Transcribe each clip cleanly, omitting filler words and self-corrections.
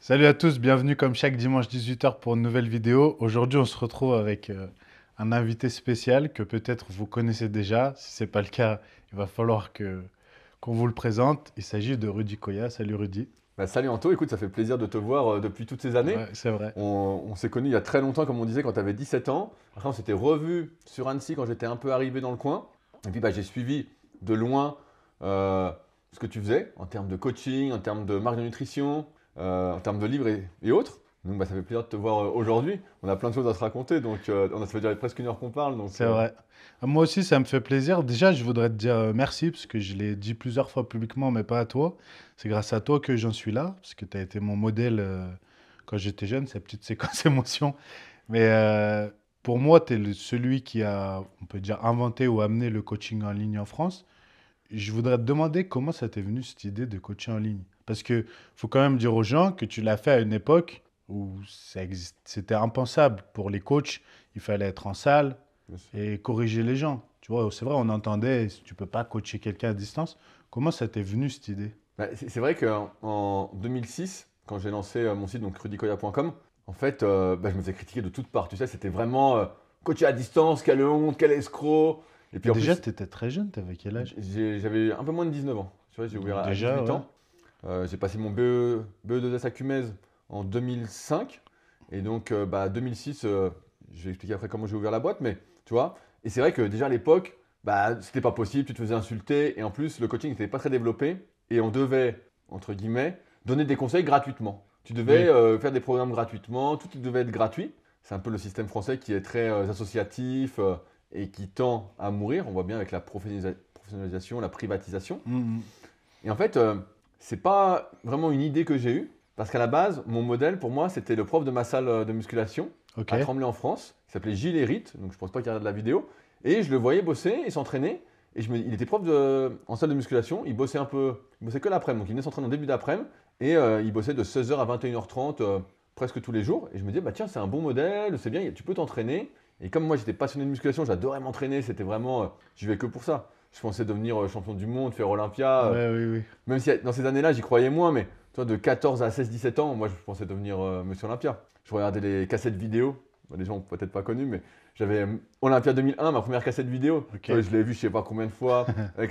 Salut à tous, bienvenue comme chaque dimanche 18h pour une nouvelle vidéo. Aujourd'hui, on se retrouve avec un invité spécial que peut-être vous connaissez déjà. Si ce n'est pas le cas, il va falloir qu'on vous le présente. Il s'agit de Rudy Koya. Salut Rudy. Salut Anto, écoute, ça fait plaisir de te voir depuis toutes ces années. Ouais, c'est vrai. On s'est connus il y a très longtemps, comme on disait, quand tu avais 17 ans. Après, on s'était revus sur Annecy quand j'étais un peu arrivé dans le coin. Et puis, j'ai suivi de loin ce que tu faisais en termes de coaching, en termes de marque de nutrition, en termes de livres et autres. Donc, ça fait plaisir de te voir aujourd'hui. On a plein de choses à se raconter, donc ça fait déjà presque une heure qu'on parle. Donc, C'est vrai. Moi aussi, ça me fait plaisir. Déjà, je voudrais te dire merci parce que je l'ai dit plusieurs fois publiquement, mais pas à toi. C'est grâce à toi que j'en suis là, parce que tu as été mon modèle quand j'étais jeune, cette petite séquence émotion. Mais pour moi, tu es celui qui a, on peut dire, inventé ou amené le coaching en ligne en France. Je voudrais te demander comment ça t'est venu cette idée de coacher en ligne. Parce que faut quand même dire aux gens que tu l'as fait à une époque où c'était impensable pour les coachs. Il fallait être en salle et corriger les gens. Tu vois, c'est vrai, on entendait, tu peux pas coacher quelqu'un à distance. Comment ça t'est venu cette idée? c'est vrai qu'en 2006, quand j'ai lancé mon site, donc rudicoya.com, en fait, je me faisais critiquer de toutes parts. Tu sais, c'était vraiment coacher à distance, quelle honte, quel escroc. Et puis Mais en déjà, plus, tu étais très jeune, t'avais quel âge? j'avais un peu moins de 19 ans. Tu vois, j'ai ouvert Donc à déjà, 18 ouais. ans. J'ai passé mon BE2S à Cumez en 2005. Et donc, 2006, je vais expliquer après comment j'ai ouvert la boîte, mais tu vois. Et c'est vrai que déjà à l'époque, c'était pas possible, tu te faisais insulter. Et en plus, le coaching n'était pas très développé. Et on devait, entre guillemets, donner des conseils gratuitement. Tu devais Oui. faire des programmes gratuitement, tout devait être gratuit. C'est un peu le système français qui est très associatif et qui tend à mourir. On voit bien avec la professionnalisation, la privatisation. Mhm. Et en fait, c'est pas vraiment une idée que j'ai eue, parce qu'à la base, mon modèle pour moi, c'était le prof de ma salle de musculation Ok. à Tremblay en France. Il s'appelait Gilles Hérite, donc je pense pas qu'il regarde la vidéo. Et je le voyais bosser et s'entraîner. Il était prof en salle de musculation, il bossait un peu, il bossait que l'après-midi, donc il venait s'entraîner en début d'après-midi, et il bossait de 16h à 21h30 presque tous les jours. Et je me disais, bah tiens, c'est un bon modèle, c'est bien, tu peux t'entraîner. Et comme moi j'étais passionné de musculation, j'adorais m'entraîner, c'était vraiment, j'y vais que pour ça. Je pensais devenir champion du monde, faire Olympia. Ouais, oui, oui. Même si dans ces années-là, j'y croyais moins, mais toi, de 14 à 16-17 ans, moi, je pensais devenir Monsieur Olympia. Je regardais les cassettes vidéo. Les gens n'ont peut-être pas connu, mais j'avais Olympia 2001, ma première cassette vidéo. Ok. Tu vois, je l'ai vu je sais pas combien de fois.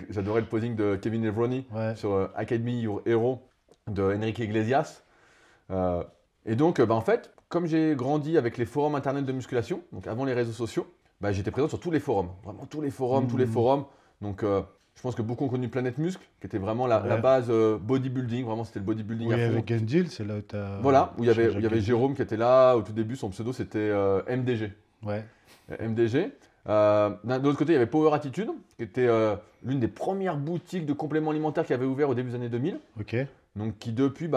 J'adorais le posing de Kevin Levroni Ouais. sur Academy Your Hero de Enrique Iglesias. Euh, et donc, en fait, comme j'ai grandi avec les forums internet de musculation, donc avant les réseaux sociaux, j'étais présent sur tous les forums. Vraiment tous les forums, tous les Mhm. forums. Donc, je pense que beaucoup ont connu Planète Muscle, qui était vraiment la Ouais. base bodybuilding. Vraiment, c'était le bodybuilding à Oui, fond. avec Gundil, c'est là où tu as Voilà, où échangé il y avec avait Gundil. Jérôme qui était là. Au tout début, son pseudo, c'était MDG. Ouais. MDG. De l'autre côté, il y avait Power Attitude, qui était l'une des premières boutiques de compléments alimentaires qui avait ouvert au début des années 2000. Ok. Donc, qui depuis,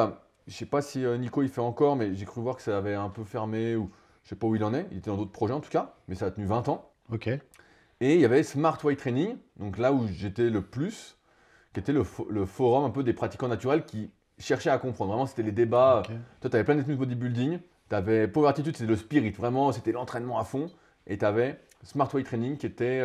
je sais pas si Nico il fait encore, mais j'ai cru voir que ça avait un peu fermé, ou je sais pas où il en est. Il était dans d'autres projets en tout cas, mais ça a tenu 20 ans. Ok. Et il y avait Smart Weight Training, donc là où j'étais le plus, qui était le forum un peu des pratiquants naturels qui cherchaient à comprendre. Vraiment, c'était les débats. Ok. Toi, tu avais plein d'ethnies bodybuilding, tu avais Power Attitude, c'était le spirit, vraiment, c'était l'entraînement à fond. Et tu avais Smart Weight Training qui était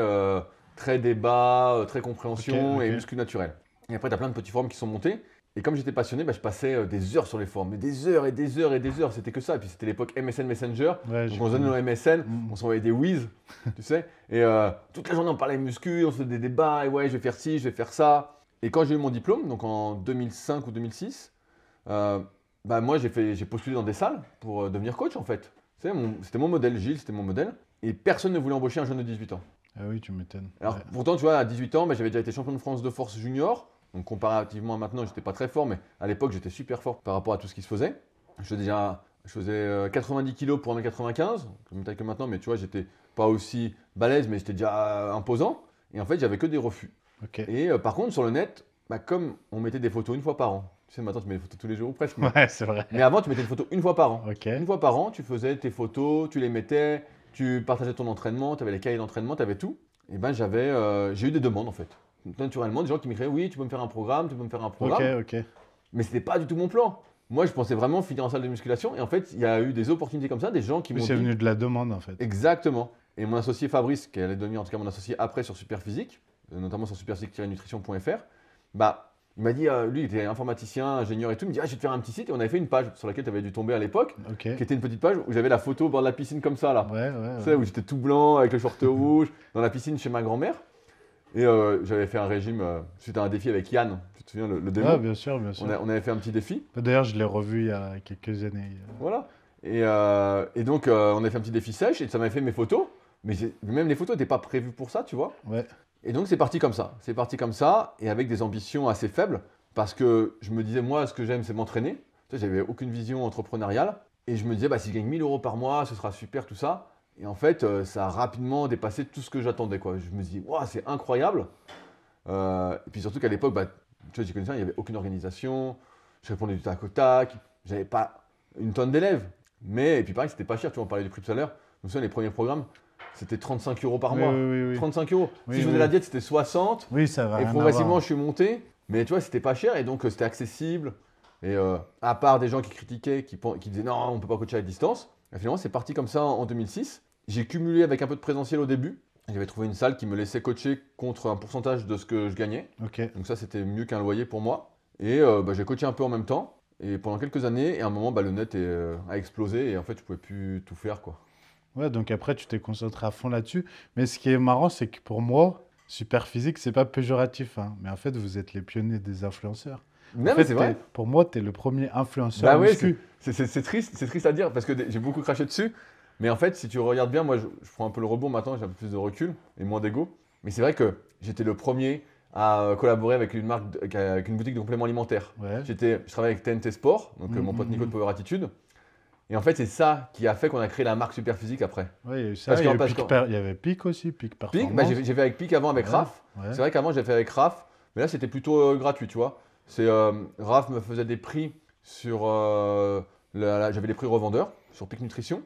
très débat, très Ok. compréhension Ok. et muscu naturel. Et après, tu as plein de petits forums qui sont montés. Et comme j'étais passionné, je passais des heures sur les forums, mais des heures et des heures et des heures, c'était que ça. Et puis c'était l'époque MSN Messenger, Ouais, donc je on se donnait connais. nos MSN, Mhm. on s'envoyait des whiz, tu sais. Et toute la journée on parlait muscu, on se faisait des débats, et ouais, je vais faire ci, je vais faire ça. Et quand j'ai eu mon diplôme, donc en 2005 ou 2006, euh, moi j'ai postulé dans des salles pour devenir coach en fait. C'était mon modèle, Gilles, c'était mon modèle. Et personne ne voulait embaucher un jeune de 18 ans. Ah oui, tu m'étonnes. Alors Ouais. pourtant, tu vois, à 18 ans, j'avais déjà été champion de France de force junior. Donc comparativement à maintenant, j'étais pas très fort, mais à l'époque, j'étais super fort par rapport à tout ce qui se faisait. Je faisais 90 kilos pour 1m95, comme taille que maintenant, mais tu vois, j'étais pas aussi balèze, mais j'étais déjà imposant. Et en fait, j'avais que des refus. Ok. Et par contre, sur le net, comme on mettait des photos une fois par an, tu sais, maintenant tu mets des photos tous les jours ou presque, mais, Ouais, c'est vrai. mais avant, tu mettais des photos une fois par an. Ok. Une fois par an, tu faisais tes photos, tu les mettais, tu partageais ton entraînement, tu avais les cahiers d'entraînement, tu avais tout. Et j'ai eu des demandes en fait. Naturellement, des gens qui m'écrivaient, oui, tu peux me faire un programme, tu peux me faire un Ok. programme. Ok. Mais c'était pas du tout mon plan. Moi, je pensais vraiment finir en salle de musculation. Et en fait, il y a eu des opportunités comme ça, des gens qui Oui, m'ont c'est dit venu de la demande en fait. exactement. Et mon associé Fabrice, qui allait devenir en tout cas mon associé après sur Superphysique, notamment sur superphysique-nutrition.fr, Il m'a dit, lui, il était informaticien, ingénieur et tout. Il me dit, ah, je vais te faire un petit site. Et on avait fait une page sur laquelle tu avais dû tomber à l'époque, Ok. qui était une petite page où j'avais la photo au bord de la piscine comme ça, là. Ouais, Tu ouais, sais, ouais. où j'étais tout blanc avec le short rouge, dans la piscine chez ma grand-mère. Et j'avais fait un régime, c'était un défi avec Yann. Tu te souviens, le démo? Ah, bien sûr, bien sûr. On avait fait un petit défi. D'ailleurs, je l'ai revu il y a quelques années. Voilà. Et donc, on a fait un petit défi sèche et ça m'avait fait mes photos. Mais même les photos n'étaient pas prévues pour ça, tu vois. Ouais. Et donc, c'est parti comme ça. C'est parti comme ça et avec des ambitions assez faibles parce que je me disais, moi, ce que j'aime, c'est m'entraîner. Tu sais, j'avais aucune vision entrepreneuriale. Et je me disais, bah, si je gagne 1000 euros par mois, ce sera super, tout ça. Et en fait, ça a rapidement dépassé tout ce que j'attendais, quoi. Je me suis dit, waouh, c'est incroyable. Et puis surtout qu'à l'époque, bah, tu vois, j'y connaissais rien, il n'y avait aucune organisation. Je répondais du tac au tac. J'avais pas une tonne d'élèves. Mais, et puis pareil, c'était pas cher. Tu vois, on parlait du prix tout à l'heure. Je me souviens, les premiers programmes, c'était 35 euros par Oui, mois. oui, oui, oui. 35 euros. Oui, Si je faisais oui. la diète, c'était 60. Oui, ça va Et rien progressivement, avoir. je suis monté. Mais tu vois, c'était pas cher et donc c'était accessible. Et à part des gens qui critiquaient, qui disaient non, on ne peut pas coacher à distance. Et finalement, c'est parti comme ça en 2006. J'ai cumulé avec un peu de présentiel au début. J'avais trouvé une salle qui me laissait coacher contre un pourcentage de ce que je gagnais. Ok. Donc ça, c'était mieux qu'un loyer pour moi. Et bah, j'ai coaché un peu en même temps. Et pendant quelques années, et à un moment, bah, le net a explosé et en fait, je pouvais plus tout faire, quoi. Ouais, donc après, tu t'es concentré à fond là-dessus. Mais ce qui est marrant, c'est que pour moi, super physique, c'est pas péjoratif, hein. Mais en fait, vous êtes les pionniers des influenceurs. En Non, mais fait, c'est vrai. pour moi, tu es le premier influenceur Bah oui, muscu. c'est triste à dire parce que j'ai beaucoup craché dessus. Mais en fait, si tu regardes bien, moi, je prends un peu le rebond maintenant, j'ai un peu plus de recul et moins d'ego. Mais c'est vrai que j'étais le premier à collaborer avec une marque, avec une boutique de compléments alimentaires. Ouais. Je travaillais avec TNT Sport, donc mon pote Nico de Power Attitude. Et en fait, c'est ça qui a fait qu'on a créé la marque Super Physique après. Ouais, il y a eu ça. Parce Il y a qu'en- eu parce Peak qu'en- il y avait Peak aussi, Peak Pic, bah, Performance. j'ai fait avec Pic avant avec Ouais, Raph. ouais. C'est vrai qu'avant, j'ai fait avec Raph, mais là, c'était plutôt gratuit, tu vois. Raph me faisait des prix sur. J'avais des prix revendeurs sur Pic Nutrition.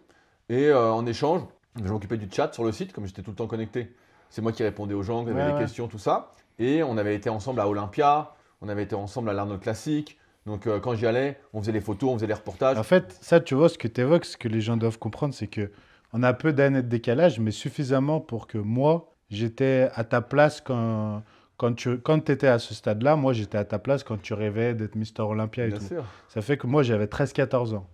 Et en échange, je m'occupais du chat sur le site, comme j'étais tout le temps connecté. C'est moi qui répondais aux gens, qui avaient Ouais, des ouais. questions, tout ça. Et on avait été ensemble à Olympia, on avait été ensemble à l'Arnold Classic. Donc quand j'y allais, on faisait les photos, on faisait les reportages. En fait, ça, tu vois, ce que tu évoques, ce que les gens doivent comprendre, c'est que on a peu d'années de décalage, mais suffisamment pour que moi, j'étais à ta place quand tu étais à ce stade-là. Moi, j'étais à ta place quand tu rêvais d'être Mister Olympia et Bien tout. sûr. Ça fait que moi, j'avais 13-14 ans.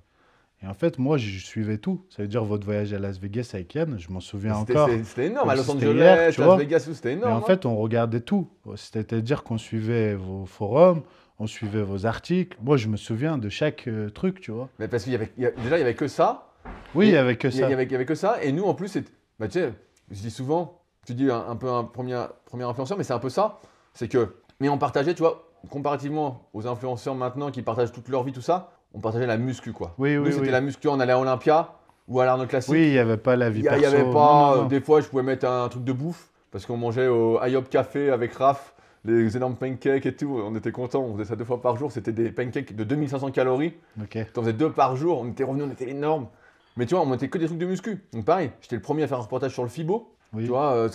Et en fait, moi, je suivais tout. Ça veut dire votre voyage à Las Vegas avec Yann, je m'en souviens encore. C'était énorme, Comme à si Los c'était Angeles, hier, tu Las vois. Vegas, tout, c'était Et énorme. en fait, on regardait tout. C'est-à-dire qu'on suivait vos forums, on suivait vos articles. Moi, je me souviens de chaque truc, tu vois. Mais parce déjà, il n'y avait que ça. Oui, Et il y avait que Il y ça. avait, il y avait que ça. Et nous, en plus, bah, tu sais, je dis souvent, tu dis un peu un premier influenceur, mais c'est un peu ça. C'est que, mais on partageait, tu vois, comparativement aux influenceurs maintenant qui partagent toute leur vie, tout ça, on partageait la muscu, quoi. Oui, Nous, oui, c'était oui. la muscu, on allait à Olympia ou à l'Arnold Classic. Oui, il n'y avait pas la vie Il n'y perso. avait Non, pas, non, non. des fois, je pouvais mettre un truc de bouffe parce qu'on mangeait au IHOP Café avec Raph, les énormes pancakes et tout. On était contents, on faisait ça 2 fois par jour. C'était des pancakes de 2500 calories. Ok. T'en faisais 2 par jour, on était revenus, on était énormes. Mais tu vois, on mettait que des trucs de muscu. Donc pareil, j'étais le premier à faire un reportage sur le FIBO. Oui. Tu vois,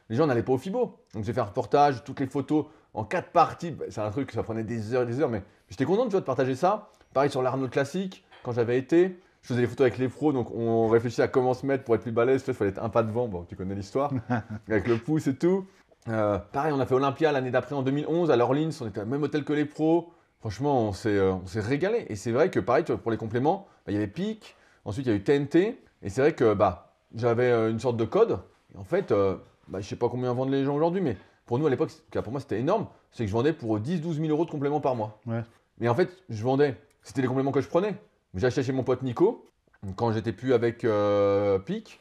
les gens n'allaient pas au FIBO. Donc j'ai fait un reportage, toutes les photos en 4 parties. Bah, c'est un truc, ça prenait des heures et des heures. Mais j'étais content, tu vois, de partager ça. Pareil sur l'Arnold Classic, quand j'avais été. Je faisais des photos avec les pros, donc on réfléchissait à comment se mettre pour être plus balèze. Il fallait être un pas devant, bon, tu connais l'histoire. Avec le pouce et tout. Pareil, on a fait Olympia l'année d'après en 2011 à l'Orleans. On était au même hôtel que les pros. Franchement, on s'est régalé. Et c'est vrai que pareil, tu vois, pour les compléments, bah, il y avait Peak. Ensuite, il y a eu TNT. Et c'est vrai que bah, j'avais une sorte de code. Et en fait, bah, je sais pas combien vendent les gens aujourd'hui, mais pour nous à l'époque, pour moi c'était énorme. C'est que je vendais pour 10-12 000 euros de compléments par mois. Ouais. Mais en fait, je vendais. C'était les compléments que je prenais. J'achetais chez mon pote Nico. Quand j'étais plus avec Peak,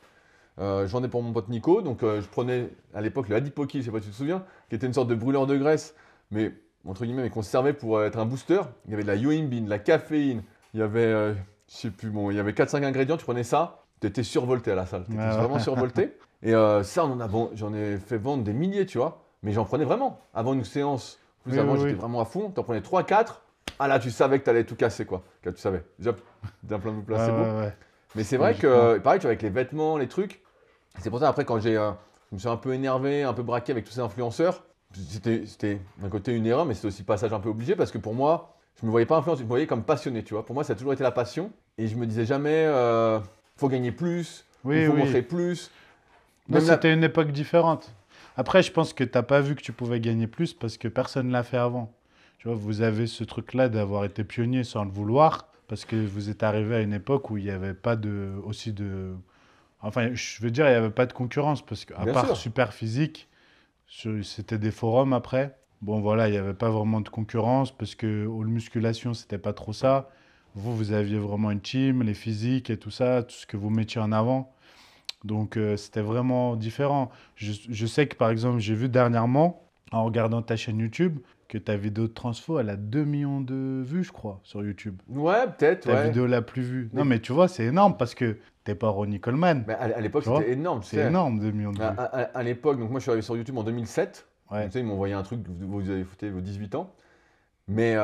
je vendais pour mon pote Nico. Donc je prenais à l'époque le Adipoki, je sais pas si tu te souviens, qui était une sorte de brûleur de graisse, mais entre guillemets, mais qu'on se servait pour être un booster. Il y avait de la yohimbine, de la caféine, il y avait, je sais plus, bon, il y avait 4-5 ingrédients, tu prenais ça, tu étais survolté à la salle. Tu étais Ouais, ouais. vraiment survolté. Et ça, j'en ai fait vendre des milliers, tu vois. Mais j'en prenais vraiment. Avant une séance, plus Oui, avant, oui, j'étais oui. vraiment à fond. Tu en prenais 3-4. Ah là, tu savais que tu allais tout casser, quoi. Que tu savais. Déjà, d'un plein de Ouais, placebo. ouais, ouais. Mais c'est vrai que, pareil, tu vois, avec les vêtements, les trucs. C'est pour ça, après, quand je me suis un peu énervé, un peu braqué avec tous ces influenceurs, c'était d'un côté une erreur, mais c'était aussi passage un peu obligé parce que pour moi, je me voyais pas influenceur, je me voyais comme passionné, tu vois. Pour moi, ça a toujours été la passion. Et je me disais jamais, faut gagner plus, Oui, il faut oui. montrer plus. Non, Même là- c'était une époque différente. Après, je pense que tu n'as pas vu que tu pouvais gagner plus parce que personne ne l'a fait avant. Tu vois, vous avez ce truc-là d'avoir été pionnier sans le vouloir, parce que vous êtes arrivé à une époque où il n'y avait pas aussi de... Enfin, je veux dire, il n'y avait pas de concurrence, parce qu'à Bien part sûr. Super Physique, c'était des forums après. Bon, voilà, il n'y avait pas vraiment de concurrence, parce que All Musculation, c'était pas trop ça. Vous aviez vraiment une team, les physiques et tout ça, tout ce que vous mettiez en avant. Donc, c'était vraiment différent. Je sais que, par exemple, j'ai vu dernièrement, en regardant ta chaîne YouTube, que ta vidéo de transfo, elle a 2 millions de vues, je crois, sur YouTube. Ouais, peut-être, Ta ouais. vidéo la plus vue. Non, Mais, mais tu vois, c'est énorme parce que t'es pas Ronnie Coleman. mais à l'époque, Tu vois? c'était énorme, tu C'est sais. énorme, 2 millions de vues. À l'époque, donc moi, je suis arrivé sur YouTube en 2007. Donc, Ouais. tu sais, ils m'ont envoyé un truc, vous avez foutu vos 18 ans. Mais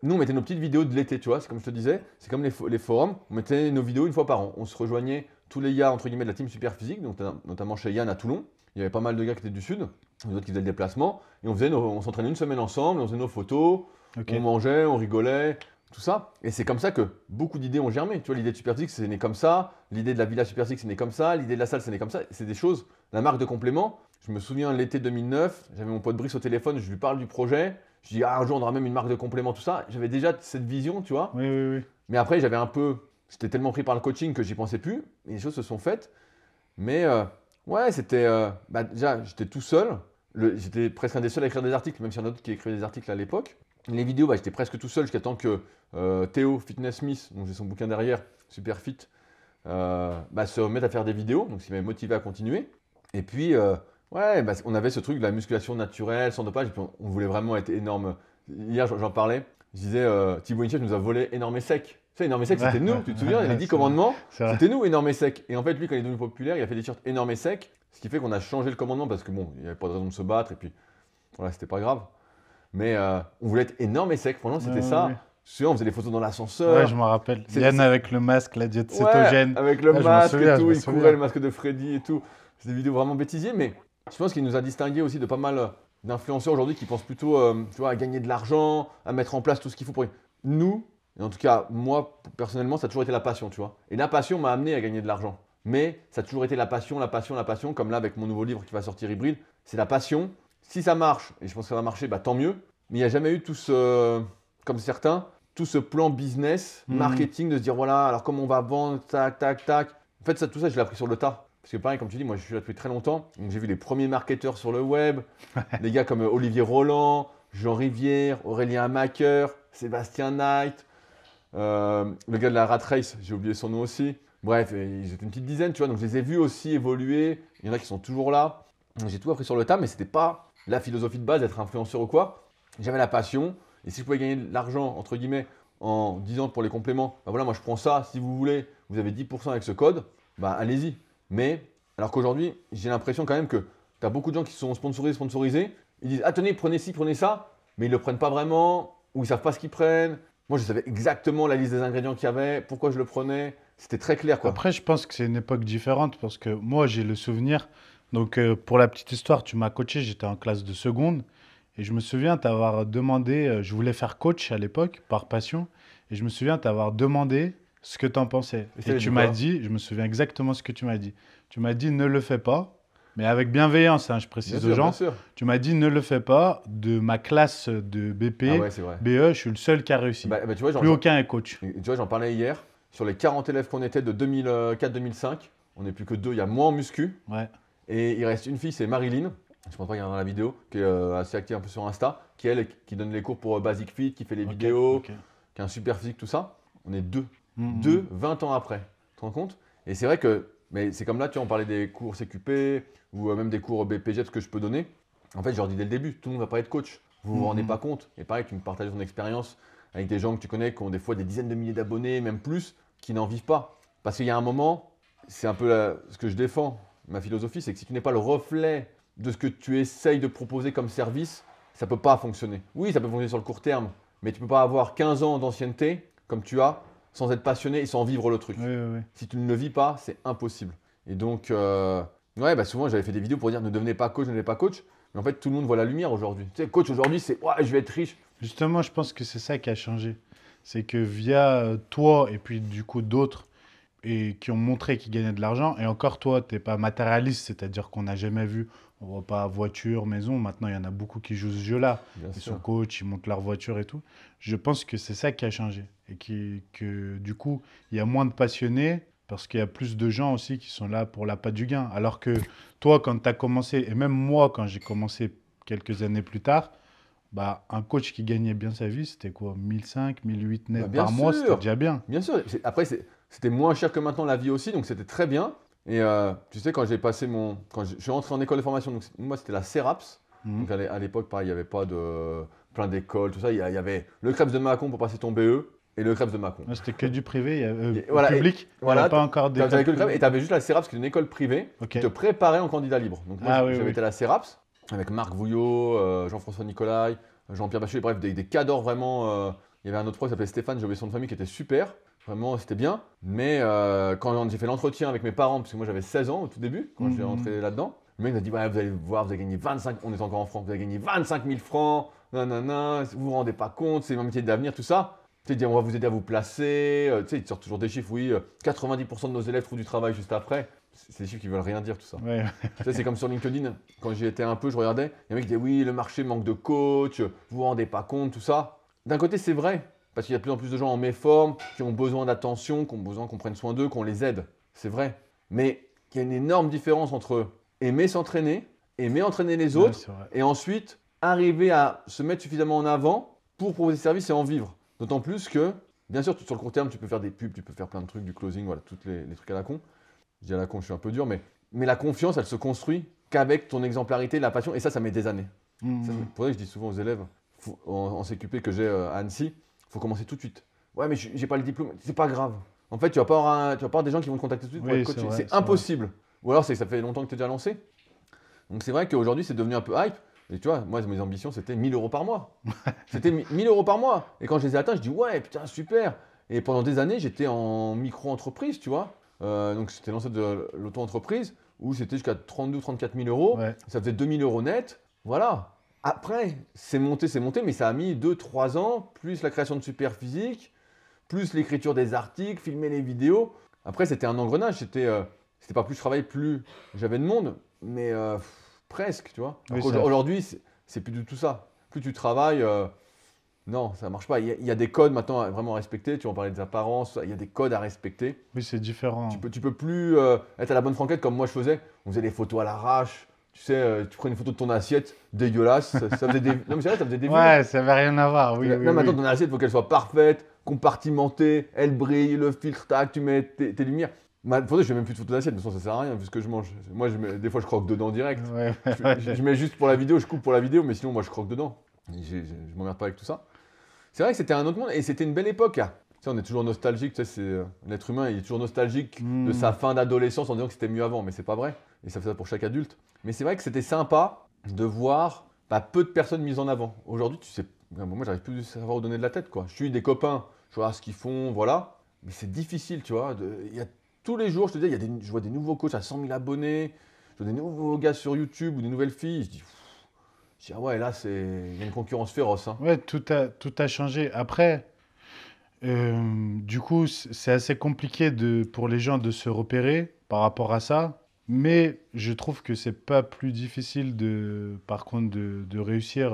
nous, on mettait nos petites vidéos de l'été, tu vois. C'est comme je te disais, c'est comme les forums. On mettait nos vidéos une fois par an. On se rejoignait tous les gars, entre guillemets, de la team Super Physique, donc notamment chez Yann à Toulon. Il y avait pas mal de gars qui étaient du Sud, d'autres qui faisaient le déplacement. Et on s'entraînait une semaine ensemble, on faisait nos photos, Ok. on mangeait, on rigolait, tout ça. Et c'est comme ça que beaucoup d'idées ont germé. Tu vois, l'idée de Super Physique, c'est né comme ça. L'idée de la villa Super Physique, c'est né comme ça. L'idée de la salle, c'est né comme ça. C'est des choses. La marque de complément, je me souviens l'été 2009, j'avais mon pote Brice au téléphone, je lui parle du projet. Je dis, ah, un jour, on aura même une marque de complément, tout ça. J'avais déjà cette vision, tu vois. Oui, oui, oui. Mais après, j'avais un peu. J'étais tellement pris par le coaching que j'y pensais plus. Et les choses se sont faites. Mais ouais, c'était. Bah, déjà, j'étais tout seul. J'étais presque un des seuls à écrire des articles, même s'il y en a d'autres qui écrivaient des articles à l'époque. Les vidéos, bah, j'étais presque tout seul jusqu'à temps que Théo Fitness Smith, dont j'ai son bouquin derrière, Super Fit, bah, se mette à faire des vidéos. Donc, ce qui m'avait motivé à continuer. Et puis, ouais, bah, on avait ce truc de la musculation naturelle, sans dopage. Et puis, on voulait vraiment être énorme. Hier, j'en parlais. Je disais, Thibaut Inchep nous a volé énorme et sec. Tu sais, énorme et sec, Ouais, c'était nous. ouais, Tu te souviens, les 10 c'est vrai. commandements, C'est vrai. c'était nous, énorme et sec. Et en fait, lui, quand il est devenu populaire, il a fait des t-shirts énorme et sec. Ce qui fait qu'on a changé le commandement parce que bon, il n'y avait pas de raison de se battre. Et puis, voilà, c'était pas grave. Mais on voulait être énorme et sec. Franchement, Ouais, c'était ouais, ouais. ça. Je me souviens, on faisait des photos dans Ouais, je l'ascenseur. me rappelle. C'est- Yann c'est- avec le masque, la diète Ouais, cétogène. avec le Ouais, je m'en masque et souviens, je tout, me il courait souviens. le masque de Freddy et tout. C'est des vidéos vraiment bêtisiers, mais je pense qu'il nous a distingué aussi de pas mal d'influenceurs aujourd'hui qui pensent plutôt tu vois, à gagner de l'argent, à mettre en place tout ce qu'il faut pour. Nous, et en tout cas, moi, personnellement, ça a toujours été la passion, tu vois. Et la passion m'a amené à gagner de l'argent. Mais ça a toujours été la passion, la passion, la passion, comme là avec mon nouveau livre qui va sortir hybride. C'est la passion. Si ça marche, et je pense que ça va marcher, bah tant mieux. Mais il n'y a jamais eu tout ce, comme certains, tout ce plan business, Mhm. marketing, de se dire voilà, alors comment on va vendre, tac, tac, tac. En fait, ça, tout ça, je l'ai appris sur le tas. Parce que pareil, comme tu dis, moi je suis là depuis très longtemps. Donc j'ai vu les premiers marketeurs sur le web, des gars comme Olivier Roland, Jean Rivière, Aurélien Macker, Sébastien Knight, le gars de la Rat Race, j'ai oublié son nom aussi. Bref, ils étaient une petite dizaine, tu vois. Donc je les ai vus aussi évoluer. Il y en a qui sont toujours là. J'ai tout appris sur le tas, mais c'était pas la philosophie de base d'être influenceur ou quoi. J'avais la passion. Et si je pouvais gagner de l'argent, entre guillemets, en disant pour les compléments, bah voilà, moi je prends ça, si vous voulez, vous avez 10% avec ce code, bah allez-y. Mais, alors qu'aujourd'hui, j'ai l'impression quand même que tu as beaucoup de gens qui sont sponsorisés. Ils disent, ah tenez, prenez ci, prenez ça, mais ils le prennent pas vraiment, ou ils savent pas ce qu'ils prennent. Moi, je savais exactement la liste des ingrédients qu'il y avait, pourquoi je le prenais. C'était très clair, quoi. Après, je pense que c'est une époque différente parce que moi, j'ai le souvenir. Donc, pour la petite histoire, tu m'as coaché, j'étais en classe de seconde. Et je me souviens t'avoir demandé, je voulais faire coach à l'époque, par passion. Et je me souviens t'avoir demandé ce que tu en pensais. Et ça Et veut tu dire m'as quoi? dit, je me souviens exactement ce que tu m'as dit. Tu m'as dit, ne le fais pas, mais avec bienveillance, hein, je Bien précise aux sûr, bien gens. sûr. Tu m'as dit, ne le fais pas. De ma classe de Ah BP, ouais, c'est vrai. BE, je suis le seul qui a réussi. Tu vois, Plus aucun est coach. tu vois, j'en parlais hier. Sur les 40 élèves qu'on était de 2004-2005, on n'est plus que deux. Il y a moi en muscu. Ouais, Et il reste une fille, c'est Marilyn. Je pense pas qu'il y en a dans la vidéo, qui est assez active un peu sur Insta, qui donne les cours pour Basic Fit, qui fait les ok, vidéos, ok. qui a un super physique, tout ça. On est deux. Mhm. Deux, 20 ans après. Tu te rends compte? Et c'est vrai que, mais c'est comme là, tu vois, on parlait des cours CQP ou même des cours BPG, ce que je peux donner. En fait, je leur dis dès le début, tout le monde ne va pas être coach. Vous vous rendez Mhm. pas compte. Et pareil, tu me partages ton expérience avec des gens que tu connais qui ont des fois des dizaines de milliers d'abonnés, même plus, qui n'en vivent pas. Parce qu'il y a un moment, c'est un peu ce que je défends. Ma philosophie, c'est que si tu n'es pas le reflet de ce que tu essayes de proposer comme service, ça ne peut pas fonctionner. Oui, ça peut fonctionner sur le court terme, mais tu ne peux pas avoir 15 ans d'ancienneté, comme tu as, sans être passionné et sans vivre le truc. Oui, oui, oui. Si tu ne le vis pas, c'est impossible. Et donc, ouais, bah souvent j'avais fait des vidéos pour dire ne devenez pas coach, ne devenez pas coach. Mais en fait, tout le monde voit la lumière aujourd'hui. Tu sais, coach aujourd'hui, c'est ouais, je vais être riche. Justement, je pense que c'est ça qui a changé. C'est que via toi et puis du coup d'autres et qui ont montré qu'ils gagnaient de l'argent, et encore toi, tu n'es pas matérialiste, c'est-à-dire qu'on n'a jamais vu repas, voiture, maison. Maintenant, il y en a beaucoup qui jouent ce jeu-là. Bien Ils sont sûr. coachs, ils montent leur voiture et tout. Je pense que c'est ça qui a changé. Et que du coup, il y a moins de passionnés parce qu'il y a plus de gens aussi qui sont là pour l'appât du gain. Alors que toi, quand tu as commencé, et même moi, quand j'ai commencé quelques années plus tard, bah, un coach qui gagnait bien sa vie, c'était quoi? 1005, 1008 Bah, net bien par mois, c'était sûr, déjà bien. bien sûr. Après, c'était moins cher que maintenant la vie aussi, donc c'était très bien. Et tu sais, quand j'ai passé mon. Quand je suis rentré en école de formation, donc moi c'était la CERAPS. Mhm. Donc à l'époque, pareil, il n'y avait pas de plein d'écoles, tout ça. Il y avait le Krebs de Mâcon pour passer ton BE et le Krebs de Mâcon. Ouais, c'était que du privé, Voilà, public. Il n'y avait pas encore tu avais d'école que le Krebs et privée. tu avais juste la CERAPS, qui est une école privée Ok. qui te préparait en candidat libre. Donc moi, Ah oui, j'avais oui. été à la CERAPS avec Marc Vouillot, Jean-François Nicolai, Jean-Pierre Bachelet, bref, des cadors vraiment. Il y avait un autre prof qui s'appelait Stéphane, j'ai oublié son nom de famille, qui était super. Vraiment, c'était bien. Mais quand j'ai fait l'entretien avec mes parents, parce que moi j'avais 16 ans au tout début, quand j'ai Mhm. rentré là-dedans, le mec m'a dit ouais, vous allez voir, vous allez gagner 25, on est encore en France, vous allez gagner 25 000 francs, nanana, vous vous rendez pas compte, c'est un métier d'avenir, tout ça. Tu sais, il dit, on va vous aider à vous placer. Tu sais, il te sort toujours des chiffres, oui, 90% de nos élèves trouvent du travail juste après. C'est des chiffres qui veulent rien dire, tout ça. Ouais. Tu sais, c'est comme sur LinkedIn, quand j'y étais un peu, je regardais, il y a un mec qui disait oui, le marché manque de coach, vous vous rendez pas compte, tout ça. D'un côté, c'est vrai, parce qu'il y a de plus en plus de gens en méforme, qui ont besoin d'attention, qui ont besoin qu'on prenne soin d'eux, qu'on les aide. C'est vrai. Mais il y a une énorme différence entre aimer s'entraîner, aimer entraîner les Ouais, autres, c'est vrai. et ensuite arriver à se mettre suffisamment en avant pour proposer des services et en vivre. D'autant plus que, bien sûr, sur le court terme, tu peux faire des pubs, tu peux faire plein de trucs, du closing, voilà, tous les trucs à la con. Je dis à la con, je suis un peu dur, mais la confiance, elle se construit qu'avec ton exemplarité, la passion, et ça met des années. Ça, Mhm. pour ça que je dis souvent aux élèves, en CQP que j'ai à Annecy, il faut commencer tout de suite. Ouais, mais j'ai pas le diplôme, c'est pas grave. En fait, tu vas pas avoir des gens qui vont te contacter tout de suite pour Oui, être c'est coaché. vrai, C'est c'est vrai. impossible. Ou alors, c'est que ça fait longtemps que tu es déjà lancé. Donc, c'est vrai qu'aujourd'hui, c'est devenu un peu hype. Et tu vois, moi, mes ambitions, c'était 1000 euros par mois. C'était 1000 euros par mois. Et quand je les ai atteints, je dis, ouais, putain, super. Et pendant des années, j'étais en micro-entreprise, tu vois. Donc, c'était lancé de l'auto-entreprise où c'était jusqu'à 32 ou 34 000 euros. Ouais. Ça faisait 2000 euros net. Voilà. Après, c'est monté, mais ça a mis 2 3 ans, plus la création de super physique, plus l'écriture des articles, filmer les vidéos. Après, c'était un engrenage. C'était pas plus je travaillais, plus j'avais de monde, mais presque, tu vois. Alors Oui, ça. qu'aujourd'hui, c'est plus du tout ça. Plus tu travailles, non, ça marche pas. Il y a des codes maintenant à vraiment respecter. Tu en parlais des apparences, il y a des codes à respecter. Oui, c'est différent. Tu peux plus être à la bonne franquette comme moi je faisais. On faisait des photos à l'arrache. Tu sais, tu prenais une photo de ton assiette, dégueulasse. Ça faisait des... Non, mais c'est vrai, ça faisait des vues. Ouais, ça n'avait rien à voir. Oui, oui, Là, maintenant, oui. ton assiette, il faut qu'elle soit parfaite, compartimentée, elle brille, le filtre, tac, tu mets tes lumières. Pour ça, je fais même plus de photos d'assiette, de toute façon, ça sert à rien vu ce que je mange. Moi, des fois, je croque dedans direct. Ouais, Je mets juste pour la vidéo, je coupe pour la vidéo, mais sinon, moi, je croque dedans. Je m'emmerde pas avec tout ça. C'est vrai que c'était un autre monde et c'était une belle époque, hein. Tu sais, on est toujours nostalgique, tu sais, l'être humain, il est toujours nostalgique de sa Hmm. fin d'adolescence en disant que c'était mieux avant, mais c'est pas vrai. Et ça fait ça pour chaque adulte. Mais c'est vrai que c'était sympa de voir peu de personnes mises en avant. Aujourd'hui, tu sais, moi, j'arrive plus à savoir où donner de la tête, quoi. Je suis des copains, je vois ce qu'ils font, voilà. Mais c'est difficile, tu vois. Il y a, tous les jours, je te dis, je vois des nouveaux coachs à 100 000 abonnés, je vois des nouveaux gars sur YouTube ou des nouvelles filles. Je dis ah ouais, là, il y a une concurrence féroce, hein. Ouais, tout a changé. Après, du coup, c'est assez compliqué pour les gens de se repérer par rapport à ça. Mais je trouve que c'est pas plus difficile par contre, de réussir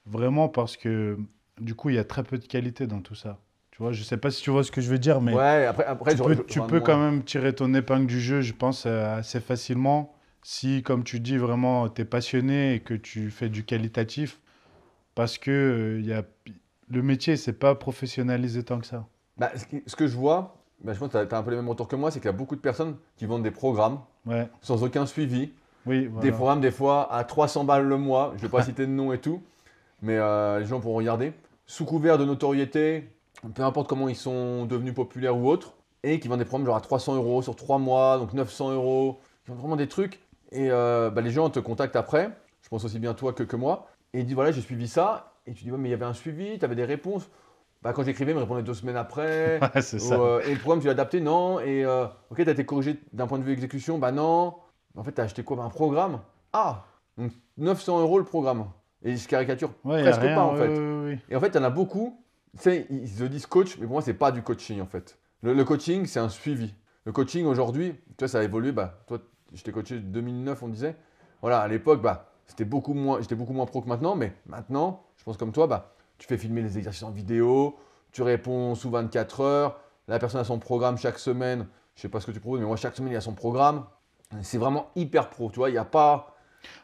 vraiment parce que du coup, il y a très peu de qualité dans tout ça. Tu vois, je sais pas si tu vois ce que je veux dire, mais Ouais, après tu enfin, peux moi, quand même tirer ton épingle du jeu, je pense, assez facilement. Si, comme tu dis, vraiment, tu es passionné et que tu fais du qualitatif, parce que le métier, c'est pas professionnalisé tant que ça. ce que je vois, je pense que tu as un peu les mêmes retours que moi, c'est qu'il y a beaucoup de personnes qui vendent des programmes Ouais, sans aucun suivi. oui, Des voilà. programmes, des fois, à 300 balles le mois. Je ne vais pas citer de nom et tout, mais les gens pourront regarder. Sous couvert de notoriété, peu importe comment ils sont devenus populaires ou autres, et qui vendent des programmes genre à 300 euros sur 3 mois, donc 900 euros. Ils vendent vraiment des trucs. Et les gens te contactent après. Je pense aussi bien toi que moi. Et ils disent voilà, j'ai suivi ça. Et tu dis ouais, mais il y avait un suivi, tu avais des réponses. Quand j'écrivais, ils me répondaient 2 semaines après. Ouais, c'est ça. Et le programme, tu l'as adapté, non. Et ok, tu as été corrigé d'un point de vue exécution, bah non. En fait, tu as acheté quoi? Un programme. Ah, donc 900 euros le programme. Et ils se caricaturent Ouais, il n'y a presque pas rien. en Oui, fait. oui, oui. Et en fait, il y en a beaucoup, tu sais, ils se disent coach, mais pour moi, c'est pas du coaching en fait. Le coaching, c'est un suivi. Le coaching aujourd'hui, tu vois, ça a évolué. Toi, je t'ai coaché 2009, on disait. Voilà, à l'époque, bah, j'étais beaucoup moins pro que maintenant, mais maintenant, je pense comme toi, bah, tu fais filmer les exercices en vidéo, tu réponds sous 24 heures, la personne a son programme chaque semaine, je sais pas ce que tu proposes, mais moi chaque semaine il y a son programme. C'est vraiment hyper pro, tu vois, il n'y a pas.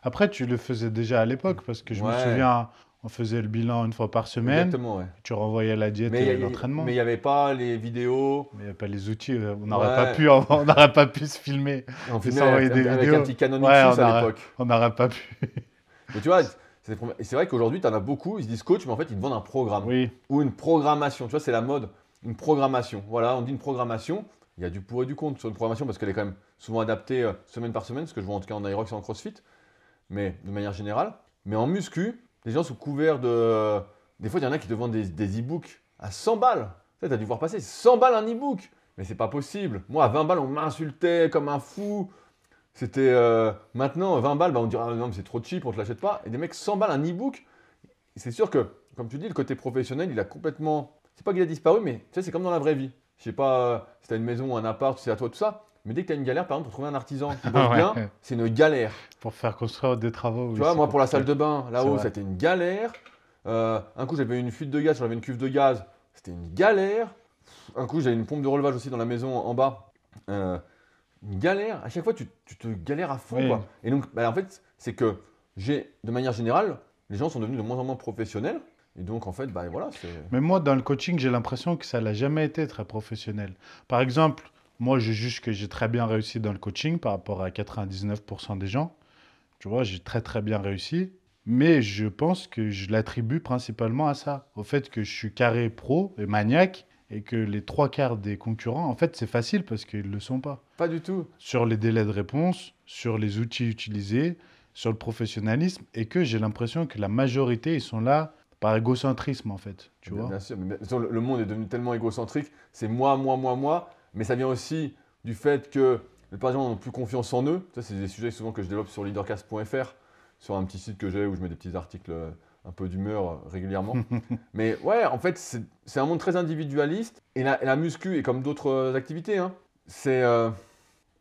Après, tu le faisais déjà à l'époque, parce que je me Ouais, souviens, on faisait le bilan une fois par semaine, exactement, ouais. tu renvoyais la diète et Mais il l'entraînement. n'y avait pas les vidéos. Mais il n'y a pas les outils, on n'aurait pas Ouais, pu, on n'aurait pas pu se filmer on et filmait s'envoyer des avec un vidéos. petit Canon Ouais, X6 à l'époque. on n'aurait pas pu. Mais tu vois, et c'est vrai qu'aujourd'hui, tu en as beaucoup, ils se disent coach, mais en fait, ils te vendent un programme Oui, ou une programmation. Tu vois, c'est la mode, une programmation. Voilà, on dit une programmation. Il y a du pour et du contre sur une programmation parce qu'elle est quand même souvent adaptée semaine par semaine, ce que je vois en tout cas en aérox et en crossfit, mais de manière générale. Mais en muscu, les gens sous couvert de. Des fois, il y en a qui te vendent des e-books à 100 balles. Tu as dû voir passer 100 balles un e-book. Mais c'est pas possible. Moi, à 20 balles, on m'insultait comme un fou. C'était maintenant 20 balles, bah, on dirait ah, non, mais c'est trop cheap, on te l'achète pas. Et des mecs 100 balles un e-book, c'est sûr que, comme tu dis, le côté professionnel, il a complètement. C'est pas qu'il a disparu, mais tu sais, c'est comme dans la vraie vie. Je sais pas si tu as une maison ou un appart, c'est à toi tout ça. Mais dès que tu as une galère, par exemple, pour trouver un artisan qui bosse bien, ouais. c'est une galère. Pour faire construire des travaux, Tu oui, vois, c'est moi, pour la salle compliqué. de bain, C'est là-haut, vrai. c'était une galère. Un coup, j'avais une fuite de gaz, j'avais une cuve de gaz, c'était une galère. Un coup, j'avais une pompe de relevage aussi dans la maison en bas. Euh, une galère. À chaque fois, tu te galères à fond, Oui. quoi. Et donc, bah, en fait, c'est que de manière générale, les gens sont devenus de moins en moins professionnels. Et donc, en fait, bah voilà, c'est. Mais moi, dans le coaching, j'ai l'impression que ça l'a jamais été très professionnel. Par exemple, moi, je juge que j'ai très bien réussi dans le coaching par rapport à 99% des gens. Tu vois, j'ai très très bien réussi. Mais je pense que je l'attribue principalement à ça, au fait que je suis carré pro et maniaque et que les trois quarts des concurrents, en fait, c'est facile parce qu'ils ne le sont pas. Pas du tout. Sur les délais de réponse, sur les outils utilisés, sur le professionnalisme, et que j'ai l'impression que la majorité, ils sont là par égocentrisme, en fait, tu Bien, vois. bien sûr, mais le monde est devenu tellement égocentrique. C'est moi, moi, moi, moi. Mais ça vient aussi du fait que les gens n'ont plus confiance en eux. Ça, c'est des sujets souvent que je développe sur leadercast.fr, sur un petit site que j'ai où je mets des petits articles un peu d'humeur régulièrement. Mais ouais, en fait, c'est un monde très individualiste. Et la muscu, et comme d'autres activités, hein, c'est.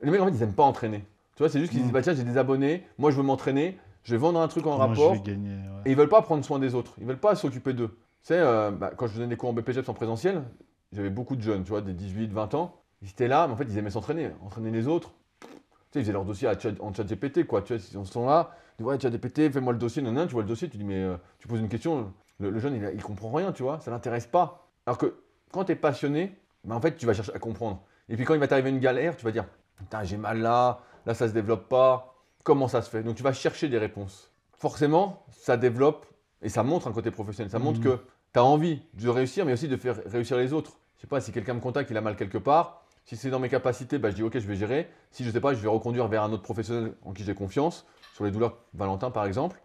Les mecs, en fait, ils n'aiment pas entraîner. Tu vois, c'est juste qu'ils disent, Hmm. bah tiens, j'ai des abonnés, moi je veux m'entraîner, je vais vendre un truc en Comment je vais rapport, gagner, ouais. et ils veulent pas prendre soin des autres, ils veulent pas s'occuper d'eux. Tu sais, bah, quand je donnais des cours en BPGEPS en présentiel, j'avais beaucoup de jeunes, tu vois, des 18, 20 ans, ils étaient là, mais en fait, ils aimaient s'entraîner, entraîner les autres. Tu sais, ils faisaient leur dossier en chat GPT, quoi. Tu vois, ils sont là, ils disent, ouais, chat GPT, fais-moi le dossier, non, non, tu vois le dossier, tu dis, mais tu poses une question, le jeune, il comprend rien, tu vois, ça l'intéresse pas. Alors que quand tu es passionné, bah, en fait, tu vas chercher à comprendre. Et puis quand il va t'arriver une galère, tu vas dire, putain, j'ai mal là ça se développe pas, comment ça se fait? Donc tu vas chercher des réponses. Forcément, ça développe et ça montre un côté professionnel. Ça montre Hmm. que tu as envie de réussir, mais aussi de faire réussir les autres. Je sais pas, si quelqu'un me contacte, il a mal quelque part. Si c'est dans mes capacités, bah, je dis ok, je vais gérer. Si je sais pas, je vais reconduire vers un autre professionnel en qui j'ai confiance, sur les douleurs Valentin par exemple.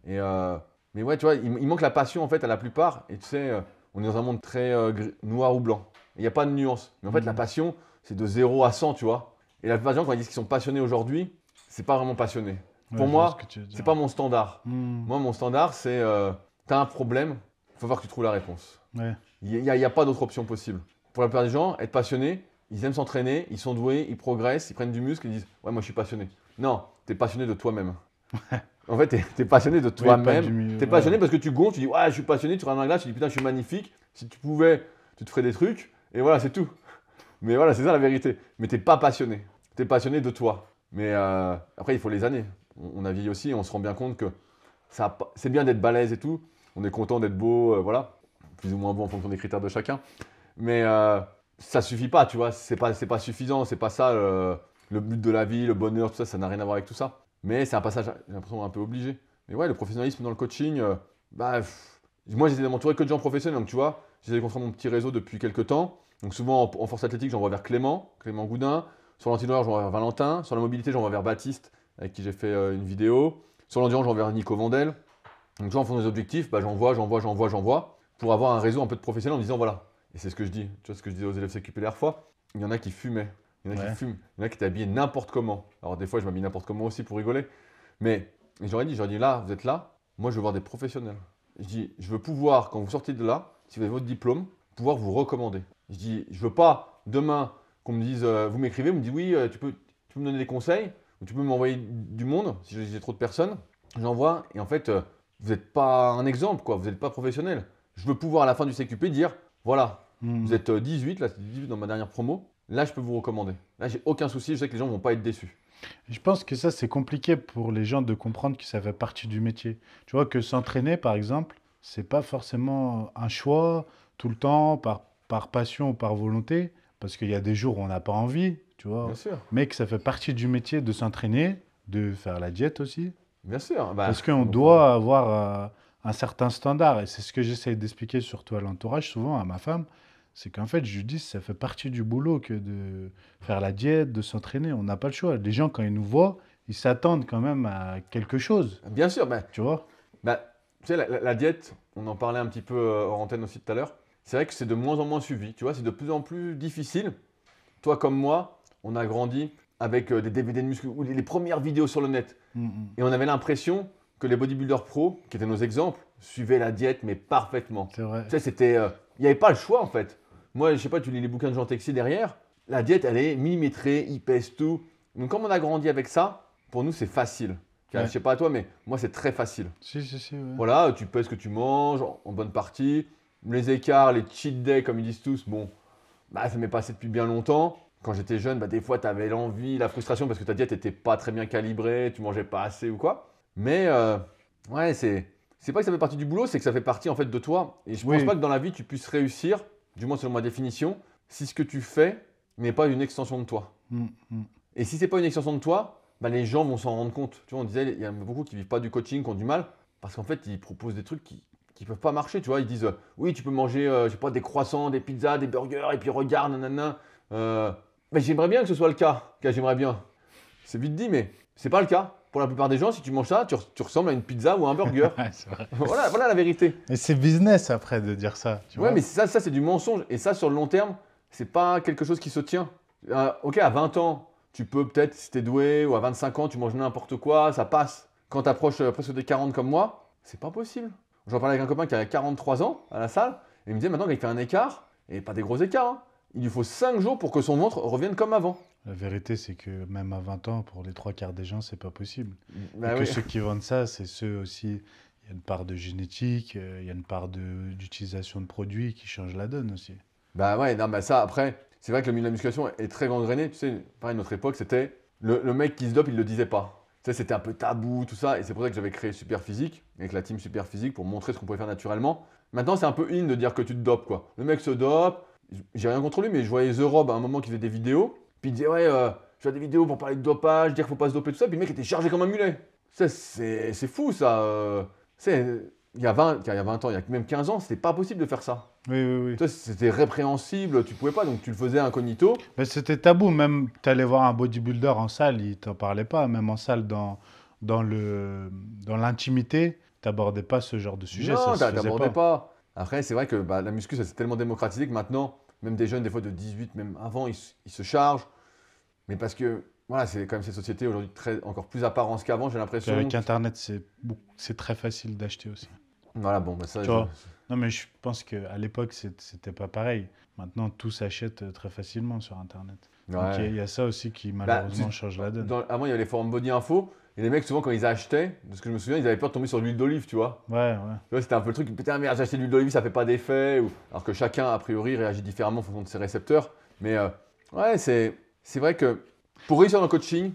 Et mais ouais, tu vois, il manque la passion en fait à la plupart. Et tu sais, on est dans un monde très noir ou blanc. Il n'y a pas de nuance. Mais en fait, la Hmm. passion, c'est de 0 à 100, tu vois. Et la plupart des gens, quand ils disent qu'ils sont passionnés aujourd'hui, c'est pas vraiment passionné. Ouais, Pour je vois ce moi, que tu veux c'est dire. pas mon standard. Hmm. Moi, mon standard, c'est t'as un problème, il faut voir que tu trouves la réponse. Ouais. Il y a pas d'autre option possible. Pour la plupart des gens, être passionné, ils aiment s'entraîner, ils sont doués, ils progressent, ils prennent du muscle, ils disent ouais, moi je suis passionné. Non, tu es passionné de toi-même. En fait, tu es passionné de Oui, pas toi-même. du milieu. Tu es Ouais. passionné parce que tu gonfles, tu dis ouais, je suis passionné, tu regardes dans la glace, tu dis putain, je suis magnifique. Si tu pouvais, tu te ferais des trucs, et voilà, c'est tout. Mais voilà, c'est ça la vérité. Mais t'es pas passionné. Tu es passionné de toi. Mais après, il faut les années. On a vieilli aussi et on se rend bien compte que c'est bien d'être balèze et tout. On est content d'être beau, voilà. Plus ou moins beau en fonction des critères de chacun. Mais ça suffit pas, tu vois. C'est pas suffisant. C'est pas ça le but de la vie, le bonheur, tout ça. Ça n'a rien à voir avec tout ça. Mais c'est un passage, j'ai l'impression, un peu obligé. Mais ouais, le professionnalisme dans le coaching, moi, j'étais entouré que de gens professionnels. Donc, tu vois, j'ai construit mon petit réseau depuis quelques temps. Donc, souvent, en force athlétique, j'envoie vers Clément Goudin. Sur l'antidoleur, j'envoie vers Valentin. Sur la mobilité, j'envoie vers Baptiste, avec qui j'ai fait une vidéo. Sur l'endurance, j'envoie vers Nico Vandel. Donc, tu vois, en fonction des objectifs, bah, j'envoie, pour avoir un réseau un peu de professionnels en me disant, voilà. Et c'est ce que je dis. Tu vois ce que je disais aux élèves CQP la dernière fois. Il y en a qui fumaient. Il y en a Ouais. qui fument. Il y en a qui étaient habillés n'importe comment. Alors, des fois, je m'habille n'importe comment aussi pour rigoler. Mais j'aurais dit, là, vous êtes là, moi, je veux voir des professionnels. Je dis, je veux pouvoir, quand vous sortez de là, si vous avez votre diplôme, pouvoir vous recommander. Je dis, je veux pas demain qu'on me dise, vous m'écrivez, vous me dites oui, tu peux me donner des conseils. Donc, tu peux m'envoyer du monde, si j'ai trop de personnes, j'envoie, et en fait, vous n'êtes pas un exemple, quoi. Vous n'êtes pas professionnel. Je veux pouvoir à la fin du CQP dire, voilà, vous êtes 18, là c'était 18 dans ma dernière promo, là je peux vous recommander. Là j'ai aucun souci, je sais que les gens ne vont pas être déçus. Je pense que ça, c'est compliqué pour les gens de comprendre que ça fait partie du métier. Tu vois que s'entraîner, par exemple, c'est pas forcément un choix tout le temps, par passion ou par volonté, parce qu'il y a des jours où on n'a pas envie, tu Bien vois, sûr, mais que ça fait partie du métier de s'entraîner, de faire la diète aussi, bien sûr. Bah, parce qu'on donc, voilà. doit avoir un certain standard, et c'est ce que j'essaie d'expliquer surtout à l'entourage, souvent à ma femme, c'est qu'en fait, je lui dis, ça fait partie du boulot que de faire la diète, de s'entraîner, on n'a pas le choix. Les gens, quand ils nous voient, ils s'attendent quand même à quelque chose, Bien sûr, bah, tu vois. bah, tu sais, la diète, on en parlait un petit peu hors antenne aussi tout à l'heure, c'est vrai que c'est de moins en moins suivi, tu vois, c'est de plus en plus difficile. Toi comme moi, on a grandi avec des DVD de muscu ou les premières vidéos sur le net. Mm. Et on avait l'impression que les bodybuilders pros, qui étaient nos exemples, suivaient la diète, mais parfaitement. C'est vrai. Tu sais, c'était. Il n'y avait pas le choix, en fait. Moi, je sais pas, tu lis les bouquins de Jean Texier derrière. La diète, elle est millimétrée, il pèse tout. Donc, comme on a grandi avec ça, pour nous, c'est facile. Je Ouais. sais pas à toi, mais moi, c'est très facile. Si, si, si, ouais. Voilà, tu pèses ce que tu manges en bonne partie. Les écarts, les cheat days, comme ils disent tous, bon, bah, ça m'est passé depuis bien longtemps. Quand j'étais jeune, bah, des fois, tu avais l'envie, la frustration parce que ta diète n'était pas très bien calibrée, tu mangeais pas assez ou quoi. Mais ouais, c'est pas que ça fait partie du boulot, c'est que ça fait partie en fait de toi. Et je pense Oui. pas que dans la vie, tu puisses réussir, du moins selon ma définition, si ce que tu fais n'est pas une extension de toi. Mm. Et si c'est pas une extension de toi, bah, les gens vont s'en rendre compte. Tu vois, on disait, il y a beaucoup qui vivent pas du coaching, qui ont du mal, parce qu'en fait, ils proposent des trucs qui peuvent pas marcher. Tu vois, ils disent, oui, tu peux manger, je sais pas, des croissants, des pizzas, des burgers, et puis regarde, nanana. Mais j'aimerais bien que ce soit le cas. J'aimerais bien. C'est vite dit, mais c'est pas le cas. Pour la plupart des gens, si tu manges ça, tu ressembles à une pizza ou à un burger. Ouais, c'est vrai. Voilà la vérité. Et c'est business après de dire ça, tu Ouais, vois. mais ça c'est du mensonge. Et ça, sur le long terme, c'est pas quelque chose qui se tient. Ok, à 20 ans, tu peux peut-être, si t'es doué, ou à 25 ans, tu manges n'importe quoi, ça passe. Quand t'approches presque des 40 comme moi, c'est pas possible. J'en parlais avec un copain qui a 43 ans à la salle, et il me disait maintenant qu'il fait un écart, et pas des gros écarts, hein. Il lui faut 5 jours pour que son ventre revienne comme avant. La vérité, c'est que même à 20 ans, pour les trois quarts des gens, c'est pas possible. Et Bah que oui. ceux qui vendent ça, c'est ceux aussi. Il y a une part de génétique, il y a une part d'utilisation de produits qui change la donne aussi. Bah ouais, non, bah ça, après, c'est vrai que le milieu de la musculation est très gangréné. Tu sais, pareil, notre époque, c'était le mec qui se dope, il le disait pas. Tu sais, c'était un peu tabou, tout ça. Et c'est pour ça que j'avais créé Super Physique, avec la team Super Physique, pour montrer ce qu'on pouvait faire naturellement. Maintenant, c'est un peu in de dire que tu te dopes, quoi. Le mec se dope, j'ai rien contre lui, mais je voyais The Rob à un moment qui faisait des vidéos. Puis il disait, ouais, je fais des vidéos pour parler de dopage, dire qu'il faut pas se doper, tout ça. Puis le mec était chargé comme un mulet. Ça, c'est fou, ça. C'est. Il y a 20 ans, il y a même 15 ans, c'était pas possible de faire ça. Oui, oui, oui. Toi, c'était répréhensible, tu pouvais pas, donc tu le faisais incognito. Mais c'était tabou, même tu allais voir un bodybuilder en salle, il t'en parlait pas, même en salle dans dans l'intimité, t'abordais pas ce genre de sujet, ça Non, se faisait t'abordais pas. pas. Après, c'est vrai que bah, la muscu, ça s'est tellement démocratisé que maintenant, même des jeunes, des fois de 18, même avant, ils se chargent. Mais parce que, voilà, c'est quand même cette société aujourd'hui encore plus apparence qu'avant, j'ai Puis l'impression. avec Internet, c'est très facile d'acheter aussi. Voilà, bon, bah ça, Tu vois? Non, mais je pense qu'à l'époque, c'était pas pareil. Maintenant, tout s'achète très facilement sur Internet. Donc ouais. il y a ça aussi qui Bah, malheureusement change la donne. avant, il y avait les forums Body Info, et les mecs, souvent, quand ils achetaient, de ce que je me souviens, ils avaient peur de tomber sur l'huile d'olive, tu vois. Ouais, ouais. Tu vois, c'était un peu le truc, putain, merde, j'ai acheté de l'huile d'olive, ça fait pas d'effet. Alors que chacun, a priori, réagit différemment en fonction de ses récepteurs. Mais ouais, c'est vrai que pour réussir dans le coaching,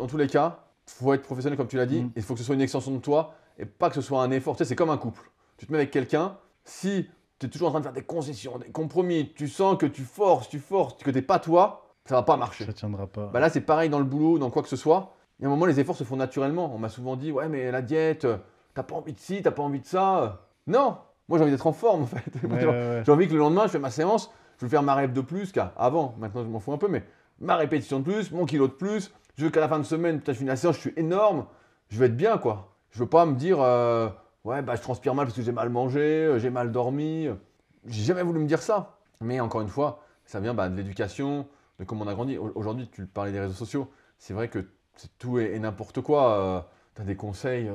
en tous les cas, il faut être professionnel, comme tu l'as dit. Mm. Il faut que ce soit une extension de toi et pas que ce soit un effort. Tu sais, c'est comme un couple. Tu te mets avec quelqu'un, si tu es toujours en train de faire des concessions, des compromis, tu sens que tu forces, que tu n'es pas toi, ça va pas marcher. Ça tiendra pas. Bah là, c'est pareil dans le boulot, dans quoi que ce soit. Il y a un moment, les efforts se font naturellement. On m'a souvent dit, ouais, mais la diète, t'as pas envie de ci, t'as pas envie de ça. Non, moi j'ai envie d'être en forme en fait. Moi, Ouais, ouais, ouais. j'ai envie que le lendemain, je fais ma séance, je veux faire ma rep de plus qu'avant. Maintenant, je m'en fous un peu, mais ma répétition de plus, mon kilo de plus. Je veux qu'à la fin de semaine, putain, je finis la séance, je suis énorme. Je veux être bien, quoi. Je veux pas me dire, ouais, bah je transpire mal parce que j'ai mal mangé, j'ai mal dormi. J'ai jamais voulu me dire ça. Mais encore une fois, ça vient bah, de l'éducation, de comment on a grandi. Aujourd'hui, tu parlais des réseaux sociaux. C'est vrai que c'est tout et n'importe quoi. Tu as des conseils.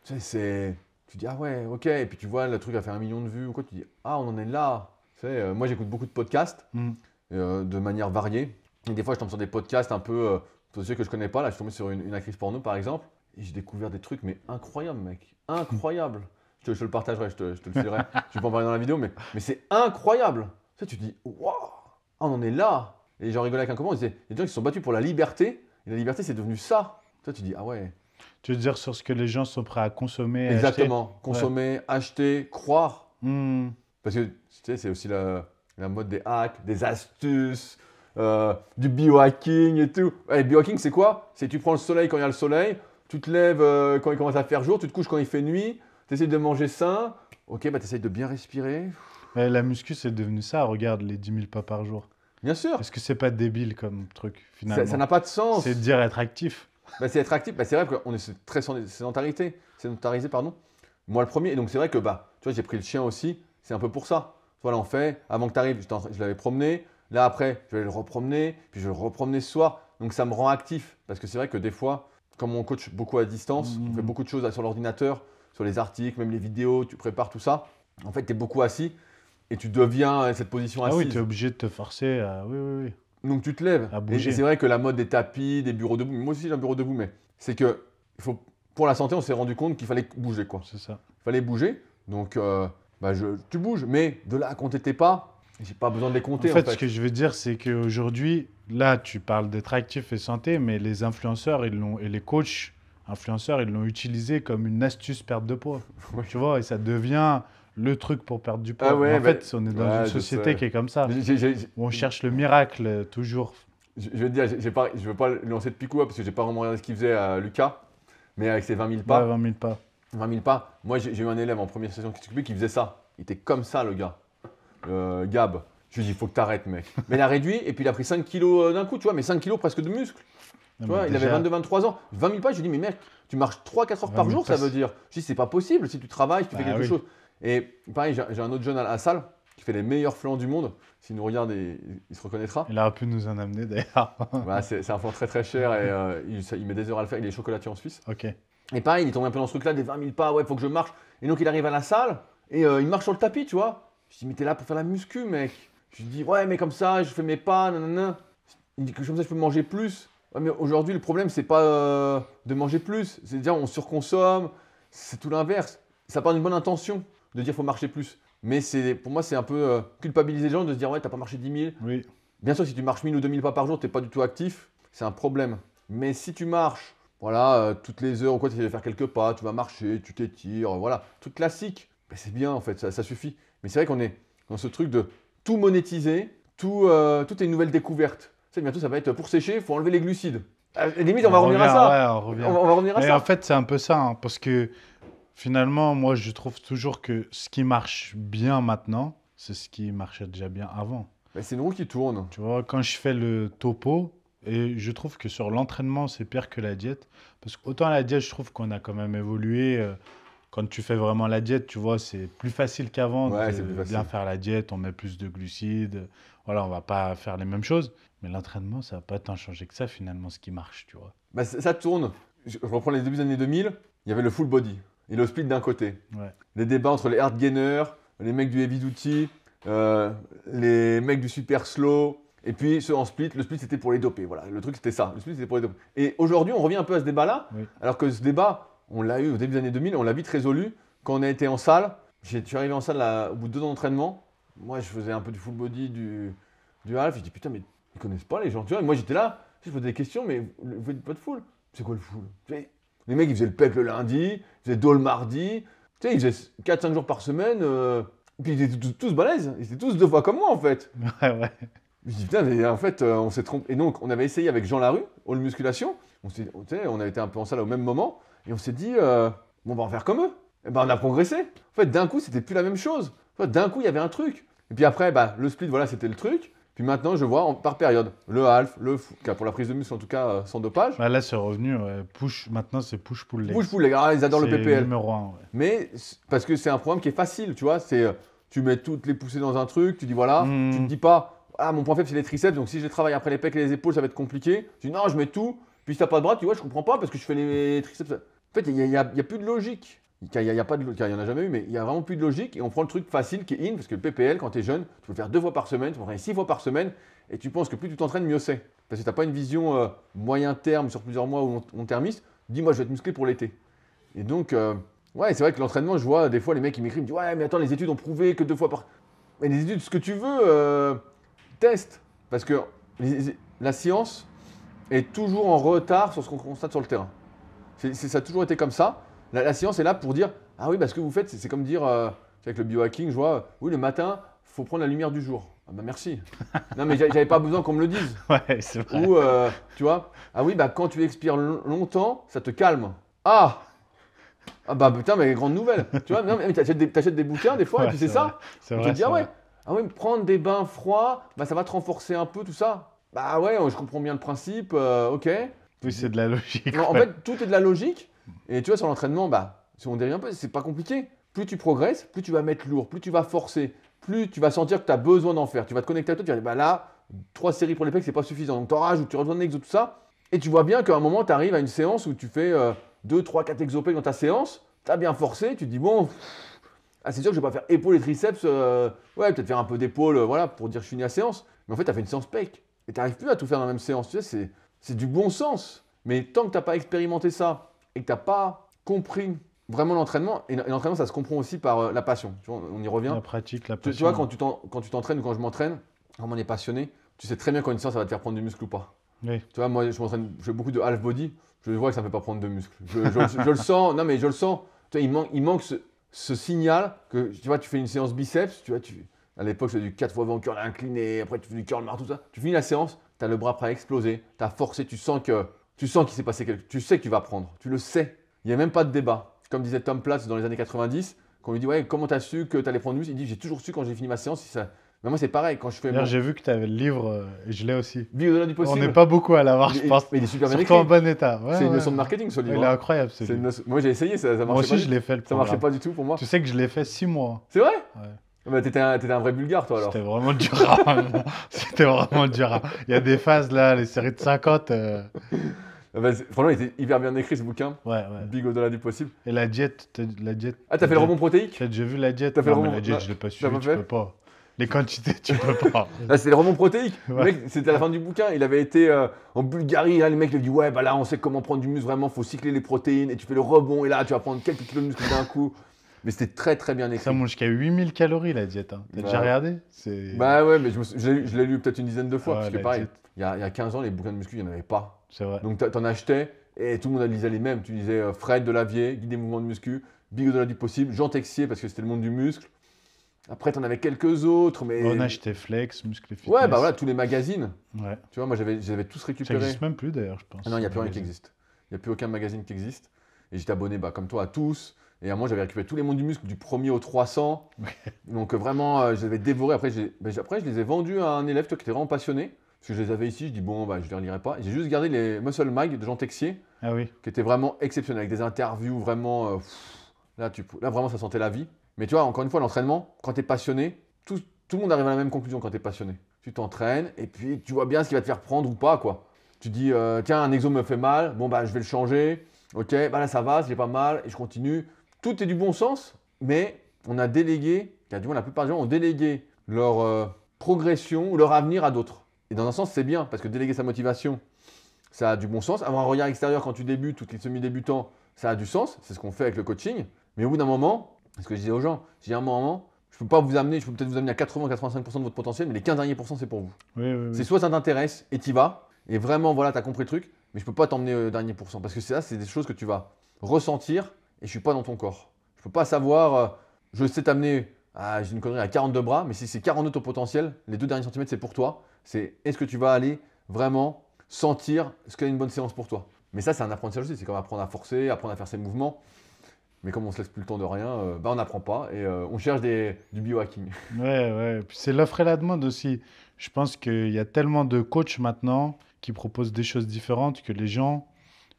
Tu sais, tu dis, ah ouais, ok. Et puis tu vois, le truc a fait 1 million de vues ou quoi. Tu dis, ah, on en est là. Tu sais, moi, j'écoute beaucoup de podcasts Mm. de manière variée. Et des fois, je tombe sur des podcasts un peu pour ceux que je connais pas, là, je suis tombé sur une actrice porno, par exemple, et j'ai découvert des trucs, mais incroyables, mec. Incroyables. Je te le partagerai, je te le filerai. Je vais pas en parler dans la vidéo, mais c'est incroyable. Tu te dis, waouh, on en est là. Et j'en rigolais avec un copain, on disait, il y a des gens qui se sont battus pour la liberté, et la liberté, c'est devenu ça. Tu dis, ah ouais. Tu veux dire sur ce que les gens sont prêts à consommer, à Exactement. acheter? Consommer, acheter, croire. Hmm. Parce que tu sais, c'est aussi la mode des hacks, des astuces, du biohacking et tout. Ouais, le biohacking, c'est quoi? C'est tu prends le soleil quand il y a le soleil, tu te lèves quand il commence à faire jour, tu te couches quand il fait nuit, tu essaies de manger sain. Ok, bah tu essaies de bien respirer. Mais la muscu, c'est devenu ça. Regarde les 10 000 pas par jour. Bien sûr, Est-ce que c'est pas débile comme truc, ça finalement? n'a pas de sens. C'est de dire être actif. Bah, c'est être actif. Bah, c'est vrai qu'on est très sédentarisé, pardon. Moi, le premier. Et donc, c'est vrai que bah, tu vois, j'ai pris le chien aussi. C'est un peu pour ça. Voilà, on fait. Avant que tu arrives, je l'avais promené. Là, après, je vais le repromener. Puis, je vais le repromener ce soir. Donc, ça me rend actif. Parce que c'est vrai que des fois, comme on coach beaucoup à distance, on fait beaucoup de choses sur l'ordinateur, sur les articles, même les vidéos, tu prépares tout ça. En fait, tu es beaucoup assis et tu deviens cette position Ah assise. oui, tu es obligé de te forcer à... Oui, oui, oui. Donc tu te lèves. À Et bouger. c'est vrai que la mode des tapis, des bureaux debout, moi aussi j'ai un bureau debout, mais c'est que pour la santé, on s'est rendu compte qu'il fallait bouger, quoi. C'est ça. Il fallait bouger. Donc bah, tu bouges, mais de là à compter tes pas, j'ai pas besoin de les En compter fait, ce que je veux dire, c'est qu'aujourd'hui, là, tu parles d'être actif et santé, mais les influenceurs, et les coachs influenceurs, ils l'ont utilisé comme une astuce perte de poids. Ouais. Tu vois, et ça devient le truc pour perdre du poids. Ah ouais, Mais en bah, fait, on est dans ouais, une je société sais. qui est comme ça, J'ai- où on cherche le miracle toujours. Je vais te dire, je veux pas lui lancer de picou parce que j'ai pas vraiment regardé ce qu'il faisait à Lucas, mais avec ses 20 000 Ouais, pas. 20 000 pas. 20 000 pas. Moi, j'ai eu un élève en première session qui faisait ça. Il était comme ça, le gars. Gab. Je lui ai dit, il faut que t'arrêtes, mec. Mais il a réduit et puis il a pris 5 kilos d'un coup, tu vois, mais 5 kilos presque de muscle. Non, Tu vois, mais il avait déjà, 22-23 ans. 20 000 pas, je lui ai dit, mais mec, tu marches 3-4 heures 20 par 000 jour, ça pas, veut dire. Je lui ai dit, c'est pas possible. Si tu travailles, si tu fais Bah quelque oui. chose. Et pareil, j'ai un autre jeune à la salle qui fait les meilleurs flancs du monde. S'il nous regarde, il se reconnaîtra. Il aurait pu nous en amener d'ailleurs. Voilà, c'est un flanc très très cher et il met des heures à le faire. Il est chocolatier en Suisse. Ok. Et pareil, il est tombé un peu dans ce truc-là, des 20 000 pas, ouais, faut que je marche. Et donc il arrive à la salle et il marche sur le tapis, tu vois. Je dis, mais t'es là pour faire la muscu, mec. Je lui dis, ouais, mais comme ça, je fais mes pas, nanana. Il me dit que comme ça, je peux manger plus. Ouais, mais aujourd'hui, le problème, c'est pas de manger plus. C'est de dire, on surconsomme. C'est tout l'inverse. Ça part d'une bonne intention de dire, faut marcher plus. Mais pour moi, c'est un peu culpabiliser les gens de se dire, ouais, t'as pas marché 10 000. Oui. Bien sûr, si tu marches 1000 ou 2000 pas par jour, t'es pas du tout actif. C'est un problème. Mais si tu marches, voilà, toutes les heures ou quoi, tu essaies de faire quelques pas, tu vas marcher, tu t'étires, voilà, truc classique. Ben, c'est bien en fait, ça suffit. Mais c'est vrai qu'on est dans ce truc de tout monétiser, tout est une nouvelle découverte. Tu sais, bientôt ça va être pour sécher, il faut enlever les glucides. Limite, on va revenir à ça. Ouais, on revient. On va revenir à Mais ça. en fait, c'est un peu ça, hein, parce que finalement, moi, je trouve toujours que ce qui marche bien maintenant, c'est ce qui marchait déjà bien avant. Ben, c'est une roue qui tourne. Tu vois, quand je fais le topo, et je trouve que sur l'entraînement, c'est pire que la diète, parce qu'autant la diète, je trouve qu'on a quand même évolué. Quand tu fais vraiment la diète, tu vois, c'est plus facile qu'avant Ouais, de c'est plus facile. bien faire la diète, on met plus de glucides, voilà, on va pas faire les mêmes choses. Mais l'entraînement, ça va pas tant changer que ça, finalement, ce qui marche, tu vois. Ben, ça tourne. Je reprends les débuts des années 2000, il y avait le full body et le split d'un côté. Ouais. Les débats entre les hard gainers, les mecs du heavy duty, les mecs du super slow, et puis ceux en split. Le split c'était pour les dopés, voilà. Le truc c'était ça. Le split c'était pour les dopés. Et aujourd'hui, on revient un peu à ce débat-là, Oui. alors que ce débat, on l'a eu au début des années 2000, on l'a vite résolu quand on a été en salle. Je suis arrivé en salle là, au bout de 2 ans d'entraînement. Moi, je faisais un peu du full body, du half. Je dis putain, mais ils connaissent pas les gens. Tu vois, et moi j'étais là, je posais des questions, mais vous faites pas de full. C'est quoi le full? Les mecs, ils faisaient le pec le lundi, ils faisaient dos le mardi. Tu sais, ils faisaient 4-5 jours par semaine. Et puis ils étaient tous balèzes. Ils étaient tous 2 fois comme moi, en fait. Ouais, ouais. Je dis, putain, mais en fait, on s'est trompé. Et donc, on avait essayé avec Jean Larue, All Musculation. Tu sais, on avait été un peu en salle au même moment. Et on s'est dit, bon, on va en faire comme eux. Et ben, on a progressé. En fait, d'un coup, c'était plus la même chose. En fait, d'un coup, il y avait un truc. Et puis après, bah, le split, voilà, c'était le truc. Puis maintenant, je vois par période. Le half, pour la prise de muscle, en tout cas, sans dopage. Ouais, là, c'est revenu, ouais. Maintenant, c'est push-pull legs. Push-pull, les gars, ils adorent le C'est PPL. numéro 1, ouais. Mais parce que c'est un programme qui est facile, tu vois. C'est tu mets toutes les poussées dans un truc, tu dis voilà, tu ne dis pas ah mon point faible c'est les triceps, donc si je les travaille après les pecs et les épaules, ça va être compliqué. Tu dis non, je mets tout. Puis si t'as pas de bras, tu dis ouais, je comprends pas parce que je fais les triceps. En fait, il y a plus de logique. Il y a pas de, car il y en a jamais eu, mais il y a vraiment plus de logique et on prend le truc facile qui est in parce que le PPL quand tu es jeune, tu peux le faire 2 fois par semaine, tu peux le faire 6 fois par semaine et tu penses que plus tu t'entraînes, mieux c'est. parce que tu n'as pas une vision moyen terme sur plusieurs mois ou long-termiste, dis moi je vais être musclé pour l'été. Et donc, ouais, c'est vrai que l'entraînement, je vois des fois les mecs qui m'écrivent, ils me disent ouais, mais attends, les études ont prouvé que 2 fois par. Mais les études, ce que tu veux, teste. Parce que la science est toujours en retard sur ce qu'on constate sur le terrain. Ça a toujours été comme ça. La science est là pour dire ah oui, bah, ce que vous faites, c'est comme dire, avec le biohacking, je vois, oui, le matin, il faut prendre la lumière du jour. Ah bah merci. Non, mais j'avais pas besoin qu'on me le dise. Ouais, c'est vrai. Ou, tu vois, ah oui, bah quand tu expires longtemps, ça te calme. Ah! Ah bah putain, mais grande nouvelle. Tu vois, non, mais t'achètes des bouquins des fois, et Ouais, puis c'est c'est ça. vrai. C'est On te vrai, dit, c'est ah vrai. ouais, prendre des bains froids, bah ça va te renforcer un peu tout ça. Bah ouais, je comprends bien le principe, ok. Oui, c'est de la logique. Non, en Ouais. fait, tout est de la logique. Et tu vois, sur l'entraînement, bah, si on dérive un peu, c'est pas compliqué. Plus tu progresses, plus tu vas mettre lourd, plus tu vas forcer, plus tu vas sentir que tu as besoin d'en faire. Tu vas te connecter à toi, tu vas dire, bah là, 3 séries pour les pecs, c'est pas suffisant. Donc tu en rajoutes, tu rejoins l'exo, tout ça. Et tu vois bien qu'à un moment, tu arrives à une séance où tu fais 2, 3, 4 exopecs dans ta séance. Tu as bien forcé, tu te dis, bon, c'est sûr que je vais pas faire épaules et triceps. Ouais, peut-être faire un peu d'épaule, voilà, pour dire que je finis la séance. Mais en fait, tu as fait une séance pec. Et tu n'arrives plus à tout faire dans la même séance. Tu sais, c'est du bon sens. Mais tant que tu n'as pas expérimenté ça et que tu n'as pas compris vraiment l'entraînement, et l'entraînement, ça se comprend aussi par la passion. Tu vois, on y revient. La pratique, la Tu vois, passion. quand tu t'entraînes ou quand je m'entraîne, quand on est passionné, tu sais très bien quand une séance, ça va te faire prendre du muscle ou pas. Oui. Tu vois, moi, je fais beaucoup de half body. Je vois que ça ne me fait pas prendre de muscle. Je le sens. Non, mais je le sens. Tu vois, il manque ce signal que, tu vois, tu fais une séance biceps. Tu vois, à l'époque, je faisais du 4 fois 20 curl incliné. Après, tu fais du curl marre, tout ça. Tu finis la séance, tu as le bras prêt à exploser. Tu as forcé. Tu sens qu'il s'est passé quelque chose. Tu sais que tu vas prendre. Tu le sais. Il n'y a même pas de débat. Comme disait Tom Platz dans les années 90, quand on lui dit ouais, comment tu as su que tu allais prendre du muscle, il dit j'ai toujours su quand j'ai fini ma séance. Si ça. Mais moi, c'est pareil. Quand je fais D'ailleurs, mon j'ai vu que tu avais le livre et je l'ai aussi. vie au-delà du On n'est possible, pas beaucoup à l'avoir, je pense. mais il est super bien Surtout écrit. en bon état. Ouais, C'est une ouais, leçon de ouais. marketing, ce livre. Il est Hein. incroyable, ce livre. Moi, j'ai essayé, ça marchait Moi pas aussi, du je tout. l'ai fait le Ça marchait programme. pas du tout pour moi. Tu sais que je l'ai fait 6 mois. C'est vrai? Ouais. Bah, t'étais un vrai bulgare, toi, alors. C'était vraiment dur. C'était vraiment dur. Il y a des phases là, les séries de 50. Bah, franchement, il était hyper bien écrit, ce bouquin. Ouais, ouais. Big au-delà du possible. Et la diète, la diète. Ah, t'as fait le rebond protéique? Peut-être j'ai vu la diète. T'as fait le Non, mais rebond- la diète, non, je l'ai pas t'as suivi, pas tu fait peux pas. Les quantités, tu peux pas. Là, c'était le rebond protéique. Le Ouais. mec, c'était à la fin du bouquin. Il avait été en Bulgarie. Là, les mecs lui ont dit ouais, bah là, on sait comment prendre du muscle vraiment. Faut cycler les protéines. Et tu fais le rebond. Et là, tu vas prendre quelques kilos de muscle d'un coup. Mais c'était très, très bien écrit. Ça mange jusqu'à 8000 calories la diète. Hein. T'as Bah, déjà regardé? Bah ouais, mais je l'ai lu peut-être une dizaine de fois. Ah, Parce que la pareil, diète. il y a 15 ans, les bouquins de muscu, il n'y en avait pas. C'est vrai. Donc t'en achetais et tout le monde lisait les mêmes. Tu lisais Fred Delavier, Guide des mouvements de muscu, Big au-delà du possible, Jean Texier parce que c'était le monde du muscle. Après t'en avais quelques autres, mais On a acheté Flex, Muscle et Fitness. ouais bah voilà tous les magazines. Ouais. Tu vois moi j'avais tous Ça récupérés. n'existe même plus d'ailleurs, je pense. Ah non il n'y a plus rien qui magazine. existe. Il n'y a plus aucun magazine qui existe. Et j'étais abonné bah, comme toi à tous. Et à moi j'avais récupéré tous les mondes du muscle du 1er au 300. Donc vraiment je les avais dévorés. Après je les ai vendus à un élève toi, qui était vraiment passionné. Parce que je les avais ici, je dis bon bah je les relirai pas. Et j'ai juste gardé les Muscle Mag de Jean Texier. Ah oui. Qui était vraiment exceptionnel, avec des interviews vraiment. Là, vraiment, ça sentait la vie. Mais tu vois, encore une fois, l'entraînement, quand tu es passionné, tout le monde arrive à la même conclusion quand tu es passionné. Tu t'entraînes et puis tu vois bien ce qui va te faire prendre ou pas, quoi. Tu dis, tiens, un exo me fait mal, bon, bah, je vais le changer. Ok, bah là, ça va, j'ai pas mal et je continue. Tout est du bon sens, mais on a délégué, du moins la plupart des gens ont délégué leur progression ou leur avenir à d'autres. Et dans un sens, c'est bien, parce que déléguer sa motivation, ça a du bon sens. Avoir un regard extérieur quand tu débutes ou que tu es semi-débutant, ça a du sens. C'est ce qu'on fait avec le coaching. Mais au bout d'un moment, c'est ce que je disais aux gens, je dis à un moment, je peux peut-être vous amener à 80-85% de votre potentiel, mais les 15 derniers pourcents, c'est pour vous. Oui, oui, C'est oui. soit ça t'intéresse et t'y vas, et vraiment, voilà, tu as compris le truc, mais je peux pas t'emmener au dernier pourcent. Parce que c'est des choses que tu vas ressentir et je suis pas dans ton corps. Je peux pas savoir, je sais t'amener, j'ai une connerie, à 42 bras, mais si c'est 42 ton potentiel, les 2 derniers centimètres, c'est pour toi. C'est est-ce que tu vas aller vraiment sentir ce qu'est une bonne séance pour toi. Mais ça, c'est un apprentissage aussi. C'est comme apprendre à forcer, apprendre à faire ses mouvements. Mais comme on se laisse plus le temps de rien, on n'apprend pas et on cherche du biohacking. Ouais, ouais. Puis c'est l'offre et la demande aussi. Je pense qu'il y a tellement de coachs maintenant qui proposent des choses différentes que les gens,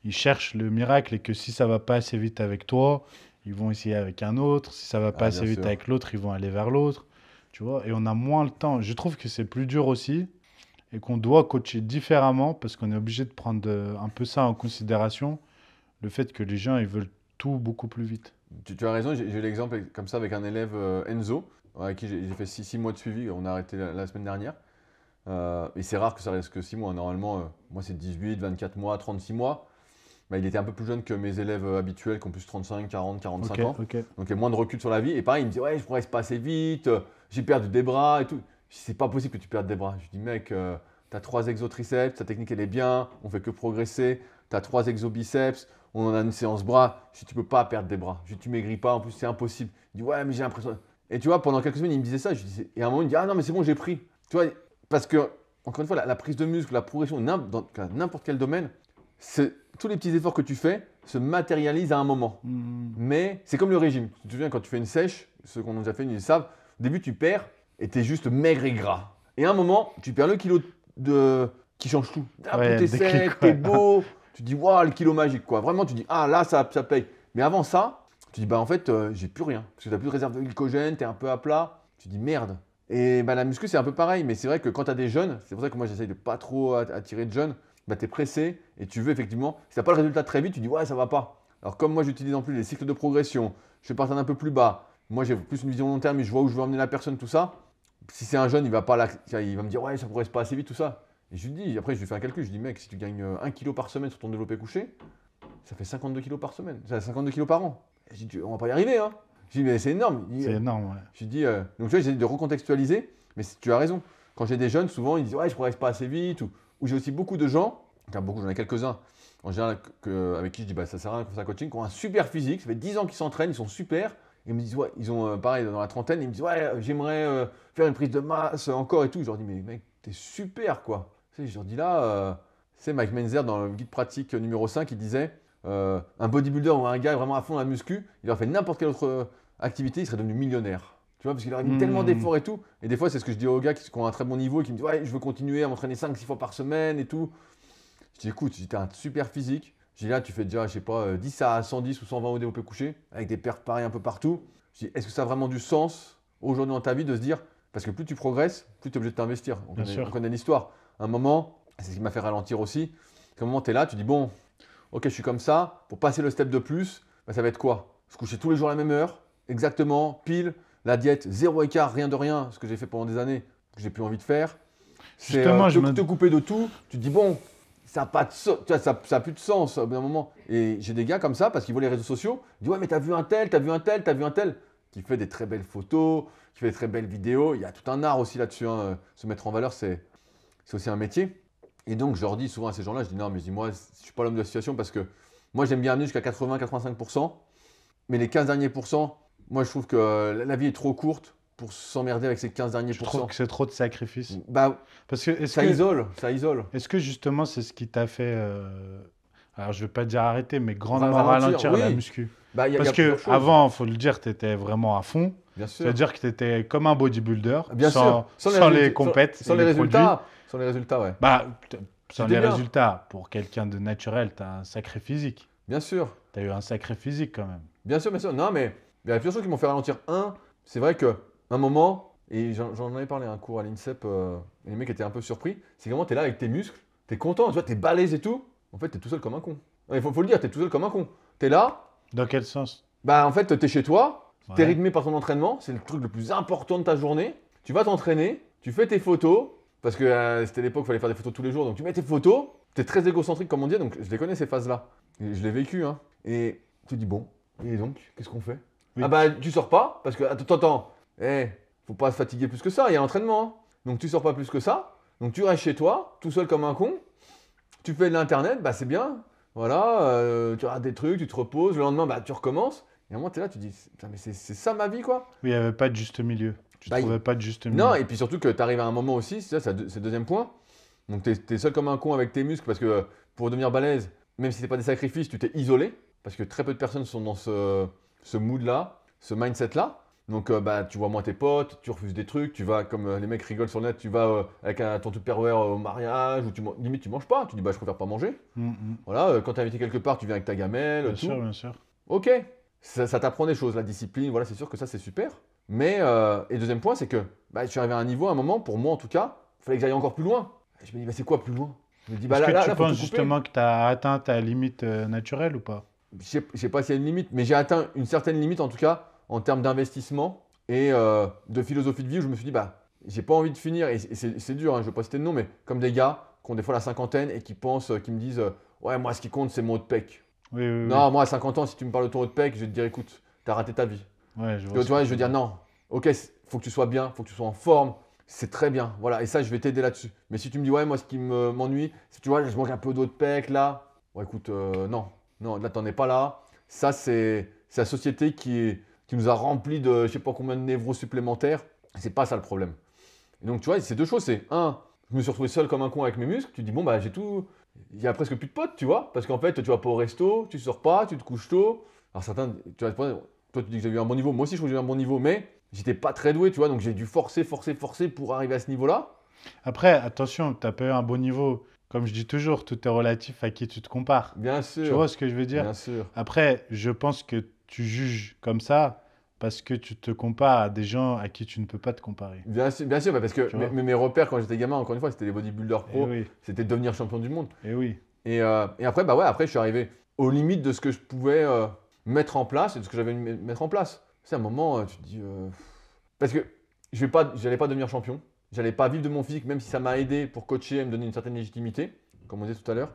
ils cherchent le miracle et que si ça va pas assez vite avec toi, ils vont essayer avec un autre. Si ça va pas assez Bien vite sûr. avec l'autre, ils vont aller vers l'autre. Tu vois? Et on a moins le temps. Je trouve que c'est plus dur aussi et qu'on doit coacher différemment parce qu'on est obligé de prendre un peu ça en considération. Le fait que les gens, ils veulent tout beaucoup plus vite. Tu as raison, j'ai eu l'exemple comme ça avec un élève Enzo, avec qui j'ai fait 6 mois de suivi. On a arrêté la semaine dernière. Et c'est rare que ça reste que 6 mois. Normalement, moi, c'est 18, 24 mois, 36 mois. Bah, il était un peu plus jeune que mes élèves habituels qui ont plus 35, 40, 45 Ok, ans. ok. Donc, il y a moins de recul sur la vie. Et pareil, il me dit, ouais, je progresse pas assez vite, j'ai perdu des bras et tout. Je dis, c'est pas possible que tu perdes des bras. Je dis, mec, t'as 3 exo-triceps, ta technique, elle est bien, on fait que progresser. T'as 3 exo-biceps, on en a une séance bras. Je dis, tu peux pas perdre des bras. Je dis, tu maigris pas, en plus, c'est impossible. Il dit, ouais, mais j'ai l'impression. Et tu vois, pendant quelques semaines, il me disait ça. Et à un moment, il me dit, ah non, mais c'est bon, j'ai pris. Tu vois, parce que, encore une fois, la prise de muscle, la progression, dans n'importe quel domaine, tous les petits efforts que tu fais se matérialisent à un moment. Mais c'est comme le régime. Tu te souviens, quand tu fais une sèche, ceux qu'on a déjà fait, ils savent, au début, tu perds et tu es juste maigre et gras. Et à un moment, tu perds le kilo qui change tout. D'un coup, Ouais, t'es déclic, sec, ouais. t'es beau. Tu te dis, waouh, le kilo magique, quoi. Vraiment, tu dis, ah là, ça paye. Mais avant ça, tu dis, bah en fait, j'ai plus rien. Parce que tu n'as plus de réserve de glycogène, tu es un peu à plat. Tu dis, merde. Et bah, la muscu, c'est un peu pareil. Mais c'est vrai que quand tu as des jeunes, c'est pour ça que moi, j'essaye de pas trop attirer de jeunes. Bah, tu es pressé et tu veux effectivement, si tu n'as pas le résultat très vite, tu dis, ouais, ça va pas. Alors, comme moi, j'utilise en plus les cycles de progression, je fais partir un peu plus bas. Moi, j'ai plus une vision long terme et je vois où je veux emmener la personne, tout ça. Si c'est un jeune, il va me dire, ouais, ça progresse pas assez vite, tout ça. Et je lui dis, après, je lui fais un calcul. Je lui dis, mec, si tu gagnes 1 kg par semaine sur ton développé couché, ça fait 52 kilos par semaine. Ça fait 52 kilos par an. Et je dis, on va pas y arriver, hein. Je dis, mais c'est énorme. C'est énorme, ouais. Je lui dis, donc tu vois, j'essaie de recontextualiser, mais tu as raison. Quand j'ai des jeunes, souvent, ils disent, ouais, je progresse pas assez vite. Ou j'ai aussi beaucoup de gens, j'en ai quelques-uns, en général, avec qui je dis, bah, ça sert à rien qu'on fasse un coaching, qui ont un super physique, ça fait 10 ans qu'ils s'entraînent, ils sont super. Et ils me disent, ouais, ils ont pareil dans la trentaine, ils me disent, ouais, j'aimerais faire une prise de masse encore et tout. Je leur dis, mais mec, t'es super, quoi. Tu sais, je leur dis là, c'est Mike Menzer dans le guide pratique numéro 5, il disait, un bodybuilder ou un gars vraiment à fond dans la muscu, il aurait fait n'importe quelle autre activité, il serait devenu millionnaire. Tu vois, parce qu'il aurait mis tellement d'efforts et tout. Et des fois, c'est ce que je dis aux gars qui ont un très bon niveau et qui me disent, ouais, je veux continuer à m'entraîner 5-6 fois par semaine et tout. Je dis, écoute, tu as un super physique. Je dis, là, tu fais déjà, je sais pas, 10 à 110 ou 120 au développé couché, avec des perfs pareils un peu partout. Je dis, est-ce que ça a vraiment du sens aujourd'hui dans ta vie de se dire, parce que plus tu progresses, plus tu es obligé de t'investir. On connaît l'histoire. À un moment, c'est ce qui m'a fait ralentir aussi. À un moment, tu es là, tu dis, bon, ok, je suis comme ça, pour passer le step de plus, bah, ça va être quoi? Se coucher tous les jours à la même heure, exactement, pile, la diète, zéro écart, rien de rien, ce que j'ai fait pendant des années, que j'ai plus envie de faire. C'est Justement, te couper de tout, tu te dis, bon, ça n'a pas de ça a plus de sens au bout d'un moment. Et j'ai des gars comme ça, parce qu'ils voient les réseaux sociaux, ils disent, ouais, mais t'as vu un tel, t'as vu un tel, t'as vu un tel, qui fait des très belles photos, qui fait des très belles vidéos. Il y a tout un art aussi là-dessus, hein. Se mettre en valeur, c'est aussi un métier. Et donc, je leur dis souvent à ces gens-là, je dis, non, mais je dis, moi, je ne suis pas l'homme de la situation parce que moi, j'aime bien amener jusqu'à 80-85%, mais les 15 derniers pourcents, moi, je trouve que la vie est trop courte pour s'emmerder avec ces 15 derniers Je trouve pourcents. que c'est trop de sacrifices. Bah, Parce que ça isole, ça isole. est-ce que justement c'est ce qui t'a fait, alors je vais pas dire arrêter, mais grandement Ralentir, ralentir la oui. muscu? Bah, il y Parce a que plusieurs choses. avant, faut le dire, tu étais vraiment à fond. Bien sûr. C'est-à-dire que tu étais comme un bodybuilder, Bien sûr. sans les compètes Sans et les les produits. résultats. Sans les résultats, ouais. Bah, sans C'était les bien. résultats, pour quelqu'un de naturel, tu as un sacré physique. Bien sûr. Tu as eu un sacré physique quand même. Bien sûr, bien sûr. Non, mais il y a plusieurs choses qui m'ont fait ralentir. Un, c'est vrai qu'à un moment, et j'en avais parlé à un cours à l'INSEP, et les mecs étaient un peu surpris, c'est comment tu es là avec tes muscles, tu es content, tu vois, tu es balèze et tout. En fait, tu es tout seul comme un con. Il faut le dire, tu es tout seul comme un con. Tu es là, Dans quel sens? bah en fait, tu es chez toi, tu es Ouais. rythmé par ton entraînement, c'est le truc le plus important de ta journée. Tu vas t'entraîner, tu fais tes photos, parce que c'était l'époque où il fallait faire des photos tous les jours, donc tu mets tes photos, tu es très égocentrique comme on dit, donc je les connais ces phases-là. Et je l'ai vécu, hein. Et tu te dis, bon, et donc, qu'est-ce qu'on fait? Oui. Ah bah tu sors pas, parce que, attends, faut pas se fatiguer plus que ça, il y a l'entraînement, hein. Donc tu sors pas plus que ça, donc tu restes chez toi, tout seul comme un con, tu fais de l'internet, bah c'est bien, voilà, tu regardes des trucs, tu te reposes, le lendemain, bah tu recommences, et à un moment, tu es là, tu te dis, putain, mais c'est ça ma vie, quoi. Oui, il n'y avait pas de juste milieu. Tu Bah, trouvais pas de juste milieu. Non, et puis surtout que tu arrives à un moment aussi, c'est le deuxième point, donc tu es seul comme un con avec tes muscles, parce que pour devenir balèze, même si c'est pas des sacrifices, tu t'es isolé, parce que très peu de personnes sont dans ce mood-là, ce mindset-là. Donc bah, tu vois moins tes potes, tu refuses des trucs, tu vas comme les mecs rigolent sur le net, tu vas avec ton Tupperware au mariage, ou limite tu manges pas, tu dis bah je préfère pas manger. Voilà, quand tu es invité quelque part, tu viens avec ta gamelle, Bien tout. sûr, bien sûr. Ok, ça t'apprend des choses, la discipline, voilà, c'est sûr que ça c'est super. Mais, et deuxième point, c'est que bah, je suis arrivé à un niveau, à un moment, pour moi en tout cas, il fallait que j'aille encore plus loin. Et je me dis, bah, c'est quoi plus loin? Je me dis, bah Est-ce que tu faut penses tout couper. justement que tu as atteint ta limite naturelle ou pas? Je sais pas s'il y a une limite, mais j'ai atteint une certaine limite en tout cas en termes d'investissement et de philosophie de vie où je me suis dit, bah j'ai pas envie de finir, et c'est dur, hein, je veux pas citer de nom, mais comme des gars qui ont des fois la cinquantaine et qui pensent, qui me disent ouais, moi ce qui compte c'est mon haut de pec. Oui, oui, oui. Non, moi à 50 ans, si tu me parles de ton haut de pec, je vais te dire écoute, t'as raté ta vie. Ouais, je Tu vois ce que vois, tu je veux veux dire dire. non, ok, faut que tu sois bien, faut que tu sois en forme, c'est très bien, voilà, et ça je vais t'aider là-dessus. Mais si tu me dis ouais, moi ce qui m'ennuie, si tu vois, je manque un peu d'eau de pec là, ouais écoute, non, non, là t'en es pas là. Ça c'est la société qui nous a rempli de je sais pas combien de névros supplémentaires. C'est pas ça le problème. Et donc tu vois, c'est deux choses, c'est un, je me suis retrouvé seul comme un con avec mes muscles, tu te dis bon bah j'ai tout, il y a presque plus de potes, tu vois, parce qu'en fait tu vas pas au resto, tu sors pas, tu te couches tôt. Alors certains, tu vois, toi tu dis que j'ai eu un bon niveau, moi aussi je trouve que j'ai eu un bon niveau, mais j'étais pas très doué, tu vois, donc j'ai dû forcer, forcer, forcer pour arriver à ce niveau-là. Après, attention, tu as pas eu un bon niveau. Comme je dis toujours, tout est relatif à qui tu te compares. Bien Tu sûr, vois ce que je veux dire? bien sûr. Après, je pense que tu juges comme ça parce que tu te compares à des gens à qui tu ne peux pas te comparer. Bien sûr, bah, parce que Tu vois? mes repères quand j'étais gamin, encore une fois, c'était les bodybuilders Eh pro, oui, c'était de devenir champion du monde. eh oui. Et après, bah ouais, après je suis arrivé aux limites de ce que je pouvais mettre en place et de ce que j'avais mettre en place. C'est un moment, tu te dis. Parce que j'allais pas devenir champion, j'allais pas vivre de mon physique, même si ça m'a aidé pour coacher et me donner une certaine légitimité, comme on disait tout à l'heure.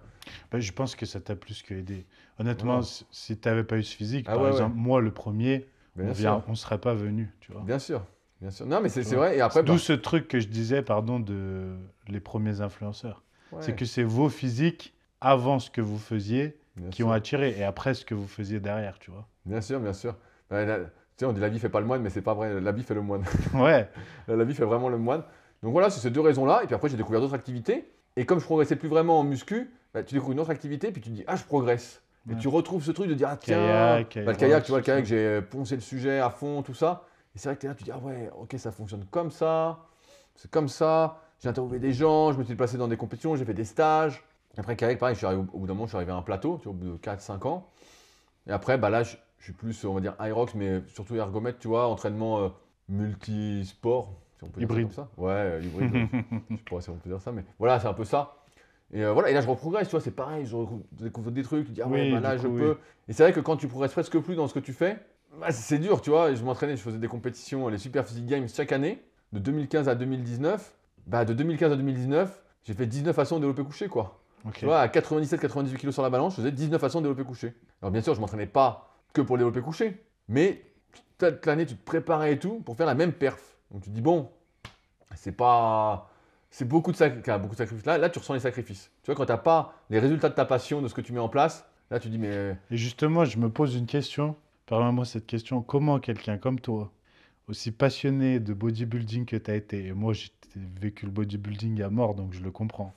Ben, je pense que ça t'a plus que aidé. Honnêtement, Voilà. si tu n'avais pas eu ce physique, Ah par ouais, ouais, exemple, moi, le premier, bien sûr, on serait pas venu, tu vois. bien sûr, bien sûr. Non, mais Tu c'est vois. vrai, et après, D'où bah, ce truc que je disais, pardon, de les premiers influenceurs. C'est ouais, que c'est vos physiques avant ce que vous faisiez bien qui ont sûr, attiré et après ce que vous faisiez derrière, tu vois. bien sûr, bien sûr. Ouais, tu sais, on dit la vie fait pas le moine, mais c'est pas vrai, la vie fait le moine. Ouais, La vie fait vraiment le moine. Donc voilà, c'est ces deux raisons-là. Et puis après, j'ai découvert d'autres activités. Et comme je progressais plus vraiment en muscu, bah, tu découvres une autre activité, puis tu te dis, ah, je progresse. Et ouais. tu retrouves ce truc de dire, ah tiens, Kayak, bah, le kayak, tu aérox, vois, tout le kayak, ça. j'ai poncé le sujet à fond, tout ça. Et c'est vrai que tu es là, tu te dis, ah ouais, ok, ça fonctionne comme ça, c'est comme ça. J'ai interviewé des gens, je me suis déplacé dans des compétitions, j'ai fait des stages. Après, le kayak, pareil, au bout d'un moment, je suis arrivé à un plateau, tu vois, au bout de 4 5 ans. Et après, bah là, je suis plus, on va dire, Aerox, mais surtout ergomètre, tu vois, entraînement multisport, si on peut dire ça comme Hybride. ça. Ouais, hybride, je sais pas si on peut dire ça, mais voilà, c'est un peu ça. Et voilà, et là, je reprogresse, tu vois, c'est pareil, je découvre des trucs, tu dis, ah ouais, bah Oui, du là, je coup, oui. peux. Et c'est vrai que quand tu progresses presque plus dans ce que tu fais, bah, c'est dur, tu vois. Et je m'entraînais, je faisais des compétitions, les Super Physique Games chaque année, de 2015 à 2019. Bah, de 2015 à 2019, j'ai fait 19 façons de développer couché, quoi. Tu Ok. vois, à 97-98 kg sur la balance, je faisais 19 façons de développer couché. Alors bien sûr, je m'entraînais pas que pour le développer couché, mais toute l'année, tu te préparais et tout pour faire la même perf. Donc tu te dis, bon, c'est pas. C'est beaucoup de sacrifices. Là, tu ressens les sacrifices. Tu vois, quand tu n'as pas les résultats de ta passion, de ce que tu mets en place, là, tu dis, mais. Et justement, je me pose une question. Permets-moi cette question. Comment quelqu'un comme toi, aussi passionné de bodybuilding que tu as été, et moi j'ai vécu le bodybuilding à mort, donc je le comprends,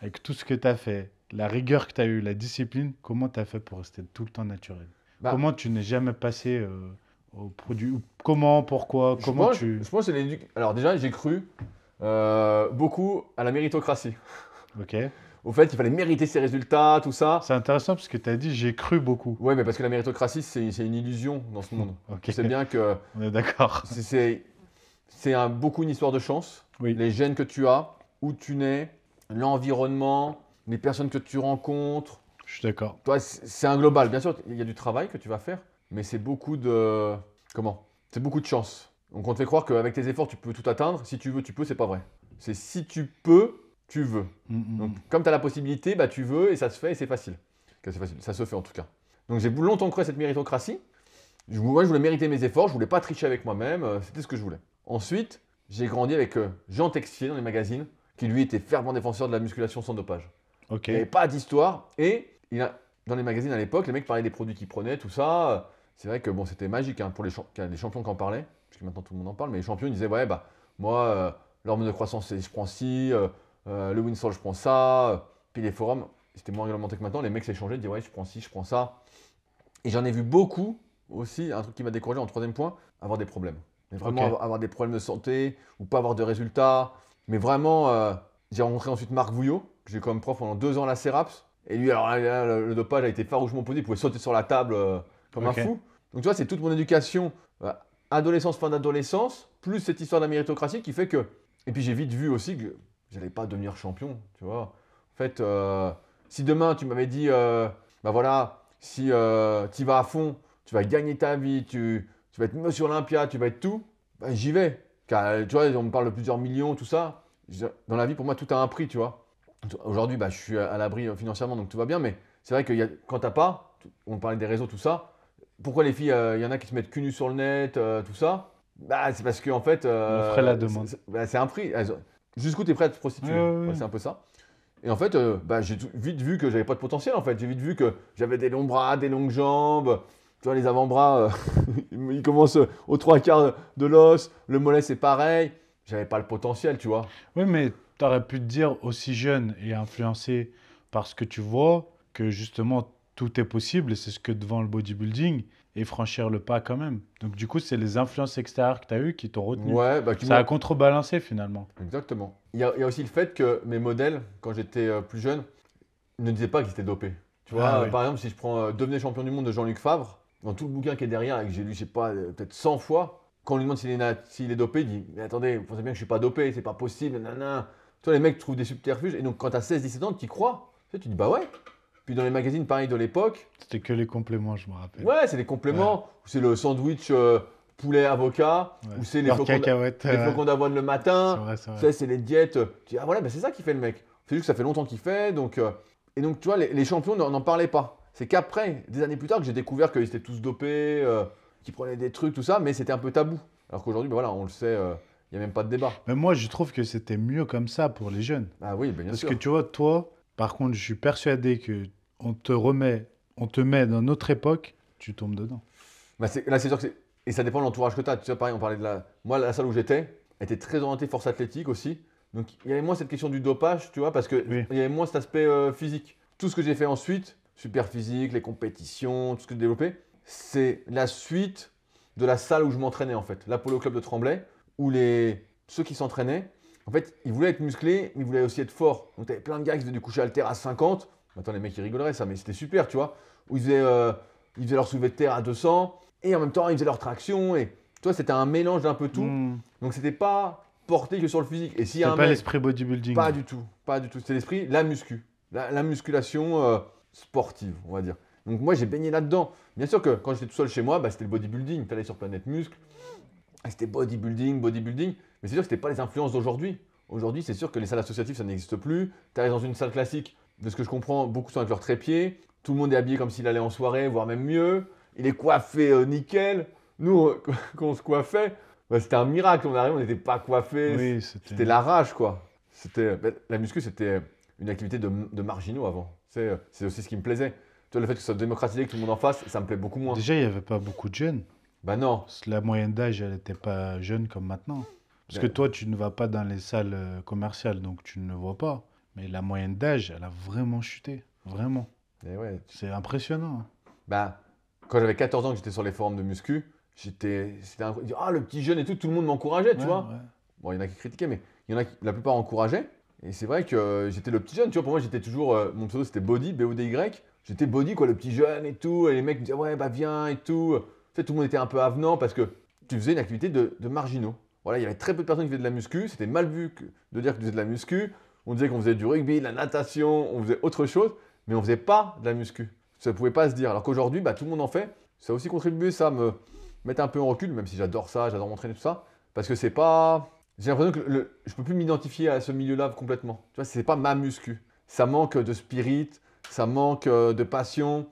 avec tout ce que tu as fait, la rigueur que tu as eue, la discipline, comment tu as fait pour rester tout le temps naturel? Bah, Comment tu n'es jamais passé au produit? Comment, pourquoi, je comment pense, tu... je pense que c'est Alors déjà, j'ai cru beaucoup à la méritocratie. Ok. Au fait, il fallait mériter ses résultats, tout ça. C'est intéressant parce que tu as dit j'ai cru beaucoup. Ouais, mais parce que la méritocratie, c'est une illusion dans ce monde. Ok, Tu sais bien que on est d'accord. beaucoup une histoire de chance. Oui, Les gènes que tu as, où tu nais, l'environnement, les personnes que tu rencontres. je suis d'accord. Toi, c'est un global. Bien sûr, il y a du travail que tu vas faire, mais c'est beaucoup de. Comment? C'est beaucoup de chance. Donc on te fait croire qu'avec tes efforts, tu peux tout atteindre. Si tu veux, tu peux, c'est pas vrai. C'est si tu peux, tu veux. Mm, mm, Donc mm. comme tu as la possibilité, bah, tu veux et ça se fait et c'est facile. Que c'est facile. Ça se fait en tout cas. Donc j'ai longtemps cru à cette méritocratie. Moi, je voulais mériter mes efforts, je voulais pas tricher avec moi-même, c'était ce que je voulais. Ensuite, j'ai grandi avec Jean Texier dans les magazines, qui lui était fervent défenseur de la musculation sans dopage. Ok. Il n'y avait pas d'histoire, et dans les magazines à l'époque, les mecs parlaient des produits qu'ils prenaient, tout ça. C'est vrai que bon, c'était magique hein, pour les champions qui en parlaient, parce que maintenant tout le monde en parle, mais les champions ils disaient, ouais, bah, moi, l'hormone de croissance, je prends ci, le Winsol, je prends ça, puis les forums, c'était moins réglementé que maintenant, les mecs s'échangeaient, ils disaient, ouais, je prends ci, je prends ça. Et j'en ai vu beaucoup aussi, un truc qui m'a découragé en troisième point, avoir des problèmes. Mais vraiment Ok. avoir des problèmes de santé ou pas avoir de résultats. Mais vraiment, j'ai rencontré ensuite Marc Vouillot, que j'ai eu comme prof pendant 2 ans à la CERAPS. Et lui, alors là, le dopage a été farouchement posé, il pouvait sauter sur la table comme un Ok. fou. Donc tu vois, c'est toute mon éducation, adolescence, fin d'adolescence, plus cette histoire de la méritocratie qui fait que. Et puis j'ai vite vu aussi que j'allais pas devenir champion, tu vois. En fait, si demain tu m'avais dit, bah voilà, si tu vas à fond, tu vas gagner ta vie, tu vas être Monsieur Olympia, tu vas être tout, bah, j'y vais. Tu vois, on me parle de plusieurs millions, tout ça. Dans la vie, pour moi, tout a un prix, tu vois. Aujourd'hui, bah, je suis à l'abri financièrement, donc tout va bien. Mais c'est vrai que quand t'as pas, on parlait des réseaux, tout ça. Pourquoi les filles, il y en a qui se mettent cul nu sur le net, tout ça? Bah, c'est parce qu'en fait, L'offre et la demande. bah, c'est un prix. Jusqu'où tu es prêt à te Ouais, prostituer? ouais, Ouais, ouais. c'est un peu ça. Et en fait, bah, j'ai vite vu que j'avais pas de potentiel en fait. J'ai vite vu que j'avais des longs bras, des longues jambes. Tu vois, les avant-bras, ils commencent aux trois quarts de l'os. Le mollet, c'est pareil. J'avais pas le potentiel, tu vois. Oui, mais tu aurais pu te dire aussi jeune et influencé par ce que tu vois que justement tout est possible et c'est ce que devant le bodybuilding et franchir le pas quand même. Donc du coup, c'est les influences extérieures que tu as eues qui t'ont retenu. Ouais, bah, Ça a contrebalancé finalement. exactement. Il y a aussi le fait que mes modèles, quand j'étais plus jeune, ne disaient pas qu'ils étaient dopés. Tu Ah vois, oui. par exemple, si je prends Devenez champion du monde de Jean-Luc Favre, dans tout le bouquin qui est derrière et que j'ai lu, je sais pas, peut-être 100 fois, quand on lui demande s'il est dopé, il dit mais attendez, vous pensez bien que je suis pas dopé, c'est pas possible, nanana. Tu vois, les mecs trouvent des subterfuges et donc quand t'as 16-17 ans, tu y crois. Tu dis bah ouais. Puis dans les magazines pareil de l'époque, C'était que les compléments, je me rappelle. ouais, c'est des Ouais, compléments, ou c'est le sandwich poulet avocat, ouais. ou c'est Beurre de cacahuète. les flocons d'avoine le C'est matin, vrai, c'est tu vrai. sais, c'est les diètes. Tu dis, ah voilà, bah, c'est ça qui fait le mec. C'est juste que ça fait longtemps qu'il fait, et donc tu vois, les champions n'en parlaient pas. C'est qu'après, des années plus tard, que j'ai découvert qu'ils étaient tous dopés, qu'ils prenaient des trucs, tout ça, mais c'était un peu tabou. Alors qu'aujourd'hui, bah, voilà, on le sait, il n'y a même pas de débat. Mais moi, je trouve que c'était mieux comme ça pour les jeunes. Ah oui, bah, bien Parce que sûr. tu vois, toi, par contre, je suis persuadé que on te met dans notre époque, tu tombes dedans. Bah, là, c'est sûr que c'est. Et ça dépend de l'entourage que tu as. Tu sais, pareil, on parlait de la. Moi, la salle où j'étais était très orientée force athlétique aussi. Donc, il y avait moins cette question du dopage, tu vois, parce qu'il Oui. y avait moins cet aspect physique. Tout ce que j'ai fait ensuite, super physique, les compétitions, tout ce que j'ai développé, c'est la suite de la salle où je m'entraînais, en fait. L'Apollo Club de Tremblay, où ceux qui s'entraînaient, en fait, ils voulaient être musclés, mais ils voulaient aussi être forts. Donc, tu avais plein de gars qui faisaient du coucher haltère à 50. Attends, les mecs, ils rigoleraient, ça, mais c'était super, tu vois. Où ils faisaient leur soulevé de terre à 200 et en même temps ils faisaient leur traction et toi c'était un mélange d'un peu tout. Hmm. Donc c'était pas porté que sur le physique. Et s'il y a C'était un pas mec, l'esprit bodybuilding. pas du tout, pas du tout. C'était l'esprit, la muscu, la musculation sportive, on va dire. Donc moi j'ai baigné là-dedans. Bien sûr que quand j'étais tout seul chez moi, bah, c'était le bodybuilding. Tu allais sur Planète Muscle, et c'était bodybuilding, bodybuilding. Mais c'est sûr que c'était pas les influences d'aujourd'hui. Aujourd'hui, c'est sûr que les salles associatives, ça n'existe plus. Tu arrives dans une salle classique, de ce que je comprends, beaucoup sont avec leurs trépieds. Tout le monde est habillé comme s'il allait en soirée, voire même mieux. Il est coiffé nickel. Nous, quand on se coiffait, bah, c'était un miracle. On arrivait, on n'était pas coiffé. Oui, c'était. C'était la rage, quoi. La muscu, c'était une activité de marginaux avant. C'est aussi ce qui me plaisait. Tu vois, le fait que ça soit démocratisé, que tout le monde en fasse, ça me plaît beaucoup moins. Déjà, il n'y avait pas beaucoup de jeunes. Bah non. La moyenne d'âge, elle n'était pas jeune comme maintenant. Parce que Ben, toi, tu ne vas pas dans les salles commerciales, donc tu ne le vois pas. Mais la moyenne d'âge, elle a vraiment chuté. Vraiment. mais ouais. C'est impressionnant. Bah, quand j'avais 14 ans que j'étais sur les forums de muscu, ah, le petit jeune et tout, tout le monde m'encourageait, tu Ouais, vois. ouais. Bon, il y en a qui critiquaient, mais il y en a qui, la plupart encourageaient. Et c'est vrai que j'étais le petit jeune, tu vois. Pour moi, j'étais toujours. Mon pseudo, c'était Body, B-O-D-Y. J'étais Body, quoi, le petit jeune et tout. Et les mecs me disaient, ouais, bah viens et tout. Tu sais, tout le monde était un peu avenant parce que tu faisais une activité de marginaux. Voilà, il y avait très peu de personnes qui faisaient de la muscu. C'était mal vu de dire que tu faisais de la muscu. On disait qu'on faisait du rugby, de la natation, on faisait autre chose, mais on faisait pas de la muscu. Ça ne pouvait pas se dire. Alors qu'aujourd'hui, bah, tout le monde en fait. Ça a aussi contribué, ça, à me mettre un peu en recul, même si j'adore ça, j'adore m'entraîner, tout ça. Parce que c'est pas. J'ai l'impression que je peux plus m'identifier à ce milieu-là complètement. Tu vois, c'est pas ma muscu. Ça manque de spirit, ça manque de passion,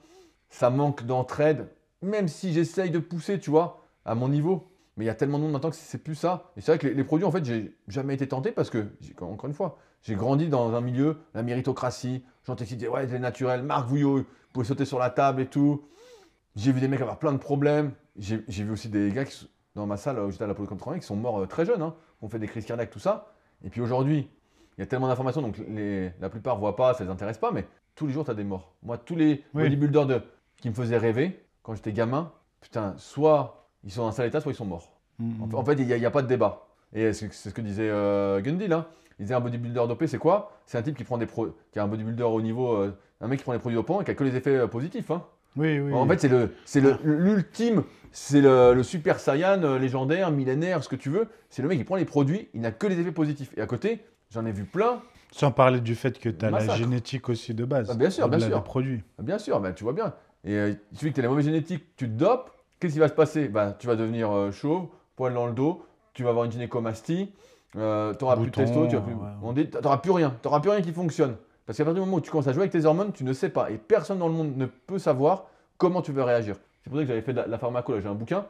ça manque d'entraide. Même si j'essaye de pousser, tu vois, à mon niveau. Mais il y a tellement de monde maintenant que c'est plus ça. Et c'est vrai que les produits, en fait, j'ai jamais été tenté parce que, encore une fois, j'ai grandi dans un milieu, la méritocratie. Jean Texi disait, ouais, c'est naturel. Marc Vouillot, il pouvait sauter sur la table et tout. J'ai vu des mecs avoir plein de problèmes. J'ai vu aussi des gars dans ma salle où j'étais à l'Apollo Club 30 qui sont morts très jeunes, hein, ont fait des crises cardiaques, tout ça. Et puis aujourd'hui, il y a tellement d'informations, donc la plupart ne voient pas, ça ne les intéresse pas, mais tous les jours, tu as des morts. Moi, tous les Oui. bodybuilders qui me faisaient rêver, quand j'étais gamin, putain, soit ils sont dans un sale état, soit ils sont morts. Mhm. En fait, il n'y a pas de débat. Et c'est ce que disait Gundy, là. Il disait un bodybuilder dopé, c'est quoi? C'est un type qui qui a un bodybuilder au niveau, un mec qui prend des produits dopants et qui a que les effets positifs, hein. Oui, oui. En fait, l'ultime, c'est le super saiyan légendaire, millénaire, ce que tu veux. C'est le mec qui prend les produits, il n'a que les effets positifs. Et à côté, j'en ai vu plein. Sans parler du fait que tu as la Massacre. génétique aussi de base. Ah, bien sûr, bien au-delà sûr. des produits. Bien sûr, bah, tu vois bien. Et il suffit que tu aies la mauvaise génétique, tu te dopes, qu'est-ce qui va se passer? Bah, tu vas devenir chauve, poil dans le dos, tu vas avoir une gynécomastie, tu n'auras plus de Bouton, testo, tu ouais. n'auras plus rien. Tu n'auras plus rien qui fonctionne. Parce qu'à partir du moment où tu commences à jouer avec tes hormones, tu ne sais pas. Et personne dans le monde ne peut savoir comment tu veux réagir. C'est pour ça que j'avais fait de la pharmaco, là, j'ai un bouquin.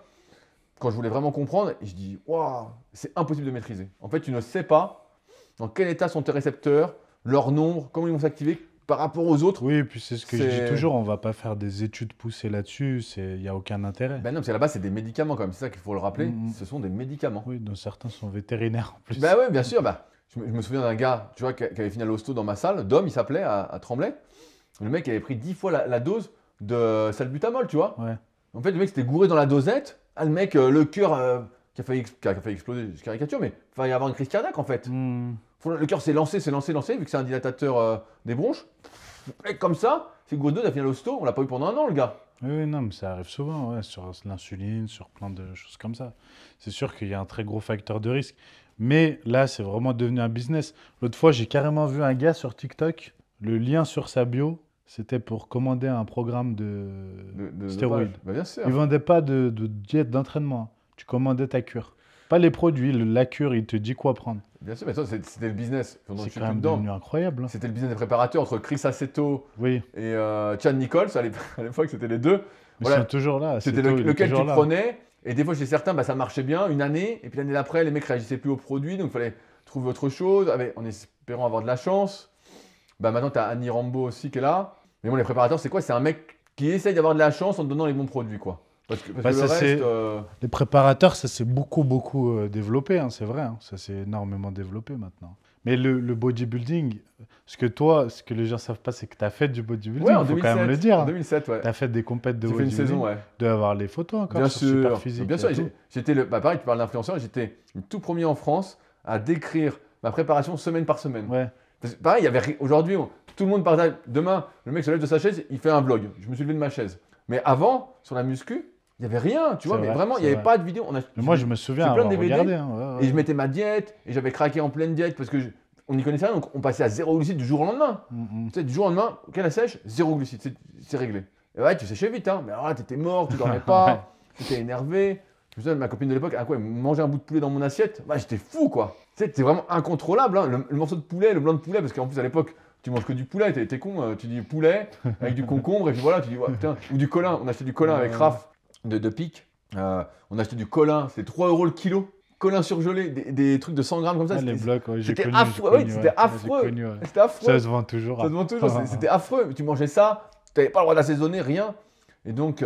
Quand je voulais vraiment comprendre, je dis, waouh, c'est impossible de maîtriser. En fait, tu ne sais pas dans quel état sont tes récepteurs, leur nombre, comment ils vont s'activer par rapport aux autres. Oui, et puis c'est ce que je dis C'est- toujours, on va pas faire des études poussées là-dessus, il n'y a aucun intérêt. Ben non, parce qu'à la base, c'est des médicaments quand même. C'est ça qu'il faut le rappeler. Mhm. Ce sont des médicaments. Oui, dont certains sont vétérinaires en plus. Bah ouais, bien sûr. Bah, je me souviens d'un gars, tu vois, qui avait fini à l'hosto dans ma salle. Dom, il s'appelait, à Tremblay. Le mec avait pris 10 fois la dose de salbutamol, tu vois. Ouais. En fait, le mec s'était gouré dans la dosette. Ah, le mec, le cœur qui a failli exploser, je caricature, mais il fallait avoir une crise cardiaque en fait. Hmm. Le cœur s'est lancé, vu que c'est un dilatateur des bronches. Et comme ça, c'est gouré de dose, il a fini à l'hosto. On l'a pas eu pendant un an, le gars. Oui, oui, non, mais ça arrive souvent, ouais, sur l'insuline, sur plein de choses comme ça. C'est sûr qu'il y a un très gros facteur de risque. Mais là, c'est vraiment devenu un business. L'autre fois, j'ai carrément vu un gars sur TikTok, le lien sur sa bio, c'était pour commander un programme de De stéroïdes. dopage. Bah, bien sûr. Il vendait pas de diète d'entraînement. Tu commandais ta cure. Pas les produits, la cure, il te dit quoi prendre. Bien sûr, mais ça, c'était le business. Je C'est suis quand plus même dedans. devenu incroyable, hein. C'était le business des préparateurs entre Chris Aceto Oui, et Chad Nichols. À l'époque, c'était les deux. mais ils Voilà. sont toujours là. C'était Seto, il est lequel tu toujours là. prenais. Et des fois, chez certains, bah, ça marchait bien une année. Et puis l'année d'après, les mecs réagissaient plus au produit. Donc il fallait trouver autre chose en espérant avoir de la chance. Bah, maintenant, tu as Annie Rambo aussi qui est là. Mais bon, les préparateurs, c'est quoi? C'est un mec qui essaye d'avoir de la chance en te donnant les bons produits, quoi. Parce que Bah, le ça, reste. c'est- Les préparateurs, ça s'est beaucoup développé, hein, c'est vrai, hein. Ça s'est énormément développé maintenant. Mais le bodybuilding, ce que les gens savent pas, c'est que tu as fait du bodybuilding, Ouais, il en faut 2007. quand même le dire, En hein. 2007, ouais. Tu as fait des compètes de J'ai fait une bodybuilding, saison, ouais. de avoir les photos encore Bien sur sûr, Superphysique bien et sûr. tout. J'étais pareil, tu parles d'influenceur, j'étais le tout premier en France à décrire ma préparation semaine par semaine. Ouais, Parce que pareil, il y avait aujourd'hui, tout le monde partage. Demain, le mec se lève de sa chaise, il fait un vlog. Je me suis levé de ma chaise. Mais avant, sur la muscu, il n'y avait rien, tu vois. C'est Mais vrai, vraiment, il c'est n'y avait vrai. pas de vidéo. mais moi je me souviens j'ai plein de avoir DVD, regardé, hein, ouais, Et je ouais. mettais ma diète, et j'avais craqué en pleine diète parce que on n'y connaissait rien, donc on passait à zéro glucide du jour au lendemain. Mm. Tu sais, du jour au lendemain, ok, la sèche, zéro glucide, c'est réglé. Et ouais, tu séchais vite, hein. Mais alors là, t'étais mort, tu dormais pas, tu étais énervé. Je me souviens de ma copine de l'époque, elle mangeait un bout de poulet dans mon assiette. Bah, j'étais fou, quoi. Tu sais, c'était vraiment incontrôlable, hein. Le morceau de poulet, le blanc de poulet, parce qu'en plus, à l'époque, tu manges que du poulet, t'es con, tu dis poulet avec du concombre, et puis voilà, tu dis, ouais, putain, ou du colin. On achetait du colin avec Raph de Pic. On achetait du colin, c'était 3 € le kilo. Colin surgelé, des trucs de 100 grammes comme ça. Ah, les blocs, ouais, j'ai c'était connu, affreux, j'ai oui, connu, c'était ouais. affreux. Ouais, j'ai connu, ouais. C'était affreux. Ça se vend toujours. Ça se vend toujours, c'était affreux. Tu mangeais ça, tu n'avais pas le droit d'assaisonner, rien. Et donc,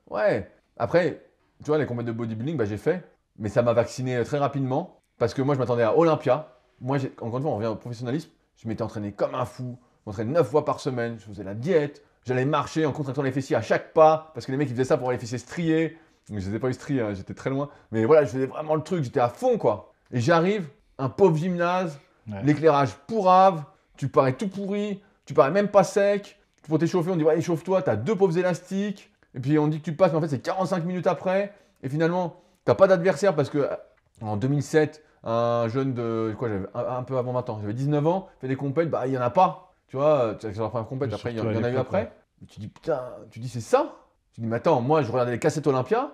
ouais. Après, tu vois, les combats de bodybuilding, bah, j'ai fait. Mais ça m'a vacciné très rapidement. Parce que moi, je m'attendais à Olympia. Moi, encore une fois, on revient au professionnalisme. Je m'étais entraîné comme un fou. Je m'entraînais 9 fois par semaine. Je faisais la diète. J'allais marcher en contractant les fessiers à chaque pas. Parce que les mecs, ils faisaient ça pour avoir les fessiers striés. Je ne les ai pas eu striés, hein, j'étais très loin. Mais voilà, je faisais vraiment le truc. J'étais à fond, quoi. Et j'arrive, un pauvre gymnase, Ouais. l'éclairage pourrave, tu parais tout pourri, tu parais même pas sec. Pour t'échauffer, on dit ouais, échauffe-toi, t'as 2 pauvres élastiques. Et puis on dit que tu passes, mais en fait c'est 45 minutes après. Et finalement, t'as pas d'adversaire parce que en 2007, un jeune de quoi, j'avais un peu avant 20 ans, j'avais 19 ans, fait des compètes, bah il y en a pas. Tu vois, c'est la première compète, Mais après il y surtout en à a eu l'époque, après. ouais. Et tu dis putain, tu dis c'est ça. Tu dis mais attends, moi je regardais les cassettes Olympia.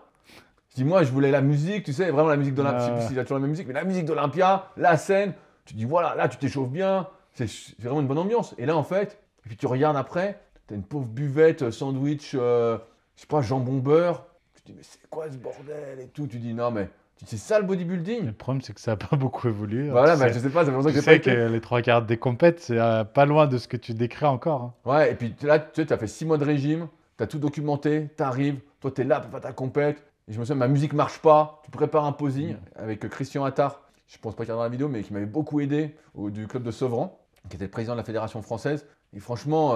Je dis moi je voulais la musique, tu sais, vraiment la musique d'Olympia. Je sais plus s'il a toujours la même musique, mais la musique d'Olympia, la scène. Tu dis voilà, là tu t'échauffes bien, c'est vraiment une bonne ambiance. Et là en fait, et puis tu regardes après, t'as une pauvre buvette, sandwich, je sais pas, jambon beurre. Tu te dis mais c'est quoi ce bordel et tout. Tu dis non mais c'est ça le bodybuilding. Le problème, c'est que ça n'a pas beaucoup évolué, hein. Voilà, Tu bah, sais- je sais pas, c'est pour ça que Tu j'ai pas sais été. que les 3 quarts des compètes, c'est pas loin de ce que tu décris encore, hein. Ouais, et puis là, tu sais, tu as fait 6 mois de régime, tu as tout documenté, tu arrives, toi tu es là pour faire ta compète. Et je me souviens, ma musique marche pas, tu prépares un posing avec Christian Attard, je pense pas qu'il y a dans la vidéo, mais qui m'avait beaucoup aidé du club de Sevran, qui était le président de la fédération française. Et franchement,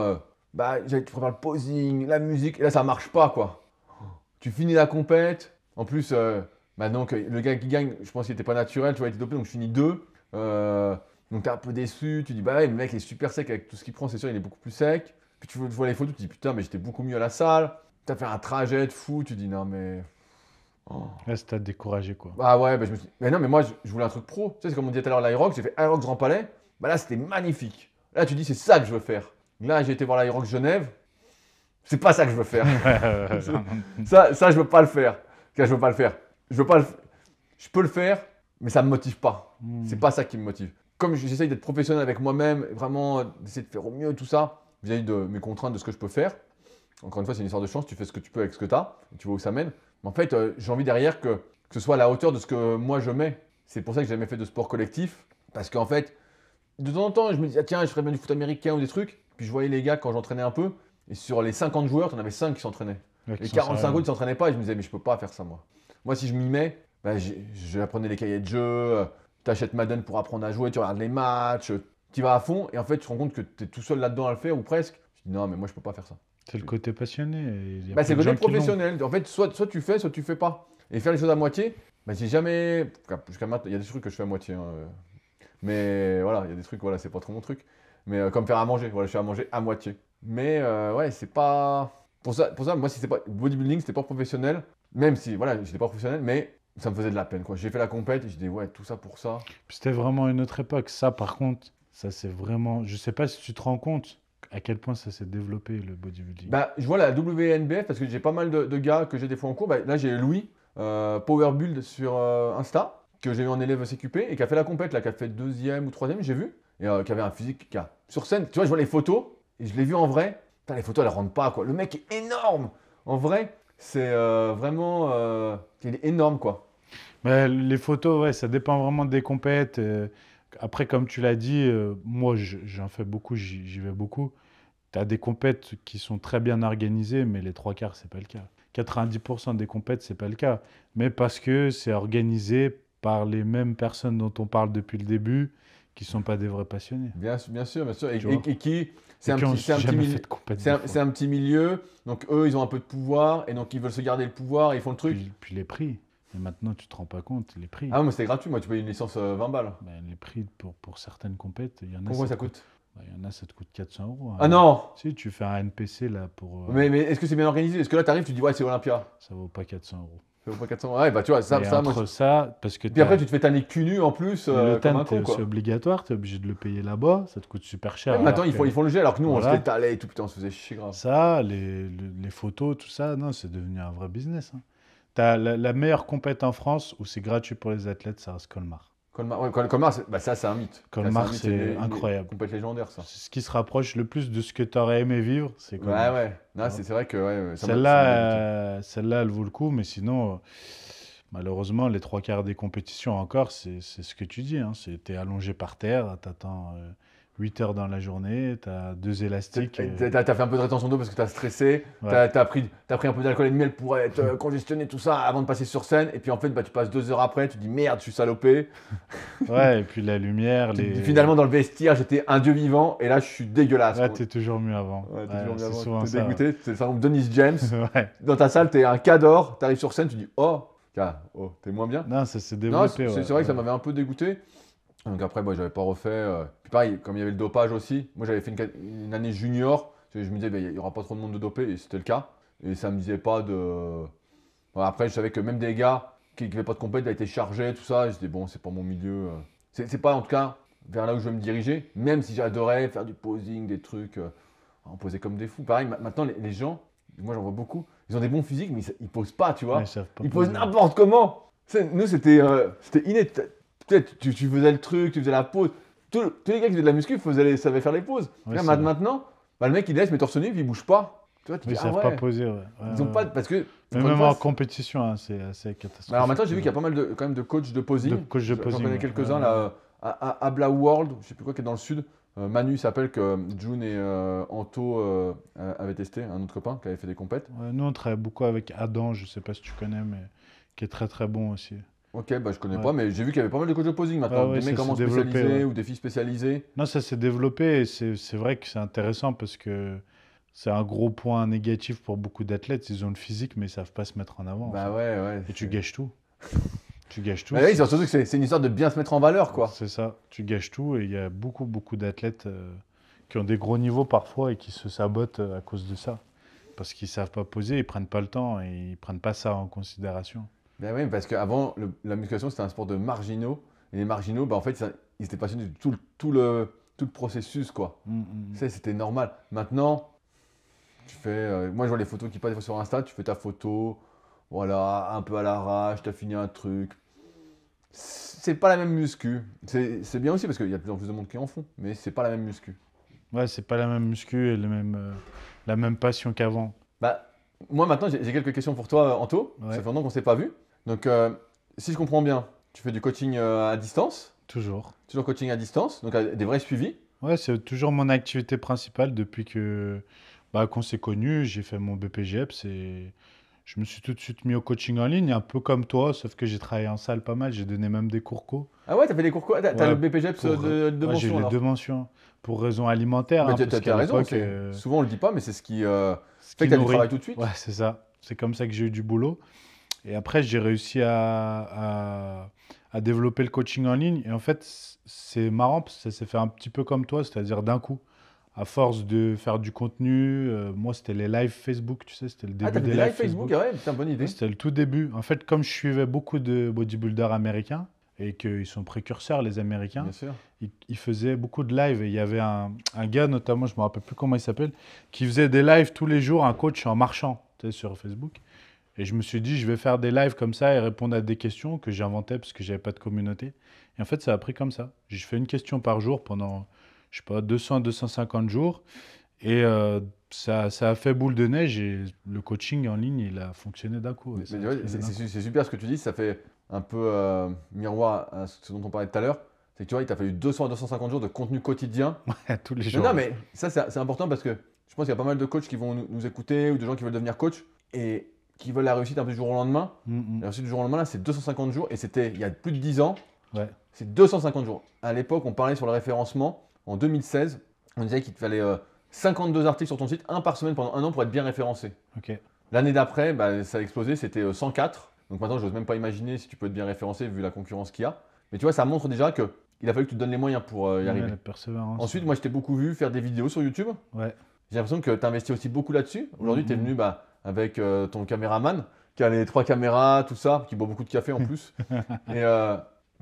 tu prépares le posing, la musique, et là ça marche pas quoi. Tu finis la compète, en plus, donc, le gars qui gagne, je pense qu'il était pas naturel, tu vois, il était dopé, donc je finis 2. Donc tu es un peu déçu, tu dis bah ouais, le mec est super sec avec tout ce qu'il prend, c'est sûr, il est beaucoup plus sec. Puis tu vois les photos, tu dis putain, mais j'étais beaucoup mieux à la salle. Tu as fait un trajet de fou, tu dis non mais. Oh. Là, ça t'a découragé, quoi. Bah ouais, je me suis dit, mais non, mais moi je voulais un truc pro. Tu sais, c'est comme on disait tout à l'heure, l'Aerox, j'ai fait Aerox Grand Palais. Bah là, c'était magnifique. Là, tu dis, c'est ça que je veux faire. Là, j'ai été voir l'Aerox Genève. C'est pas ça que je veux faire. Ça, je veux pas le faire. Je veux pas le faire. Je peux le faire, mais ça me motive pas. Hmm. C'est pas ça qui me motive. Comme j'essaye d'être professionnel avec moi-même, vraiment d'essayer de faire au mieux tout ça, vis-à-vis de mes contraintes, de ce que je peux faire. Encore une fois, c'est une histoire de chance, tu fais ce que tu peux avec ce que tu as, et tu vois où ça mène. Mais en fait, j'ai envie derrière que ce soit à la hauteur de ce que moi je mets. C'est pour ça que j'ai jamais fait de sport collectif, parce qu'en fait, de temps en temps, je me disais, ah, tiens, je ferais bien du foot américain ou des trucs. Puis je voyais les gars quand j'entraînais un peu, et sur les 50 joueurs, tu en avais 5 qui s'entraînaient. Ouais, qui Les sont 45 sérieux. autres ne s'entraînaient pas, et je me disais, mais je peux pas faire ça moi. Moi, si je m'y mets, bah, j'apprenais les cahiers de jeu, t'achètes Madden pour apprendre à jouer, tu regardes les matchs, tu vas à fond, et en fait, tu te rends compte que tu es tout seul là-dedans à le faire, ou presque. Je dis, non, mais moi, je peux pas faire ça. C'est le côté passionné. Il y a Bah, peu c'est de le côté gens qui l'ont. professionnel. En fait, soit tu fais, soit tu fais pas. Et faire les choses à moitié, bah, j'ai jamais. Jusqu'à maintenant, il y a des trucs que je fais à moitié, hein. Mais voilà, il y a des trucs, voilà, c'est pas trop mon truc. Mais comme faire à manger, voilà, je fais à manger à moitié. Mais ouais, c'est pas. Pour ça, moi, si c'est pas. Bodybuilding, c'était pas professionnel. Même si, voilà, j'étais pas professionnel, mais ça me faisait de la peine, quoi. J'ai fait la compète et j'ai dit, ouais, tout ça pour ça. Puis c'était vraiment une autre époque. Ça, par contre, ça c'est vraiment. Je sais pas si tu te rends compte à quel point ça s'est développé le bodybuilding. Bah, je vois la WNBF parce que j'ai pas mal de gars que j'ai des fois en cours. Bah, là, j'ai Louis, Power Build sur Insta, que j'ai eu en élève CQP et qui a fait la compète, là, qui a fait deuxième ou troisième, j'ai vu. Et qui avait un physique sur scène. Tu vois, je vois les photos et je l'ai vu en vrai. Putain, les photos, elles rendent pas, quoi. Le mec est énorme. En vrai, c'est vraiment. Il est énorme, quoi. Mais les photos, ouais, ça dépend vraiment des compètes. Après, comme tu l'as dit, moi j'en fais beaucoup, j'y vais beaucoup. Tu as des compètes qui sont très bien organisées, mais les trois quarts, c'est pas le cas. 90% des compètes, c'est pas le cas. Mais parce que c'est organisé par les mêmes personnes dont on parle depuis le début, qui sont pas des vrais passionnés. Bien sûr, bien sûr. Tu vois. Et qui. Et qui ont C'est un petit jamais milieu. fait de compète de C'est fois. un petit milieu, donc eux ils ont un peu de pouvoir et donc ils veulent se garder le pouvoir et ils font le truc. Puis les prix. Et maintenant, tu te rends pas compte, les prix. Ah non, mais c'était gratuit, moi tu payes une licence 20 balles. Ben, les prix pour certaines compètes, il y en a, Pourquoi ça coûte? ben, il y en a, ça te coûte 400 euros. Ah non! Si tu fais un NPC là pour. Mais est-ce que c'est bien organisé? Est-ce que là t'arrives, tu dis ouais c'est Olympia? Ça vaut pas 400 euros. Ça vaut pas 400. Ouais, bah tu vois, Et moi. entre ça, parce que Puis après tu te fais tanner cul nu en plus le comme TAN, un con quoi. c'est obligatoire, tu es obligé de le payer là-bas, ça te coûte super cher. Ouais, mais maintenant alors ils font le jet alors que nous on Voilà. se l'étalait et tout, putain on se faisait chier grave. Ça, les photos, tout ça, non, c'est devenu un vrai business. Hein. T'as la meilleure compète en France où c'est gratuit pour les athlètes, ça reste Colmar. Colmar, ouais, Colmar bah, ça c'est un mythe. Colmar, Ça, c'est une incroyable. compète légendaire ça. C'est ce qui se rapproche le plus de ce que tu aurais aimé vivre, c'est Ouais, Colmar. ouais. Non, c'est vrai que ouais, ça m'a Celle-là, celle-là, elle vaut le coup, mais sinon, malheureusement, les trois quarts des compétitions encore, c'est ce que tu dis. Hein, t'es allongé par terre, t'attends 8 heures dans la journée, t'as 2 élastiques. T'as fait un peu de rétention d'eau parce que t'as stressé, Ouais. t'as pris un peu d'alcool et de miel pour être congestionné, tout ça, avant de passer sur scène. Et puis en fait, bah, tu passes 2 heures après, tu dis merde, je suis salopé. Ouais, et puis la lumière, Tu te dis, finalement, dans le vestiaire, j'étais un dieu vivant et là, je suis dégueulasse. Ouais, quoi. t'es toujours mieux avant. Ouais, t'es Ouais, toujours bien c'est avant, souvent t'es ça. dégoûté. C'est le syndrome Dennis James. Ouais. Dans ta salle, t'es un cador, t'arrives sur scène, tu dis oh, t'es moins bien. Non, ça s'est Non, développé. c'est Ouais. vrai que ça Ouais. m'avait un peu dégoûté. Donc après, moi, j'avais pas refait. Puis pareil, comme il y avait le dopage aussi, moi j'avais fait une année junior. Je me disais, il n'y aura pas trop de monde de dopé, et c'était le cas. Et ça me disait pas de. Bon, après, je savais que même des gars qui n'avaient pas de compète avaient été chargés, tout ça. Et je disais, bon, c'est pas mon milieu. C'est pas en tout cas vers là où je veux me diriger, même si j'adorais faire du posing, des trucs. On posait comme des fous. Pareil, maintenant, les gens, moi j'en vois beaucoup, ils ont des bons physiques, mais ils posent pas, tu vois. Ouais, ils savent pas Ils posent poser. n'importe comment. Nous, c'était inné. Peut-être tu faisais le truc, tu faisais la pause. Tous les gars qui faisaient de la muscu savaient faire les pauses. Ouais, Là, c'est vrai. maintenant, bah, le mec il laisse mais torse nu puis il bouge pas. Tu vois, tu Ils dis, ah savent ouais. pas poser. Ouais. Ils ont pas parce que. Mais encore une même fois, en compétition, hein, c'est assez catastrophique. alors maintenant j'ai vu qu'il y a pas mal quand même de coachs de posing. De coachs de J'en posing, connais ouais. quelques-uns Ouais, là. À Abla World, je sais plus quoi, qui est dans le sud. Manu s'appelle que June et Anto avaient testé, un autre copain qui avait fait des compètes. Ouais, nous, on travaille beaucoup avec Adam, je sais pas si tu connais, mais qui est très très bon aussi. Ok, bah je connais Ouais. pas, mais j'ai vu qu'il y avait pas mal de coachs de posing maintenant. Ouais, Des mecs ça comment s'est développé, spécialisés ouais. ou des filles spécialisées. Non, ça s'est développé et c'est vrai que c'est intéressant parce que c'est un gros point négatif pour beaucoup d'athlètes. Ils ont le physique, mais ils savent pas se mettre en avant. En Bah fait. ouais. Et tu gâches tout. Tu gâches tout. Bah oui, surtout que c'est une histoire de bien se mettre en valeur, quoi. C'est ça. Tu gâches tout et il y a beaucoup d'athlètes qui ont des gros niveaux parfois et qui se sabotent à cause de ça. Parce qu'ils savent pas poser, ils prennent pas le temps et ils prennent pas ça en considération. Ben oui, parce qu'avant, la musculation, c'était un sport de marginaux. Et les marginaux, bah, en fait, ils étaient passionnés de tout le processus, quoi. Tu sais, c'était normal. Maintenant, tu fais. Moi, je vois les photos qui passent des fois sur Insta, tu fais ta photo, voilà, un peu à l'arrache, tu as fini un truc. C'est pas la même muscu. C'est bien aussi parce qu'il y a de plus en plus de monde qui en font, mais c'est pas la même muscu. Ouais, c'est pas la même muscu et la même passion qu'avant. Bah, moi maintenant, j'ai quelques questions pour toi, Anto. Ça Ouais, fait longtemps qu'on s'est pas vu. Donc, si je comprends bien, tu fais du coaching à distance, toujours. toujours coaching à distance, donc des vrais suivis. Ouais, c'est toujours mon activité principale depuis que qu'on s'est connus. J'ai fait mon BPGEPS et je me suis tout de suite mis au coaching en ligne, un peu comme toi, sauf que j'ai travaillé en salle pas mal. J'ai donné même des cours co. Ah ouais, t'as fait des cours quoi? T'as le Ouais, BPGEPS de ouais, j'ai eu mention les deux alors. mentions pour raisons alimentaires, Mais hein, parce qu'à t'as raison, l'époque, souvent on le dit pas, mais c'est ce qui ce fait qui que t'as du nourrit. travail tout de Ouais, suite. c'est ça. C'est comme ça que j'ai eu du boulot. Et après, j'ai réussi à développer le coaching en ligne. Et en fait, c'est marrant parce que ça s'est fait un petit peu comme toi, c'est-à-dire d'un coup. À force de faire du contenu, moi, c'était les lives Facebook, tu sais, c'était le Ah, t'as début fait des des lives lives Facebook, Facebook. ah ouais, putain, bonne Ouais, idée. c'était le tout début. En fait, comme je suivais beaucoup de bodybuilders américains et qu'ils sont précurseurs, les Américains, Bien sûr. ils faisaient beaucoup de lives. Et il y avait un gars, notamment, je ne me rappelle plus comment il s'appelle, qui faisait des lives tous les jours, un coach en marchant, tu sais, sur Facebook. Et je me suis dit, je vais faire des lives comme ça et répondre à des questions que j'inventais parce que j'avais pas de communauté. Et en fait, ça a pris comme ça. J'ai fait une question par jour pendant, je sais pas, 200, 250 jours. Et ça a fait boule de neige et le coaching en ligne, il a fonctionné d'un coup. Mais Ça a tu vois, explosé d'un coup. c'est super ce que tu dis, ça fait un peu miroir à ce dont on parlait tout à l'heure. C'est que tu vois, il t'a fallu 200 à 250 jours de contenu quotidien. Tous les Non, jours, non, ouais. mais ça, c'est important parce que je pense qu'il y a pas mal de coachs qui vont nous écouter ou de gens qui veulent devenir coach et qui veulent la réussite un peu du jour au lendemain. Mm, La réussite du jour au lendemain, là, c'est 250 jours et c'était il y a plus de 10 ans, ouais. c'est 250 jours. À l'époque, on parlait sur le référencement. En 2016, on disait qu'il te fallait 52 articles sur ton site, un par semaine pendant un an pour être bien référencé. Ok. L'année d'après, bah, ça a explosé, c'était 104. Donc maintenant, je n'ose même pas imaginer si tu peux être bien référencé vu la concurrence qu'il y a. Mais tu vois, ça montre déjà que il a fallu que tu te donnes les moyens pour y Ouais, arriver. la persévérance. Ensuite, moi, je t'ai beaucoup vu faire des vidéos sur YouTube. Ouais. J'ai l'impression que tu investis aussi beaucoup là-dessus. Aujourd'hui, tu es Mm, venu avec ton caméraman, qui a les 3 caméras, tout ça, qui boit beaucoup de café en plus. Et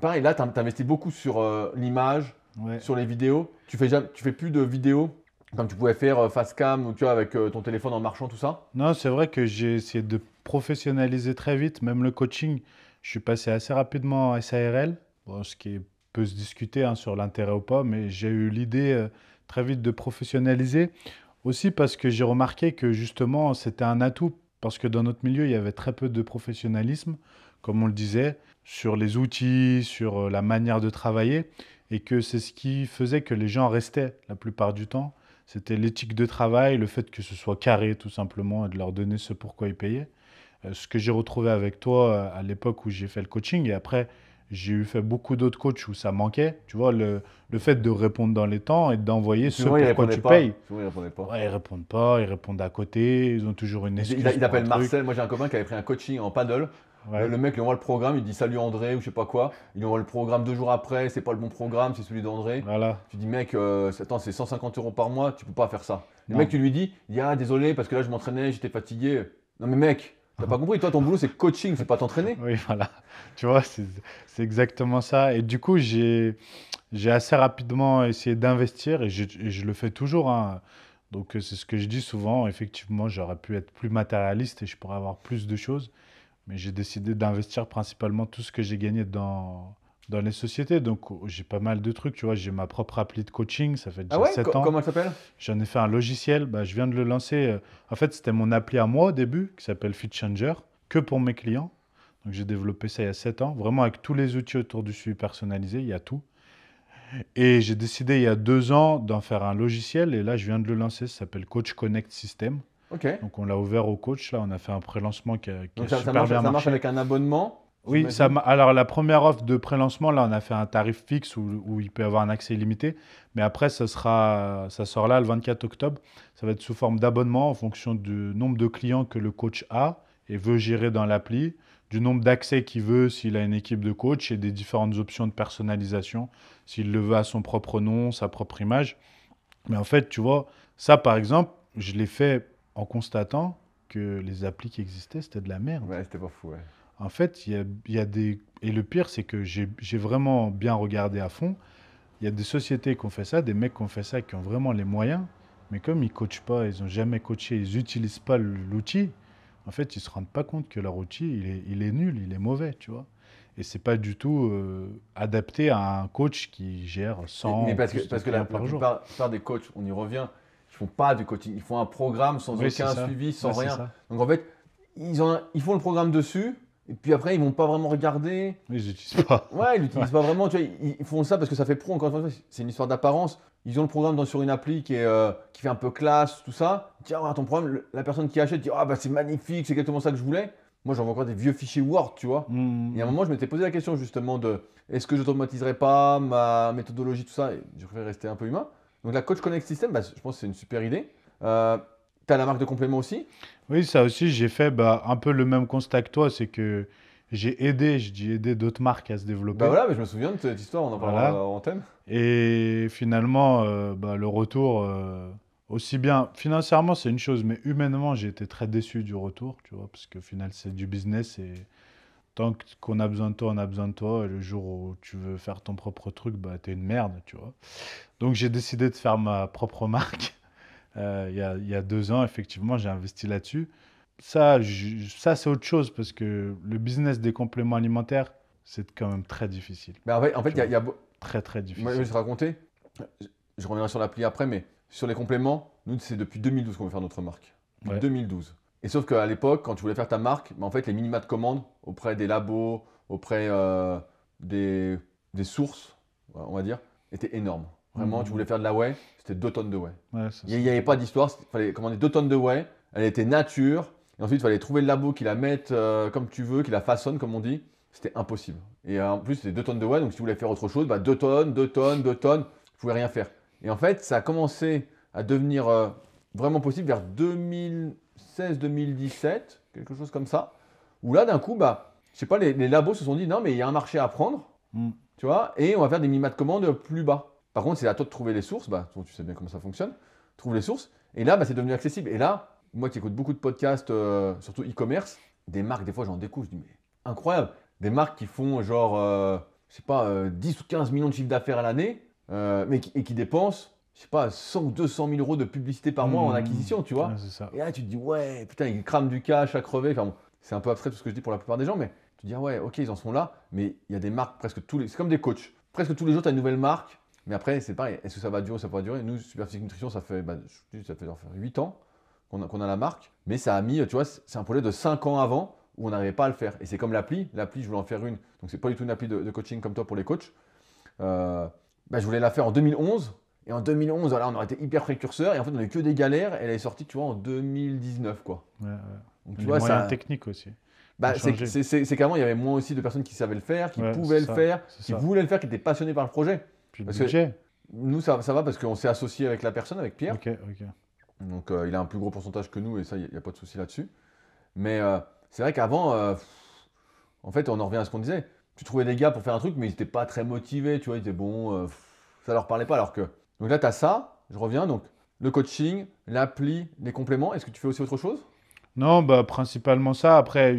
pareil, là, tu investis beaucoup sur l'image, ouais. sur les vidéos. Tu fais plus de vidéos comme tu pouvais faire face cam ou tu vois, avec ton téléphone en marchant, tout ça. Non, c'est vrai que j'ai essayé de professionnaliser très vite, même le coaching. Je suis passé assez rapidement en SARL, bon, ce qui peut se discuter hein, sur l'intérêt ou pas, mais j'ai eu l'idée très vite de professionnaliser. Aussi parce que j'ai remarqué que justement c'était un atout, parce que dans notre milieu il y avait très peu de professionnalisme, comme on le disait, sur les outils, sur la manière de travailler, et que c'est ce qui faisait que les gens restaient la plupart du temps. C'était l'éthique de travail, le fait que ce soit carré tout simplement, et de leur donner ce pourquoi ils payaient. Ce que j'ai retrouvé avec toi à l'époque où j'ai fait le coaching, et après j'ai eu fait beaucoup d'autres coachs où ça manquait. Tu vois, le fait de répondre dans les temps et d'envoyer Et ce souvent, ils pourquoi répondaient tu payes. pas. Souvent, ils répondaient pas. Ouais, ils répondent pas, ils répondent à côté, ils ont toujours une excuse Il pour un appelle truc. Marcel. Moi, j'ai un copain qui avait pris un coaching en paddle. Ouais, Le mec lui envoie le programme, il dit salut André ou je sais pas quoi. Il lui envoie le programme 2 jours après, c'est pas le bon programme, c'est celui d'André. voilà. Tu dis mec, attends, c'est 150 euros par mois, tu peux pas faire ça. Le mec, Non. tu lui dis, il dit ah désolé parce que là je m'entraînais, j'étais fatigué. Non mais mec, t'as pas compris, toi ton boulot c'est coaching, c'est pas t'entraîner. Oui, voilà. Tu vois, c'est exactement ça. Et du coup, j'ai assez rapidement essayé d'investir et je le fais toujours, hein. Donc, c'est ce que je dis souvent. Effectivement, j'aurais pu être plus matérialiste et je pourrais avoir plus de choses. Mais j'ai décidé d'investir principalement tout ce que j'ai gagné dans les sociétés. Donc, j'ai pas mal de trucs. Tu vois, j'ai ma propre appli de coaching. Ça fait Ah déjà ouais, 7 ans. comment elle s'appelle? J'en ai fait un logiciel. Bah, je viens de le lancer. En fait, c'était mon appli à moi au début, qui s'appelle Fit Changer, que pour mes clients. Donc, j'ai développé ça il y a 7 ans. Vraiment avec tous les outils autour du suivi personnalisé. Il y a tout. Et j'ai décidé il y a 2 ans d'en faire un logiciel. Et là, je viens de le lancer. Ça s'appelle Coach Connect System. Ok. Donc, on l'a ouvert au coach. Là, on a fait un pré-lancement qui a Donc super bien ça marche marché. avec un abonnement, Oui, j'imagine. alors la première offre de pré-lancement, là, on a fait un tarif fixe où il peut y avoir un accès illimité. Mais après, ça sort là le 24 octobre. Ça va être sous forme d'abonnement en fonction du nombre de clients que le coach a et veut gérer dans l'appli, du nombre d'accès qu'il veut s'il a une équipe de coach et des différentes options de personnalisation, s'il le veut à son propre nom, sa propre image. Mais en fait, tu vois, ça, par exemple, je l'ai fait en constatant que les applis qui existaient, c'était de la merde. Ouais, c'était pas fou, ouais. En fait, il y a des... Et le pire, c'est que j'ai vraiment bien regardé à fond. Il y a des sociétés qui ont fait ça, des mecs qui ont fait ça, qui ont vraiment les moyens. Mais comme ils ne coachent pas, ils n'ont jamais coaché, ils n'utilisent pas l'outil, en fait, ils ne se rendent pas compte que leur outil, il est nul, il est mauvais, tu vois. et c'est pas du tout adapté à un coach qui gère Mais 100 ou plus de parce que la clients par jour. plupart des coachs, on y revient, ils font pas du coaching. Ils font un programme sans Oui, c'est aucun ça. suivi, sans Ouais, c'est rien. ça. Donc en fait, ils font le programme dessus, et puis après, ils vont pas vraiment regarder. Mais j'utilise pas. Ouais, ils Ouais. l'utilisent pas vraiment. Tu vois, ils font ça parce que ça fait pro. Encore une fois, c'est une histoire d'apparence. Ils ont le programme sur une appli qui fait un peu classe, tout ça. Tiens, regarde ton programme. La personne qui achète dit ah bah c'est magnifique, c'est exactement ça que je voulais. Moi, j'envoie encore des vieux fichiers Word, tu vois. Et à un Mhm. moment, je m'étais posé la question justement de est-ce que j'automatiserais pas ma méthodologie, tout ça. Et je préfère rester un peu humain. Donc la Coach Connect System, bah, je pense que c'est une super idée. Tu as la marque de complément aussi. Oui, ça aussi, j'ai fait bah, un peu le même constat que toi, c'est que j'ai aidé, je dis aider d'autres marques à se Bah développer. voilà, mais je me souviens de cette histoire, on en parlera Voilà. en thème. Et finalement, bah, le retour, aussi bien financièrement, c'est une chose, mais humainement, j'ai été très déçu du retour, tu vois, parce qu'au final, c'est du business et qu'on a besoin de toi, on a besoin de toi. Et le jour où tu veux faire ton propre truc, bah, t'es une merde, tu vois. Donc, j'ai décidé de faire ma propre marque. Il y a 2 ans, effectivement, j'ai investi là-dessus. Ça, c'est autre chose parce que le business des compléments alimentaires, c'est quand même très difficile, Mais en fait, tu vois. il y a, Très, très moi, je vais difficile. te raconter. Je reviendrai sur l'appli après, mais sur les compléments, nous, c'est depuis 2012 qu'on veut faire notre marque. Depuis Ouais. 2012. Et sauf qu'à l'époque, quand tu voulais faire ta marque, bah, en fait, les minima de commandes auprès des labos, auprès des, des sources, on va dire, étaient énormes. Vraiment, tu Mhm. voulais faire de la whey, c'était 2 tonnes de whey. Ouais, c'est Il ça. n'y avait pas d'histoire, il fallait commander 2 tonnes de whey, elle était nature, et ensuite il fallait trouver le labo qui la mette comme tu veux, qui la façonne, comme on dit. C'était impossible. Et en plus, c'était 2 tonnes de whey, donc si tu voulais faire autre chose, bah 2 tonnes, 2 tonnes, 2 tonnes, tu pouvais rien faire. Et en fait, ça a commencé à devenir vraiment possible vers 2016-2017, quelque chose comme ça, où là, d'un coup, bah, je sais pas, les labos se sont dit, non, mais il y a un marché à prendre, Mm. tu vois, et on va faire des minima de commandes plus bas. Par contre, c'est à toi de trouver les sources, bah, tu sais bien comment ça fonctionne, trouve les sources, et là, bah, c'est devenu accessible. Et là, moi qui écoute beaucoup de podcasts, surtout e-commerce, des marques, des fois j'en découvre, je dis, mais incroyable, des marques qui font genre, je sais pas, 10 ou 15 millions de chiffre d'affaires à l'année, et qui dépensent, je sais pas, 100 ou 200 000 euros de publicité par mois en Mhm. acquisition, tu Ouais, vois. c'est ça. Et là, tu te dis, ouais, putain, ils crament du cash à crever. Enfin, bon, c'est un peu abstrait tout ce que je dis pour la plupart des gens, mais tu te dis, ah ouais, ok, ils en sont là, mais il y a des marques presque tous les. C'est comme des coachs. Presque tous les jours, tu as une nouvelle marque, mais après, c'est pareil. Est-ce que ça va durer ou ça va pas durer? Nous, Superphysique Nutrition, ça fait, bah, je dis, ça fait genre 8 ans qu'on a la marque, mais ça a mis, tu vois, c'est un projet de 5 ans avant où on n'arrivait pas à le faire. Et c'est comme l'appli. L'appli, je voulais en faire une. Donc, c'est pas du tout une appli de coaching comme toi pour les coachs. Euh, bah, je voulais la faire en 2011. Et en 2011, voilà, on aurait été hyper précurseur. Et en fait, on n'a eu que des galères. Elle est sortie, tu vois, en 2019, quoi. Ouais, ouais. Donc, tu Les vois, moyens ça. techniques aussi ont Bah, changé. c'est qu'avant, il y avait moins aussi de personnes qui savaient le faire, qui Ouais, pouvaient c'est le ça. faire, C'est qui ça. voulaient le faire, qui étaient passionnés par le projet. Puis le Parce que budget. nous, ça va parce qu'on s'est associé avec la personne, avec Pierre. Ok, ok. Donc, il a un plus gros pourcentage que nous et ça, il n'y a pas de souci là-dessus. Mais c'est vrai qu'avant, en fait, on en revient à ce qu'on disait. Tu trouvais des gars pour faire un truc, mais ils n'étaient pas très motivés, tu vois, ils étaient bons, ça leur parlait pas. Alors que. Donc là, tu as ça, je reviens, donc le coaching, l'appli, les compléments. Est-ce que tu fais aussi autre chose? Non, bah, principalement ça. Après,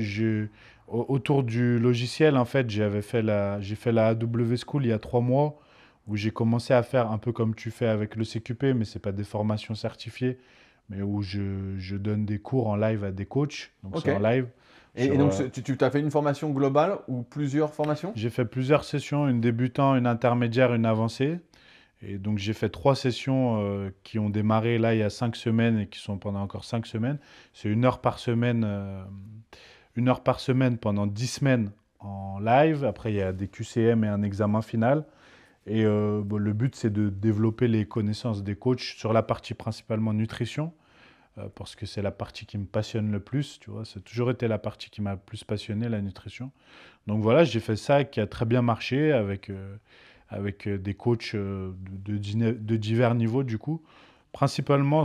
autour du logiciel, en fait, j'ai fait la AW School il y a 3 mois, où j'ai commencé à faire un peu comme tu fais avec le CQP, mais c'est pas des formations certifiées, mais où je donne des cours en live à des coachs. Donc Ok. c'est en live. Et Sur, donc, tu t'as fait une formation globale ou plusieurs formations? j'ai fait plusieurs sessions, une débutant, une intermédiaire, une avancée. Et donc j'ai fait 3 sessions qui ont démarré là il y a 5 semaines et qui sont pendant encore 5 semaines. C'est 1 heure par semaine, 1 heure par semaine pendant 10 semaines en live. Après il y a des QCM et un examen final. Et bon, le but c'est de développer les connaissances des coachs sur la partie principalement nutrition, parce que c'est la partie qui me passionne le plus. Tu vois, c'est toujours été la partie qui m'a le plus passionné, la nutrition. Donc voilà, j'ai fait ça qui a très bien marché avec des coachs de divers niveaux du coup. Principalement,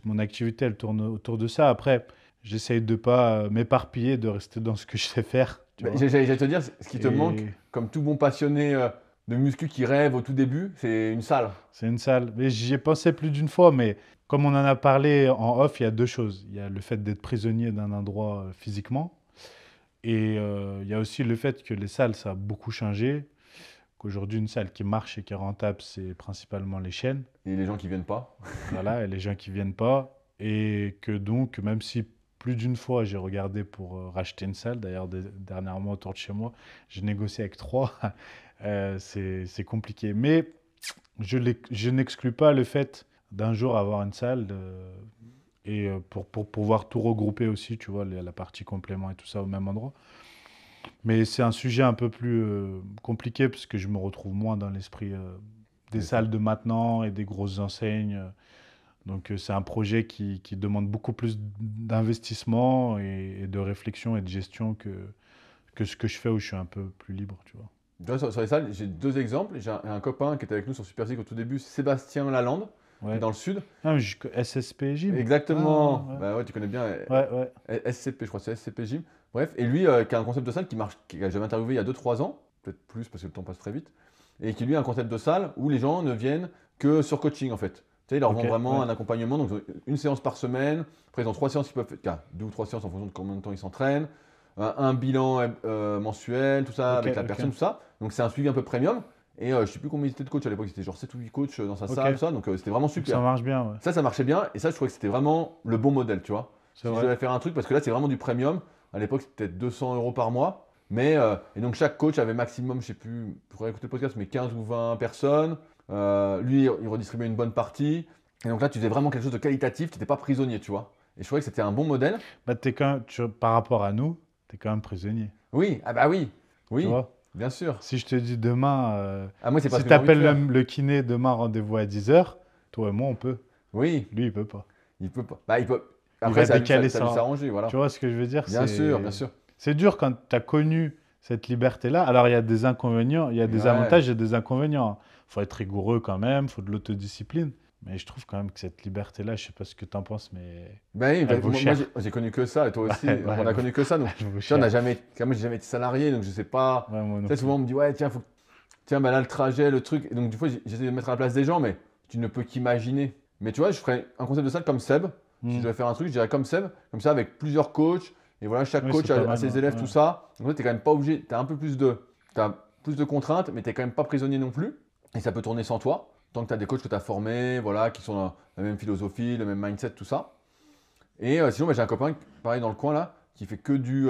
mon activité, elle tourne autour de ça. Après, j'essaye de pas m'éparpiller, de rester dans ce que je sais faire, tu Bah, vois. j'allais te dire, ce qui te manque, Et comme tout bon passionné de muscu qui rêve au tout début, c'est une salle. c'est une salle. Mais j'y ai pensé plus d'une fois, mais comme on en a parlé en off, il y a 2 choses. Il y a le fait d'être prisonnier d'un endroit physiquement, et il y a aussi le fait que les salles, ça a beaucoup changé. Qu'aujourd'hui, une salle qui marche et qui est rentable, c'est principalement les chaînes. Et les gens qui viennent pas. Voilà, et les gens qui viennent pas. Et que donc, même si plus d'une fois, j'ai regardé pour racheter une salle. D'ailleurs, dernièrement, autour de chez moi, j'ai négocié avec trois. C'est compliqué. Mais je n'exclus pas le fait d'un jour avoir une salle et pour pouvoir tout regrouper aussi, tu vois, la partie complément et tout ça au même endroit. Mais c'est un sujet un peu plus compliqué parce que je me retrouve moins dans l'esprit des Des salles. salles de maintenant et des grosses enseignes. Donc c'est un projet qui demande beaucoup plus d'investissement et de réflexion et de gestion que ce que je fais où je suis un peu plus libre, tu vois. Tu vois, sur les salles, j'ai deux exemples. J'ai un copain qui était avec nous sur Super Physique au tout début, Sébastien Lalande, qui est Ouais. dans le sud. Ah, mais SSP Gym. Exactement. Ah, Bah ouais, tu connais bien ouais. Ouais, ouais. SCP, je crois, c'est SCP Gym. Bref, et lui, qui a un concept de salle qui marche, que j'avais interviewé il y a 2 3 ans, peut-être plus parce que le temps passe très vite, et qui lui a un concept de salle où les gens ne viennent que sur coaching en fait. Tu sais, il leur Ok, vend vraiment ouais. un accompagnement, donc une séance par semaine. Après, ils ont 3 séances qui peuvent faire, 2 ou 3 séances en fonction de combien de temps ils s'entraînent. Un bilan mensuel, tout ça, Ok, avec la ok. personne, tout ça. Donc c'est un suivi un peu premium. Et je sais plus combien il était de coach à l'époque, c'était genre 7 ou 8 coachs dans sa Ok. salle, tout ça. Donc c'était vraiment Donc ça super. marche bien, ouais. Ça marchait bien. Et ça, je trouvais que c'était vraiment le bon modèle, tu vois. C'est Si je vrai. devais faire un truc, parce que là, c'est vraiment du premium. À l'époque, c'était peut-être 200 euros par mois. Mais, et donc, chaque coach avait maximum, je sais plus, il faudrait écouter le podcast, mais 15 ou 20 personnes. Lui, il redistribuait une bonne partie. Et donc là, tu faisais vraiment quelque chose de qualitatif, tu n'étais pas prisonnier, tu vois. Et je trouvais que c'était un bon modèle. Bah, par rapport à nous, t'es quand même prisonnier, Oui, ah bah oui, tu oui, vois. bien sûr. Si je te dis demain, Ah, moi, c'est pas si ce que j'ai envie de t'appelles faire. le kiné demain, rendez-vous à 10 h, toi et moi, on peut. Oui, Lui, il peut pas. il peut pas. Bah, il peut. Il Après, va décaler ça lui ça. s'arranger, Tu voilà. vois ce que je veux dire? Bien sûr, bien sûr. C'est dur quand tu as connu cette liberté-là. Alors, il y a des inconvénients, il y a des Ouais. avantages et des inconvénients. Il faut être rigoureux quand même, il faut de l'autodiscipline. Mais je trouve quand même que cette liberté-là, je sais pas ce que tu en penses, mais Bah oui, elle vaut moi, cher. j'ai connu que ça, et toi aussi, Ouais, on a connu que ça. Donc, elle vaut tu sais, on n'a cher. jamais, moi, j'ai jamais été salarié, donc je sais pas. Ouais, moi Tu non sais, plus. souvent, on me dit, ouais, tiens, tiens, bah là, le trajet, le truc. Et donc, du coup, j'essaie de me mettre à la place des gens, mais tu ne peux qu'imaginer. Mais tu vois, je ferais un concept de salle comme Seb. Si je Hmm. devais faire un truc, je dirais comme Seb, comme ça, avec plusieurs coachs. Et voilà, chaque Oui, coach c'est pas a mal. ses élèves, Ouais. tout ça. Donc, là, tu n'es quand même pas obligé. Tu as un peu plus de, t'as plus de contraintes, mais tu n'es quand même pas prisonnier non plus. Et ça peut tourner sans toi. Tant que tu as des coachs que tu as formés, voilà, qui sont dans la même philosophie, le même mindset, tout ça. Et sinon, bah, j'ai un copain, pareil dans le coin là, qui fait que du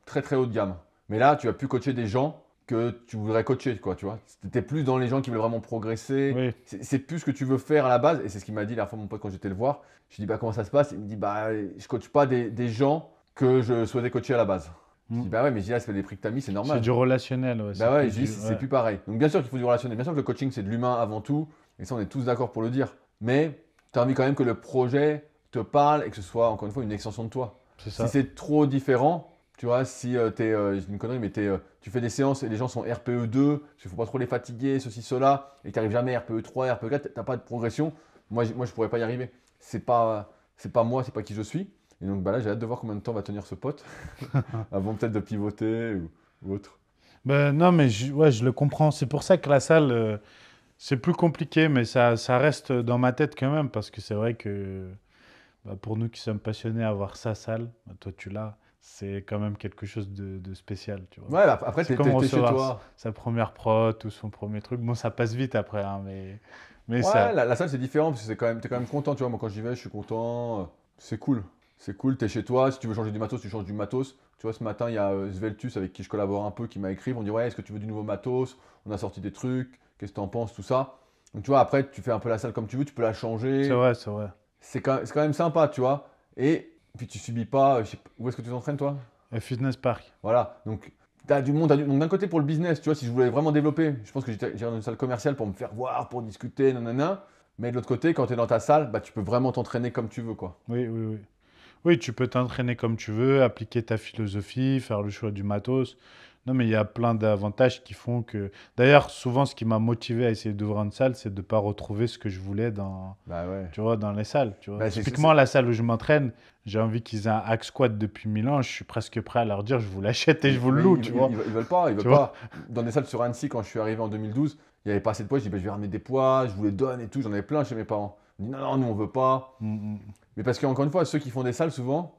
très très haut de gamme. Mais là, tu vas plus coacher des gens que tu voudrais coacher, quoi, tu vois. T'es plus dans les gens qui veulent vraiment progresser. Oui, C'est plus ce que tu veux faire à la base. Et c'est ce qu'il m'a dit la dernière fois, mon pote, quand j'étais le voir. Je lui dis, bah, comment ça se passe? Il me dit, bah, je coach pas des gens que je souhaitais coacher à la base. Je hmm. dis, bah ouais, mais je dis, là, c'est des prix que t'as mis, c'est C'est normal. du relationnel, ouais. Bah C'est ouais, plus je dis, du. c'est Ouais. plus pareil. Donc bien sûr qu'il faut du relationnel. Bien sûr que le coaching, c'est de l'humain avant tout. Et ça, on est tous d'accord pour le dire. Mais tu as envie quand même que le projet te parle et que ce soit, encore une fois, une extension de toi. C'est Si ça. c'est trop différent, tu vois, si j'ai une connerie, mais tu fais des séances et les gens sont RPE 2, il ne faut pas trop les fatiguer, ceci, cela, et tu n'arrives jamais à RPE 3, RPE 4, tu n'as pas de progression. Moi, je ne pourrais pas y arriver. C'est pas moi, c'est pas qui je suis. Et donc bah là, j'ai hâte de voir combien de temps va tenir ce pote avant peut-être de pivoter ou autre. Ben, non, mais ouais, je le comprends. C'est pour ça que la salle, c'est plus compliqué, mais ça reste dans ma tête quand même, parce que c'est vrai que bah, pour nous qui sommes passionnés, avoir sa salle, bah, toi tu l'as, c'est quand même quelque chose de spécial, tu vois. Ouais, bah, après, C'est tu comme es chez recevoir toi. sa première prot ou son premier truc. Bon, ça passe vite après, hein, mais Ouais, ça. la salle c'est différent parce que t'es quand même content, tu vois. Moi quand j'y vais, je suis content. C'est cool. C'est cool, t'es chez toi. Si tu veux changer du matos, tu changes du matos. Tu vois, ce matin, il y a Sveltus avec qui je collabore un peu qui m'a écrit. On dit, ouais, est-ce que tu veux du nouveau matos? On a sorti des trucs. Qu'est-ce que t'en penses? Tout ça. Donc tu vois, après, tu fais un peu la salle comme tu veux. Tu peux la C'est changer. vrai, c'est vrai. C'est quand même sympa, tu vois. Et puis tu subis pas. Je sais pas, où est-ce que tu t'entraînes, toi? Fitness Park. Voilà. Donc, tu as du monde. Donc, d'un côté, pour le business, tu vois, si je voulais vraiment développer, je pense que j'irais dans une salle commerciale pour me faire voir, pour discuter, nanana. Mais de l'autre côté, quand tu es dans ta salle, bah, tu peux vraiment t'entraîner comme tu veux, quoi. Oui, oui, oui. Oui, tu peux t'entraîner comme tu veux, appliquer ta philosophie, faire le choix du matos. Non, mais il y a plein d'avantages qui font que. D'ailleurs, souvent, ce qui m'a motivé à essayer d'ouvrir une salle, c'est de ne pas retrouver ce que je voulais dans, Bah ouais. tu vois, dans les salles. Tu vois. Bah, Typiquement, la salle où je m'entraîne, j'ai envie qu'ils aient un hack squat depuis 1000 ans. Je suis presque prêt à leur dire, je vous l'achète et je vous le Mais loue, tu vois. ils veulent pas, ils veulent Tu vois. pas. Dans des salles sur Annecy, quand je suis arrivé en 2012, il n'y avait pas assez de poids. Je dis, bah, je vais ramener des poids, je vous les donne et tout. J'en avais plein chez mes parents. Ils disent, non, non, nous, on veut pas. Mm, mm. Mais parce qu'encore une fois, ceux qui font des salles, souvent,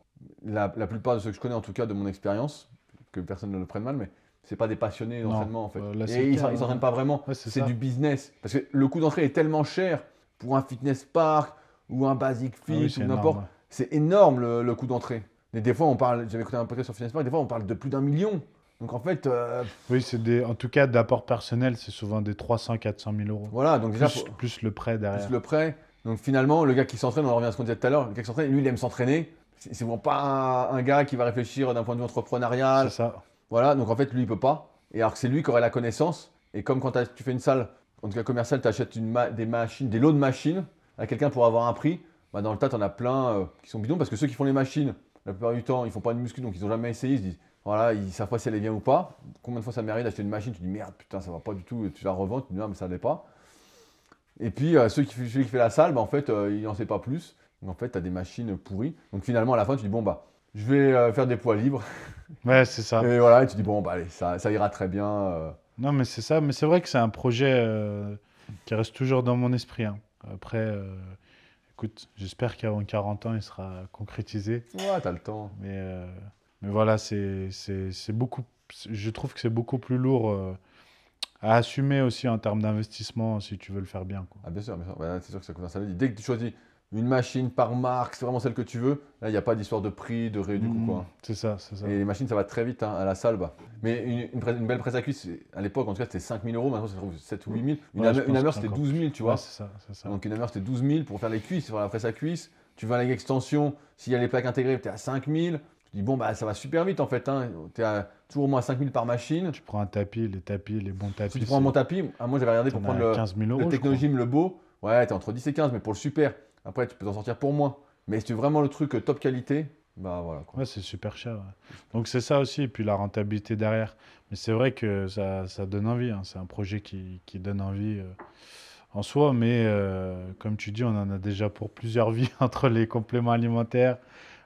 la plupart de ceux que je connais, en tout cas de mon expérience, que personne ne le prenne mal, mais c'est pas des passionnés Non, d'entraînement en fait. là, c'est Et le ils cas, ne hein. s'entraînent pas vraiment. Ouais, c'est C'est ça. du business. Parce que le coût d'entrée est tellement cher pour un fitness park ou un basic Ah oui, fit c'est ou énorme. n'importe. C'est énorme le coût d'entrée. Mais des fois, on parle, j'avais écouté un podcast sur Finance Park, des fois, on parle de plus d'1 million. Donc en fait, Oui, en tout cas, d'apport personnel, c'est souvent des 300 000 à 400 000 euros. voilà, donc déjà, Plus le prêt plus derrière. le prêt. Donc finalement, le gars qui s'entraîne, on en revient à ce qu'on disait tout à l'heure, le gars qui s'entraîne, lui, il aime s'entraîner. C'est vraiment pas un gars qui va réfléchir d'un point de vue C'est entrepreneurial. ça. Voilà, donc en fait, lui, il peut pas. Et alors que c'est lui qui aurait la connaissance. Et comme quand tu fais une salle, en tout cas commerciale, tu achètes des machines, des lots de machines à quelqu'un pour avoir un prix, bah, dans le tas, tu en as plein qui sont bidons parce que ceux qui font les machines, la plupart du temps, ils font pas de muscu, donc ils n'ont jamais essayé. Ils se disent, voilà, ils savent pas si elle est bien ou pas. Combien de fois ça m'arrive d'acheter une machine, tu dis merde, putain, ça va pas du tout, et tu la revends, tu dis non, mais ça l'est pas. Et puis, celui qui fait la salle, bah, en fait, il n'en sait pas plus. Donc, en fait, tu as des machines pourries. Donc, finalement, à la fin, tu dis, bon, bah, je vais faire des poids libres. Ouais, c'est ça. Et voilà, et tu dis, bon, bah, allez, ça ira très bien. Non, mais c'est ça. Mais c'est vrai que c'est un projet qui reste toujours dans mon esprit, hein. Après, écoute, j'espère qu'avant 40 ans, il sera concrétisé. Ouais, t'as le temps. Mais voilà, c'est beaucoup. Je trouve que c'est beaucoup plus lourd à assumer aussi en termes d'investissement si tu veux le faire bien, quoi. Ah, bien sûr, bien sûr. Bah, c'est sûr que ça coûte un salaire. Dès que tu choisis une machine par marque, c'est vraiment celle que tu veux, là, il n'y a pas d'histoire de prix, de réduc ou quoi. C'est ça, c'est ça. Et les machines, ça va très vite hein, à la salle. Bah. Mais une belle presse à cuisse, à l'époque, en tout cas, c'était 5 000 euros. Maintenant, ça se trouve 7 ou 8 000. Ouais, je Une pense hammer, que c'est c'était encore 12 000, plus. tu Ouais, vois. c'est ça, c'est ça. Donc une hammer, c'était 12 000 pour faire les cuisses, faire la presse à cuisse. Tu vas à l'extension, s'il y a les plaques intégrées, tu es à 5 000. Tu dis, bon, bah, ça va super vite en fait. Hein. Tu es à toujours au moins 5 000 par machine. Tu prends un tapis, les bons Si tapis, tu prends un bon tapis, moi j'avais regardé pour t'en as prendre à 15 000 le euros, je crois. Technogym, le beau. Ouais, tu es entre 10 et 15, mais pour le super. Après, tu peux t'en sortir pour moins. Mais si tu veux vraiment le truc top qualité, bah voilà quoi. Ouais, c'est super cher, ouais. Donc c'est ça aussi, et puis la rentabilité derrière. Mais c'est vrai que ça donne envie, hein. C'est un projet qui donne envie en soi, mais comme tu dis, on en a déjà pour plusieurs vies entre les compléments alimentaires,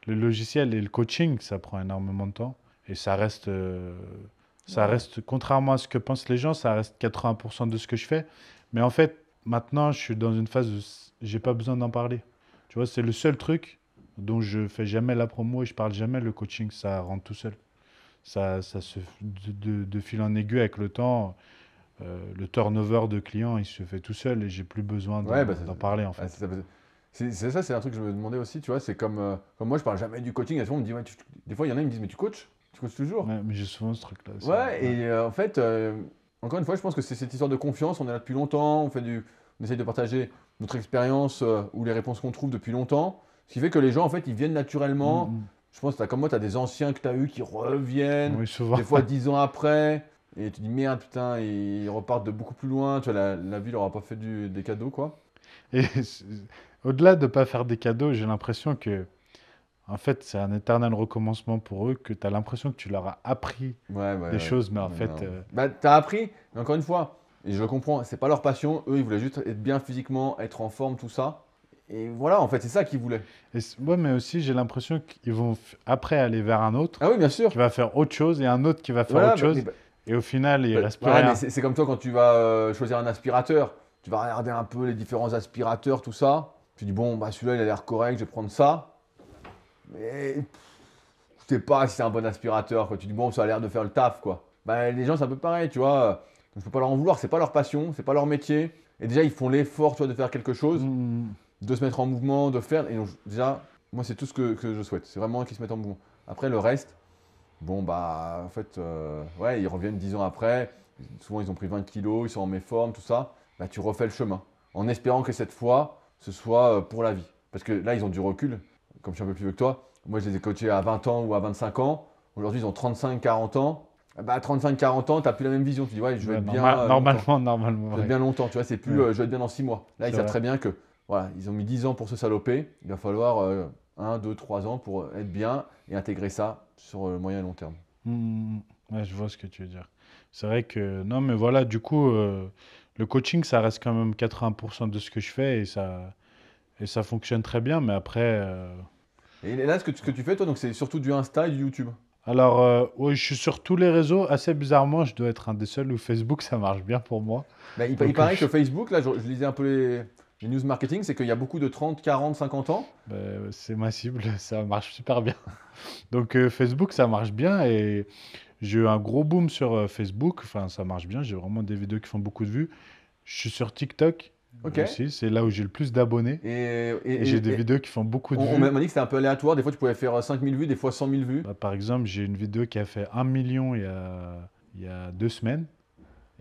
le logiciel et le coaching, ça prend énormément de temps. Et ça Ouais. reste, contrairement à ce que pensent les gens, ça reste 80% de ce que je fais. Mais en fait, maintenant, je suis dans une phase où j'ai pas besoin d'en parler. Tu vois, c'est le seul truc dont je fais jamais la promo et je parle jamais. Le coaching, ça rentre tout seul. Ça se de fil en aiguille avec le temps. Le turnover de clients, il se fait tout seul et j'ai plus besoin Ouais, bah, d'en parler en ouais, fait. c'est ça, c'est un truc que je me demandais aussi, tu vois. C'est comme moi, je parle jamais du coaching. Et souvent, on me dit, ouais, des fois, il y en a qui me disent, mais tu coaches? Tu coaches toujours? Ouais, mais j'ai souvent ce truc-là aussi. Ouais, et en fait, encore une fois, je pense que c'est cette histoire de confiance. On est là depuis longtemps, on essaye de partager notre expérience ou les réponses qu'on trouve depuis longtemps. Ce qui fait que les gens, en fait, ils viennent naturellement. Mm. Je pense que comme moi, tu as des anciens que tu as eu qui reviennent, Oui, souvent. des fois 10 ans après, et tu dis merde, putain, ils repartent de beaucoup plus loin. Tu vois, la vie leur a pas fait des cadeaux, quoi. Et au-delà de ne pas faire des cadeaux, j'ai l'impression que, en fait, c'est un éternel recommencement pour eux, que tu as l'impression que tu leur as appris Ouais, ouais, des ouais. choses, mais en Mais fait, non. Bah, t'as appris, mais encore une fois, et je le comprends, c'est pas leur passion. Eux, ils voulaient juste être bien physiquement, être en forme, tout ça. Et voilà, en fait, c'est ça qu'ils voulaient. ouais, mais aussi j'ai l'impression qu'ils vont après aller vers un autre Ah oui, bien sûr. qui va faire autre chose et un autre qui va faire Voilà, autre chose, et au final, il reste plus ouais, mais rien. c'est comme toi quand tu vas choisir un aspirateur. Tu vas regarder un peu les différents aspirateurs, tout ça. Tu dis, bon, bah celui-là, il a l'air correct, je vais prendre ça. Mais je sais pas si c'est un bon aspirateur, quoi. Tu dis, bon, ça a l'air de faire le taf, quoi. Bah, les gens, c'est un peu pareil, tu vois. Donc, je peux pas leur en vouloir, c'est pas leur passion, c'est pas leur métier. Et déjà, ils font l'effort, tu vois, de faire quelque chose, Mm. de se mettre en mouvement, de faire. Et donc, déjà, moi, c'est tout ce que je souhaite. C'est vraiment qu'ils se mettent en mouvement. Après, le reste, bon, bah, en fait, ouais, ils reviennent 10 ans après. Souvent, ils ont pris 20 kilos, ils sont en méforme, tout ça. Bah, tu refais le chemin. En espérant que cette fois, ce soit pour la vie. Parce que là, ils ont du recul. Comme je suis un peu plus vieux que toi, moi, je les ai coachés à 20 ans ou à 25 ans. Aujourd'hui, ils ont 35-40 ans. Bah, 35-40 ans, tu n'as plus la même vision. Tu dis, ouais, je vais Ouais, être bien longtemps. normalement, Je vais être ouais. bien longtemps. Tu vois, c'est plus, Ouais, je vais être bien dans 6 mois. Là, ils c'est savent vrai. très bien que, voilà, ils ont mis 10 ans pour se saloper. Il va falloir 1, 2, 3 ans pour être bien et intégrer ça sur le moyen et long terme. Mm. Ouais, je vois ce que tu veux dire. C'est vrai que, non, mais voilà, du coup, le coaching, ça reste quand même 80% de ce que je fais et ça fonctionne très bien, mais après, Et là, ce que tu fais, toi, donc c'est surtout du Insta et du YouTube. alors, oui, je suis sur tous les réseaux. Assez bizarrement, je dois être un des seuls où Facebook, ça marche bien pour moi. Bah, il Donc, paraît que Facebook, là, je lisais un peu les news marketing, c'est qu'il y a beaucoup de 30, 40, 50 ans. c'est ma cible, ça marche super bien. Donc, Facebook, ça marche bien et j'ai eu un gros boom sur Facebook. Enfin, ça marche bien. J'ai vraiment des vidéos qui font beaucoup de vues. Je suis sur TikTok Ok. aussi. C'est là où j'ai le plus d'abonnés. Et j'ai des vidéos qui font beaucoup de on vues. m'a dit que c'était un peu aléatoire. Des fois, tu pouvais faire 5000 vues, des fois 100 000 vues. Bah, par exemple, j'ai une vidéo qui a fait 1 million il y a 2 semaines.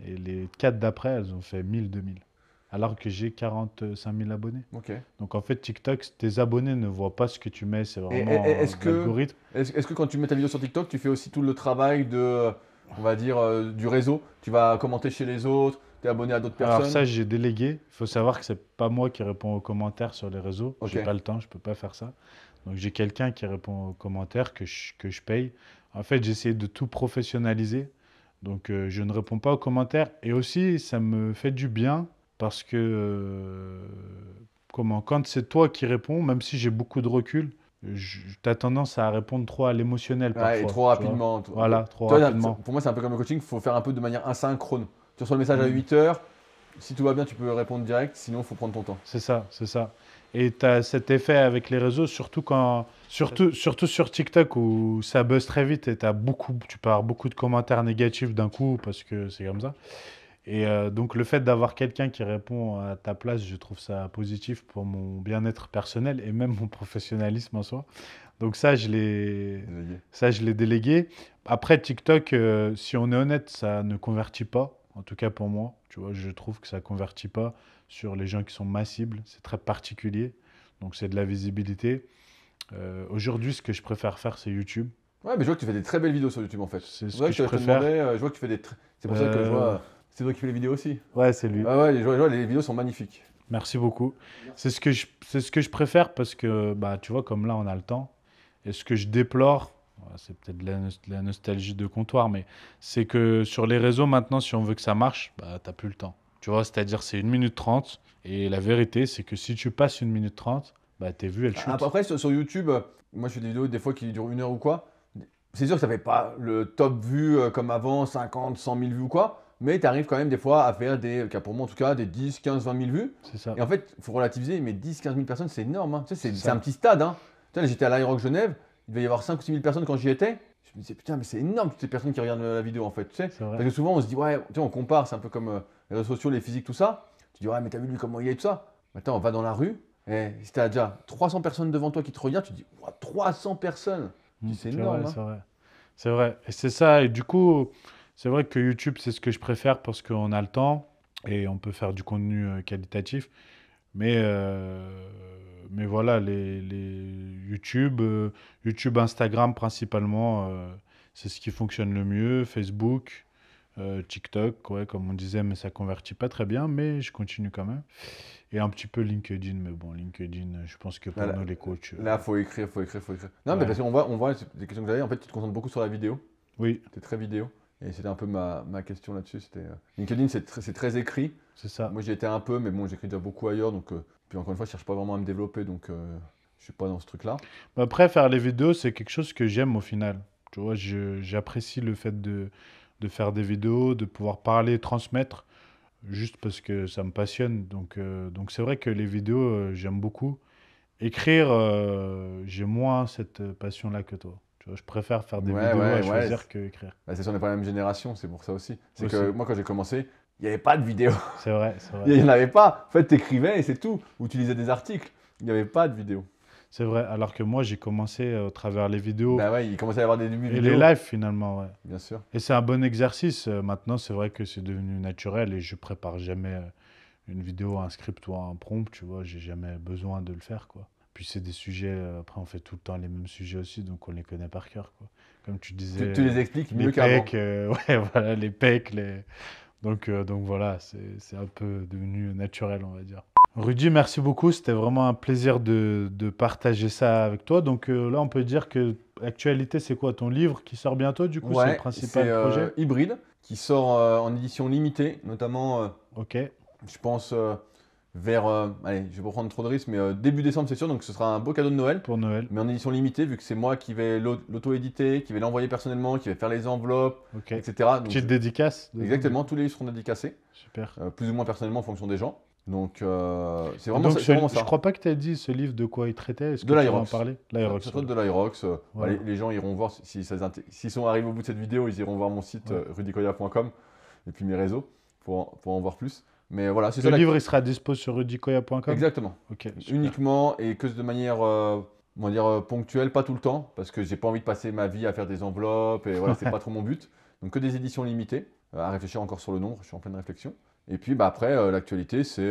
Et les 4 d'après, elles ont fait 1000, 2000. Alors que j'ai 45 000 abonnés. Ok. Donc en fait, TikTok, tes abonnés ne voient pas ce que tu mets, c'est Et vraiment l'algorithme. est-ce que quand tu mets ta vidéo sur TikTok, tu fais aussi tout le travail de, on va dire, du réseau? Tu vas commenter chez les autres, tu es abonné à d'autres Alors personnes? ça, j'ai délégué. Il faut savoir que c'est pas moi qui réponds aux commentaires sur les réseaux. Ok. J'ai pas le temps, je peux pas faire ça. Donc j'ai quelqu'un qui répond aux commentaires que je paye. En fait, j'essaie de tout professionnaliser. Donc je ne réponds pas aux commentaires. Et aussi, ça me fait du bien parce que quand c'est toi qui réponds, même si j'ai beaucoup de recul, tu as tendance à répondre trop à l'émotionnel Ouais, et parfois. trop Tu vois. rapidement. Voilà, trop Toi, rapidement. pour moi, c'est un peu comme le coaching, il faut faire un peu de manière asynchrone. Tu reçois le message à Mm. 8 heures, si tout va bien, tu peux répondre direct, sinon, il faut prendre ton temps. C'est ça, c'est ça. Et tu as cet effet avec les réseaux, surtout sur TikTok où ça buzz très vite et tu peux avoir beaucoup de commentaires négatifs d'un coup parce que c'est comme ça. Et donc le fait d'avoir quelqu'un qui répond à ta place, je trouve ça positif pour mon bien-être personnel et même mon professionnalisme en soi. Donc Délégué. ça, je l'ai délégué. Après, TikTok, si on est honnête, ça ne convertit pas. En tout cas pour moi, tu vois, je trouve que ça convertit pas sur les gens qui sont ma cible. C'est très particulier. Donc c'est de la visibilité. Aujourd'hui, ce que je préfère faire, c'est YouTube. Ouais, mais je vois que tu fais des très belles vidéos sur YouTube en fait. C'est C'est ce vrai que que je je te préfère. demandais, je vois que tu fais des. C'est pour ça que je Euh, vois. C'est toi qui fais les vidéos aussi. ouais, c'est lui. Ah ouais, je vois, les vidéos sont magnifiques. Merci beaucoup. C'est ce que je préfère parce que, bah, tu vois, comme là, on a le temps. Et ce que je déplore, c'est peut-être de la nostalgie de comptoir, mais c'est que sur les réseaux, maintenant, si on veut que ça marche, bah, t'as plus le temps. Tu vois, c'est-à-dire, c'est 1 minute 30. Et la vérité, c'est que si tu passes 1 minute 30, bah, tes vues, elles chutent. Après, sur YouTube, moi je fais des vidéos des fois qui durent 1 heure ou quoi. C'est sûr que ça fait pas le top vue comme avant, 50, 100 000 vues ou quoi. Mais tu arrives quand même des fois à faire des, pour moi en tout cas, des 10, 15, 20 000 vues. C'est ça. Et en fait, il faut relativiser, mais 10, 15 000 personnes, c'est énorme. Hein. Tu sais, C'est c'est un ça. petit stade. Hein. Tu sais, là, j'étais à l'Aéroc Genève, il devait y avoir 5 ou 6 000 personnes quand j'y étais. Je me disais, putain, mais c'est énorme toutes ces personnes qui regardent la vidéo en fait. Tu sais. C'est Parce vrai. que souvent, on se dit, ouais, tu sais, on compare, c'est un peu comme les réseaux sociaux, les physiques, tout ça. Tu dis, ouais, mais t'as vu lui comment il est, tout ça. Maintenant, on va dans la rue, et si t'as déjà 300 personnes devant toi qui te regardent, tu te dis, ouah, 300 personnes. Tu dis, c'est C'est énorme. vrai, Hein. c'est vrai. C'est vrai. Et c'est ça. Et du coup, c'est vrai que YouTube, c'est ce que je préfère parce qu'on a le temps et on peut faire du contenu qualitatif. Mais, euh, mais voilà, YouTube, Instagram principalement, c'est ce qui fonctionne le mieux. Facebook, TikTok, ouais, comme on disait, mais ça convertit pas très bien, mais je continue quand même. Et un petit peu LinkedIn, mais bon, LinkedIn, je pense que pour Là, nous, les coachs, là, faut écrire, faut écrire, faut écrire. Non, mais ouais, parce on voit c'est des questions que j'avais. En fait, tu te concentres beaucoup sur la vidéo. oui, Tu es très vidéo. Et c'était un peu ma question là-dessus. C'était LinkedIn, c'est très écrit. c'est ça. Moi, j'y étais un peu, mais bon, j'écris déjà beaucoup ailleurs. Donc, puis encore une fois, je cherche pas vraiment à me développer. Donc, je suis pas dans ce truc-là. Après, faire les vidéos, c'est quelque chose que j'aime au final. Tu vois, j'apprécie le fait de faire des vidéos, de pouvoir parler, transmettre, juste parce que ça me passionne. Donc c'est vrai que les vidéos, j'aime beaucoup. Écrire, j'ai moins cette passion-là que toi. Tu vois, je préfère faire des Ouais, vidéos ouais, à ouais. choisir que écrire. Bah, c'est sûr, on n'est pas la même génération. C'est pour ça aussi. C'est Aussi. que moi, quand j'ai commencé, il n'y avait pas de vidéo. C'est vrai, c'est Il vrai. n'y en avait pas. En fait, tu écrivais et c'est tout. Ou tu lisais des articles. Il n'y avait pas de vidéo. C'est vrai. Alors que moi, j'ai commencé au travers les vidéos Bah ouais, il commençait à y avoir des débuts et les vidéo. lives finalement, ouais. Bien sûr. Et c'est un bon exercice. Maintenant, c'est vrai que c'est devenu naturel et je prépare jamais une vidéo, un script ou un prompt, tu vois. J'ai jamais besoin de le faire, quoi. Puis c'est des sujets, après on fait tout le temps les mêmes sujets aussi, donc on les connaît par cœur, quoi. Comme tu disais, Tu les expliques les mieux qu'avant. pecs, ouais, voilà, les pecs, donc voilà, c'est un peu devenu naturel, on va dire. Rudy, merci beaucoup. C'était vraiment un plaisir de partager ça avec toi. Donc là, on peut dire que l'actualité, c'est quoi? Ton livre qui sort bientôt, du coup, c'est le Ouais, c'est principal projet? Hybride qui sort en édition limitée, notamment, Ok, je pense, vers, allez, je vais pas prendre trop de risques, mais début décembre, c'est sûr, donc ce sera un beau cadeau de Noël, pour Noël. mais en édition limitée, vu que c'est moi qui vais l'auto-éditer, qui vais l'envoyer personnellement, qui vais faire les enveloppes, Ok. etc. Donc, Petite dédicace dedans, exactement, du coup. tous les livres seront dédicacés, Super. plus ou moins personnellement en fonction des gens. Donc, c'est Et vraiment, donc, c'est vraiment je ça. crois pas que tu as dit ce livre de quoi il traitait. Est-ce De que tu veux en l'Aerox. parler? Ça L'Aerox, traite voilà. de l'Aerox. Voilà. Les gens iront voir, s'ils sont arrivés au bout de cette vidéo, ils iront voir mon site Ouais. rudicoya.com et puis mes réseaux pour en voir plus. Mais voilà, c'est Le ça. livre, il sera dispo sur rudicoya.com. Exactement. Ok, super. Uniquement et que de manière, on va dire, ponctuelle, pas tout le temps, parce que j'ai pas envie de passer ma vie à faire des enveloppes et voilà, c'est pas trop mon but. Donc que des éditions limitées, à réfléchir encore sur le nombre, je suis en pleine réflexion. Et puis bah, après, l'actualité, c'est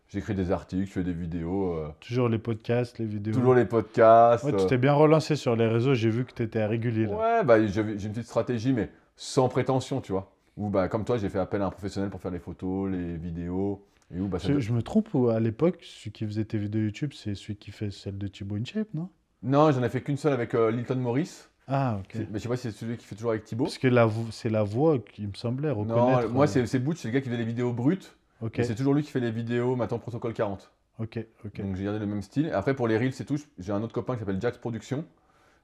j'écris des articles, je fais des vidéos, Toujours les podcasts, les vidéos. toujours les podcasts. Ouais, tu t'es bien relancé sur les réseaux, j'ai vu que tu étais régulier là. Ouais, bah, j'ai une petite stratégie, mais sans prétention, tu vois. Ou bah, comme toi, j'ai fait appel à un professionnel pour faire les photos, les vidéos. Et où bah, Je me trompe ou à l'époque, celui qui faisait tes vidéos YouTube, c'est celui qui fait celle de Thibaut InShape, non? Non, j'en ai fait qu'une seule avec Lilton Morris. Ah, ok. Mais je sais pas si c'est celui qui fait toujours avec Thibaut. Parce que c'est la voix qui me semblait Non, reconnaître. moi c'est Butch, c'est le gars qui fait les vidéos brutes. Ok, Et c'est toujours lui qui fait les vidéos maintenant Protocole 40. ok, ok. Donc j'ai gardé le même style. Et après pour les reels et tout, j'ai un autre copain qui s'appelle Jax Production,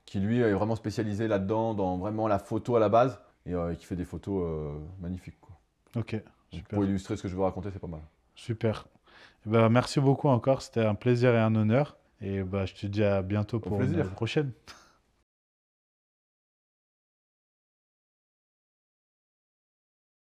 qui lui est vraiment spécialisé là-dedans, dans vraiment la photo à la base, et qui fait des photos magnifiques, quoi. Ok, Donc, super. pour illustrer ce que je veux raconter, c'est pas mal. Super. Eh ben, merci beaucoup encore, c'était un plaisir et un honneur. Et bah, je te dis à bientôt pour plaisir. une prochaine.